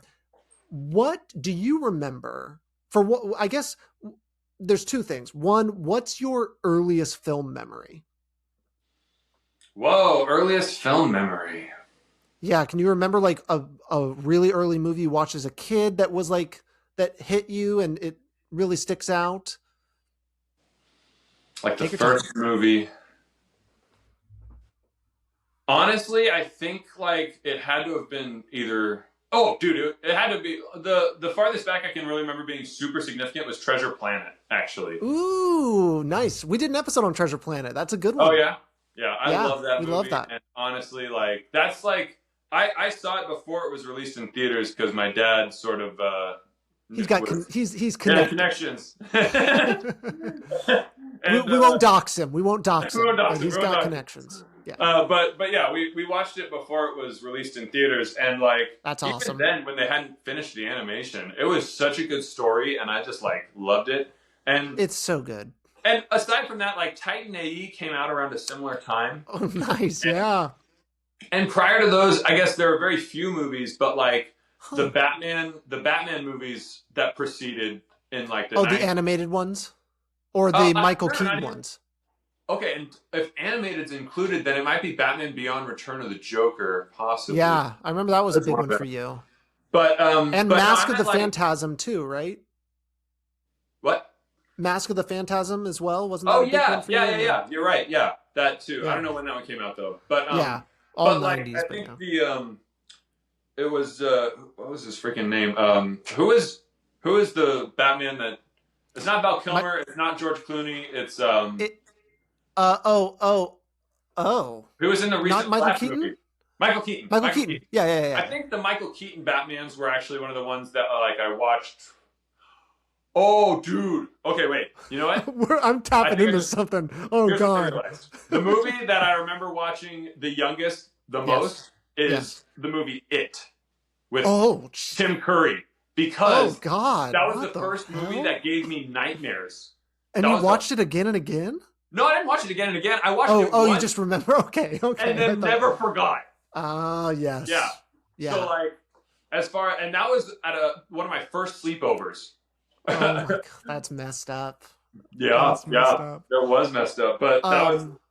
What do you remember for what, I guess there's two things. One, what's your earliest film memory? Whoa, earliest film memory. Yeah, can you remember like a really early movie you watched as a kid that was like that hit you and it really sticks out? Like the Take your time. first movie. Honestly, I think like it had to have been either. Oh, dude, it had to be the farthest back I can really remember being super significant was Treasure Planet. Actually. Ooh, nice. We did an episode on Treasure Planet. That's a good Oh one. yeah, yeah. I Yeah, love that we movie. love that. And honestly, like that's like I saw it before it was released in theaters because my dad sort of He's got he's connected. connections. We won't dox him. We won't dox him. But he's got connections. Yeah. But yeah, we watched it before it was released in theaters, and like that's even awesome. then, when they hadn't finished the animation, it was such a good story, and I just like loved it. And it's so good. And aside from that, like Titan AE came out around a similar time. Oh, nice, yeah. And prior to those, I guess there were very few movies, but like the Batman movies that preceded in like the 90s. The animated ones, or the Michael Keaton ones. Okay, and if animated's included, then it might be Batman Beyond: Return of the Joker, possibly. Yeah, I remember that was a big one for you. But and Mask of the Phantasm too, right? What? Mask of the Phantasm as well, wasn't that? Oh a big one for you? Yeah. You're right. Yeah, that too. Yeah. I don't know when that one came out though, but yeah, all but 90s. Like, I think it was what was his freaking name? Who is the Batman that? It's not Val Kilmer. It's not George Clooney. It's Who was in the recent Michael Keaton? movie? Michael Keaton. Michael Keaton. Yeah. I think the Michael Keaton Batmans were actually one of the ones that like I watched. Oh, dude. Okay, wait. You know what? I'm tapping into something. Oh, God. The movie that I remember watching the youngest, the most, is the movie It with Tim Curry. Because God, that was the first movie that gave me nightmares. And you watched it again and again? No, I didn't watch it again and again. I watched it once. You just remember? Okay. And then never forgot. Yes. Yeah. So, like, and that was at one of my first sleepovers. Oh my God, that's messed up. Yeah, that was messed up. But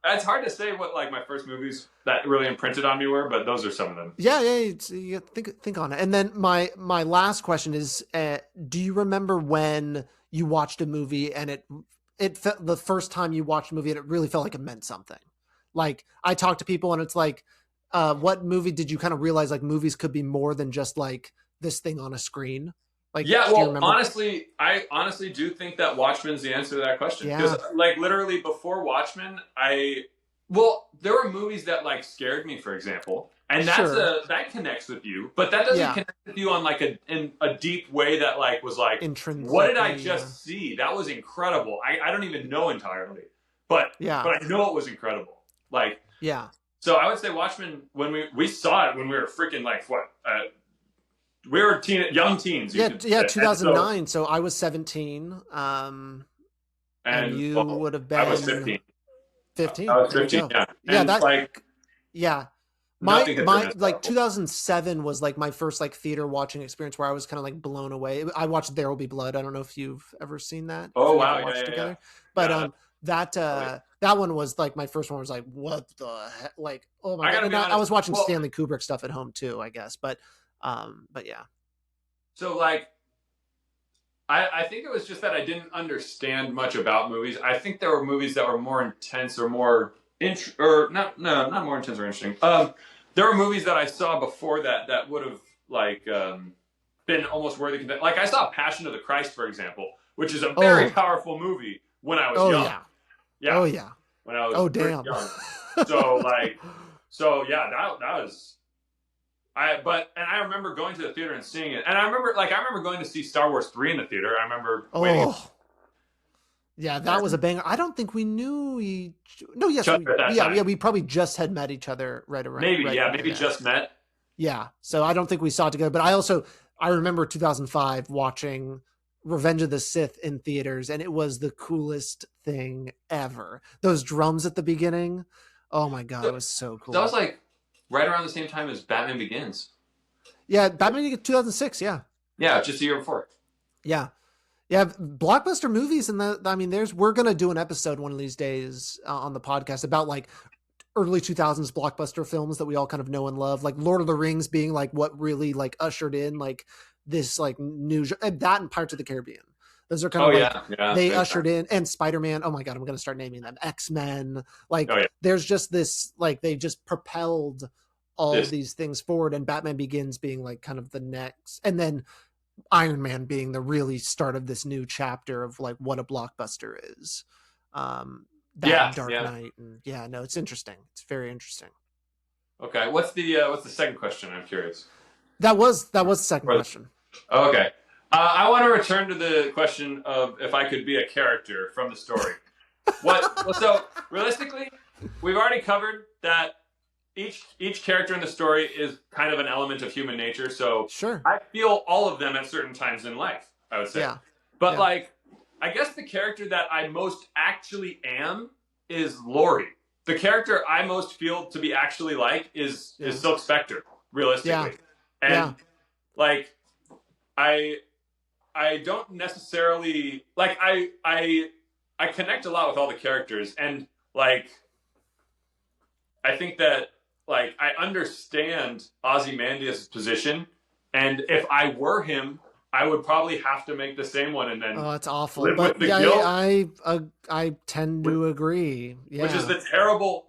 it's hard to say what like my first movies that really imprinted on me were, but those are some of them. Yeah, you think on it. And then my last question is, do you remember when you watched a movie and it felt the first time you watched a movie and it really felt like it meant something? Like I talk to people and it's like, what movie did you kind of realize like movies could be more than just like this thing on a screen? Like, yeah, well, honestly, I honestly do think that Watchmen's the answer to that question. Because, like, literally before Watchmen, there were movies that, like, scared me, for example. And that connects with you. But that doesn't connect with you on, like, in a deep way that, like, was like, what did I just see? That was incredible. I don't even know entirely. But I know it was incredible. Like, so I would say Watchmen, when we saw it when we were freaking, like, what, we were young teens. 2009. So I was 17. And you would have been. I was 15. 15. I was 15. Yeah. Yeah. And that. Like. Yeah. My like 2007 was like my first like theater watching experience where I was kind of like blown away. I watched There Will Be Blood. I don't know if you've ever seen that. Oh wow. Yeah. But that one was like my first one was like what the heck? Like oh my God. I was watching Stanley Kubrick stuff at home too, I guess. But yeah. So like, I think it was just that I didn't understand much about movies. I think there were movies that were more intense or more not more intense or interesting. There were movies that I saw before that would have like been almost worthy. Like I saw Passion of the Christ, for example, which is a very powerful movie when I was young. Yeah. Oh yeah. When I was damn. young. That was. I remember going to the theater and seeing it, and I remember going to see Star Wars 3 in the theater. I remember waiting. Yeah, that was a banger. I don't think we knew we probably just had met each other right around. Maybe just met. Yeah, so I don't think we saw it together. But I also I remember 2005 watching Revenge of the Sith in theaters, and it was the coolest thing ever. Those drums at the beginning, oh my god, it was so cool. That was like right around the same time as Batman Begins. Yeah, Batman Begins 2006. Yeah, just the year before. Yeah, blockbuster movies, and I mean, we're gonna do an episode one of these days on the podcast about like early 2000s blockbuster films that we all kind of know and love, like Lord of the Rings being like what really like ushered in like this like new that and Pirates of the Caribbean. Those are kind of they ushered in, and Spider-Man. Oh my god, I'm gonna start naming them. X-Men. Like there's just this like they just propelled all these things forward, and Batman Begins being like kind of the next, and then Iron Man being the really start of this new chapter of like what a blockbuster is. Dark Knight, and no, it's interesting. It's very interesting. Okay, what's the second question? I'm curious. That was the second question. Oh, okay. I want to return to the question of if I could be a character from the story. So realistically, we've already covered that each character in the story is kind of an element of human nature. So sure, I feel all of them at certain times in life, I would say. Yeah. But like, I guess the character that I most actually am is Laurie. The character I most feel to be actually like is Silk Spectre, realistically. And like, I don't necessarily like I connect a lot with all the characters, and like I think that like I understand Ozymandias' position, and if I were him, I would probably have to make the same one, and then it's awful. But I tend to agree. Yeah. Which is a terrible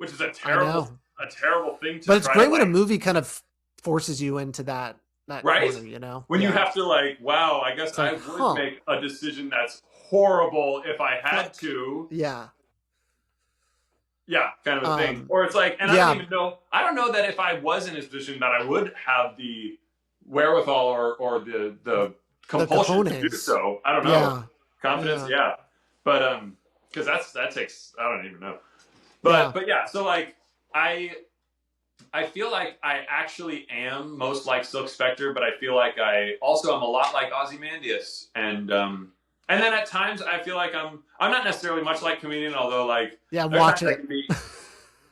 thing to. But it's great when a movie kind of forces you into that right corner, you know, when you have to like, wow, I guess I would make a decision that's horrible if I had to. Yeah, kind of a thing. Or it's like, and I don't know that if I was in his position that I would have the wherewithal or the compulsion to do so. I don't know. Confidence, But because that takes, I don't even know. But so like I feel like I actually am most like Silk Spectre, but I feel like I also am a lot like Ozymandias, and then at times I feel like I'm not necessarily much like Comedian, although like watch it.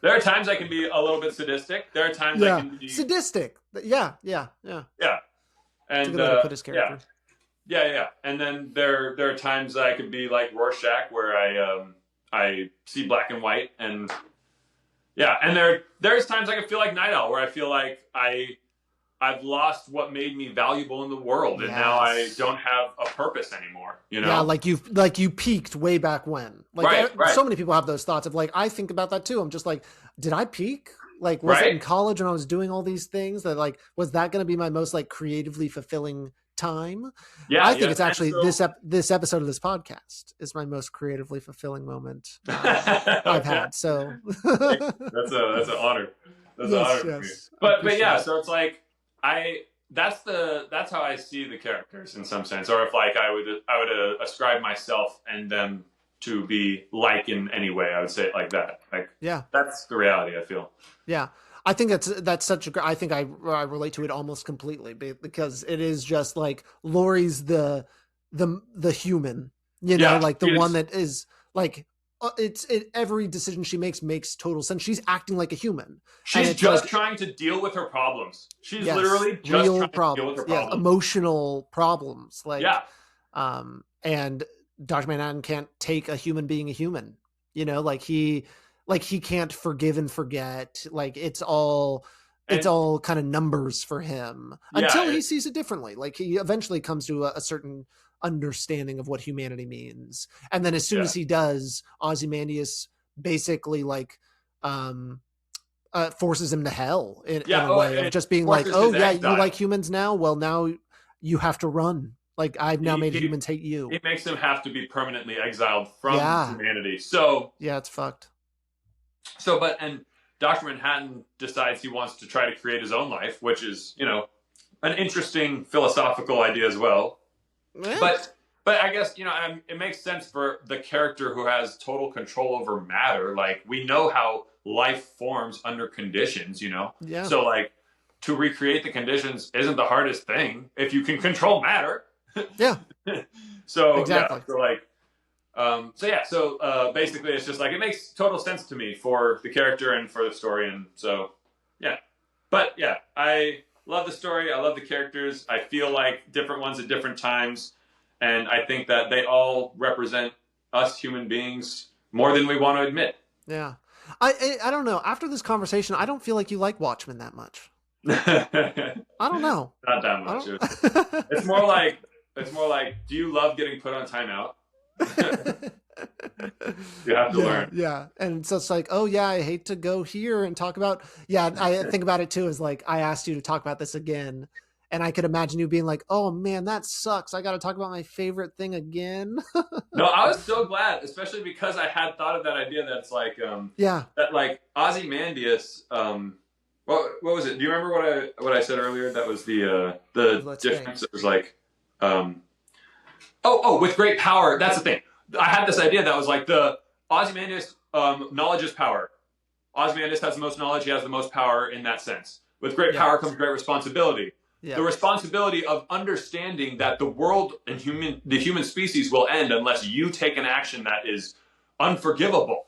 There are times I can be a little bit sadistic. There are times I can be sadistic. Yeah. And to put his character. Yeah. And then there are times I could be like Rorschach, where I see black and white, and and there's times I can feel like Night Owl, where I feel like I've lost what made me valuable in the world, and now I don't have a purpose anymore. You know, like you peaked way back when. Like so many people have those thoughts of like, I think about that too. I'm just like, did I peak? Like, was it in college when I was doing all these things that like, was that going to be my most like creatively fulfilling time? I think it's actually this episode of this podcast is my most creatively fulfilling moment I've had. So that's an honor. That's an honor for me. But so it's like that's how I see the characters in some sense, or if like I would ascribe myself and them to be like in any way, I would say it like that. Like that's the reality I feel. Yeah. I think that's such a. I think I relate to it almost completely because it is just like Laurie's the human, you know, like the one that is like every decision she makes total sense. She's acting like a human. She's just trying to deal with her problems. She's literally just trying to deal with her problems. Emotional problems. Like and Dr. Manhattan can't take a human being a human. You know, like he can't forgive and forget. Like it's all kind of numbers for him until he sees it differently. Like he eventually comes to a certain understanding of what humanity means. And then as soon as he does, Ozymandias basically like forces him to hell in a way of just being like, oh yeah, you like humans now? Well, now you have to run. Like I've now made humans hate you. It makes him have to be permanently exiled from humanity. So it's fucked. So, and Dr. Manhattan decides he wants to try to create his own life, which is, you know, an interesting philosophical idea as well. Yeah. But I guess, you know, it makes sense for the character who has total control over matter. Like, we know how life forms under conditions, you know? Yeah. So, like, to recreate the conditions isn't the hardest thing if you can control matter. Yeah. So exactly. So basically it's just like, it makes total sense to me for the character and for the story. And so, yeah. But yeah, I love the story. I love the characters. I feel like different ones at different times. And I think that they all represent us human beings more than we want to admit. Yeah. I don't know. After this conversation, I don't feel like you like Watchmen that much. I don't know. Not that much. It's more like, do you love getting put on timeout? You have to learn. Yeah. And so it's like, oh yeah, I hate to go here and talk about, I think about it too, is like, I asked you to talk about this again. And I could imagine you being like, oh man, that sucks. I got to talk about my favorite thing again. No, I was so glad, especially because I had thought of that idea that it's like, that like Ozymandias, what was it? Do you remember what I said earlier? That was the difference. It was like, with great power. That's the thing. I had this idea that was like the Ozymandias, knowledge is power. Ozymandias has the most knowledge. He has the most power in that sense. With great power comes great responsibility. Yeah. The responsibility of understanding that the world and the human species will end unless you take an action that is unforgivable.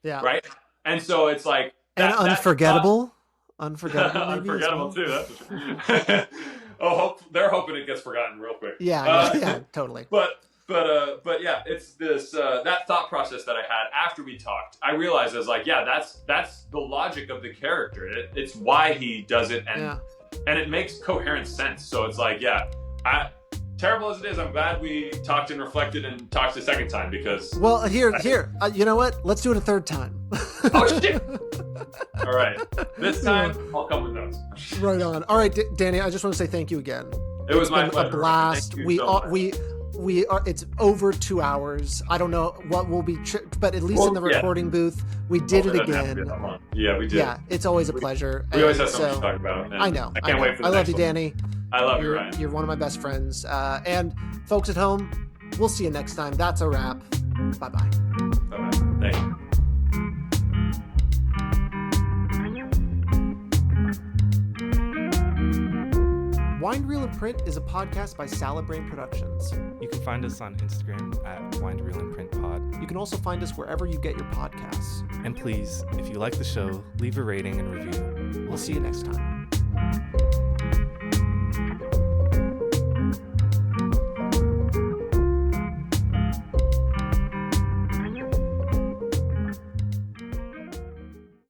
Yeah. Right. And so it's like unforgettable. Unforgettable. Unforgettable too. That's for sure. They're hoping it gets forgotten real quick. Yeah, totally. But yeah, it's this that thought process that I had after we talked. I realized I was like, that's the logic of the character. It's why he does it, and it makes coherent sense. So it's like, terrible as it is, I'm glad we talked and reflected and talked a second time because. Well, here, you know what? Let's do it a third time. Oh shit! All right, this time I'll come with notes. Right on. All right, Danny, I just want to say thank you again. It's my pleasure. A blast. We are. It's over 2 hours. I don't know what will be, but at least in the recording booth, we did it again. Yeah, we did. Yeah, it's always a pleasure. We always have something to talk about. I know. I can't wait for the I love next you, Danny. I love you, Ryan. You're one of my best friends. And folks at home, we'll see you next time. That's a wrap. Bye-bye. Bye-bye. Thank you. Wind Reel and Print is a podcast by Salad Brain Productions. You can find us on Instagram at Wind Reel and Print Pod. You can also find us wherever you get your podcasts. And please, if you like the show, leave a rating and review. We'll see you next time.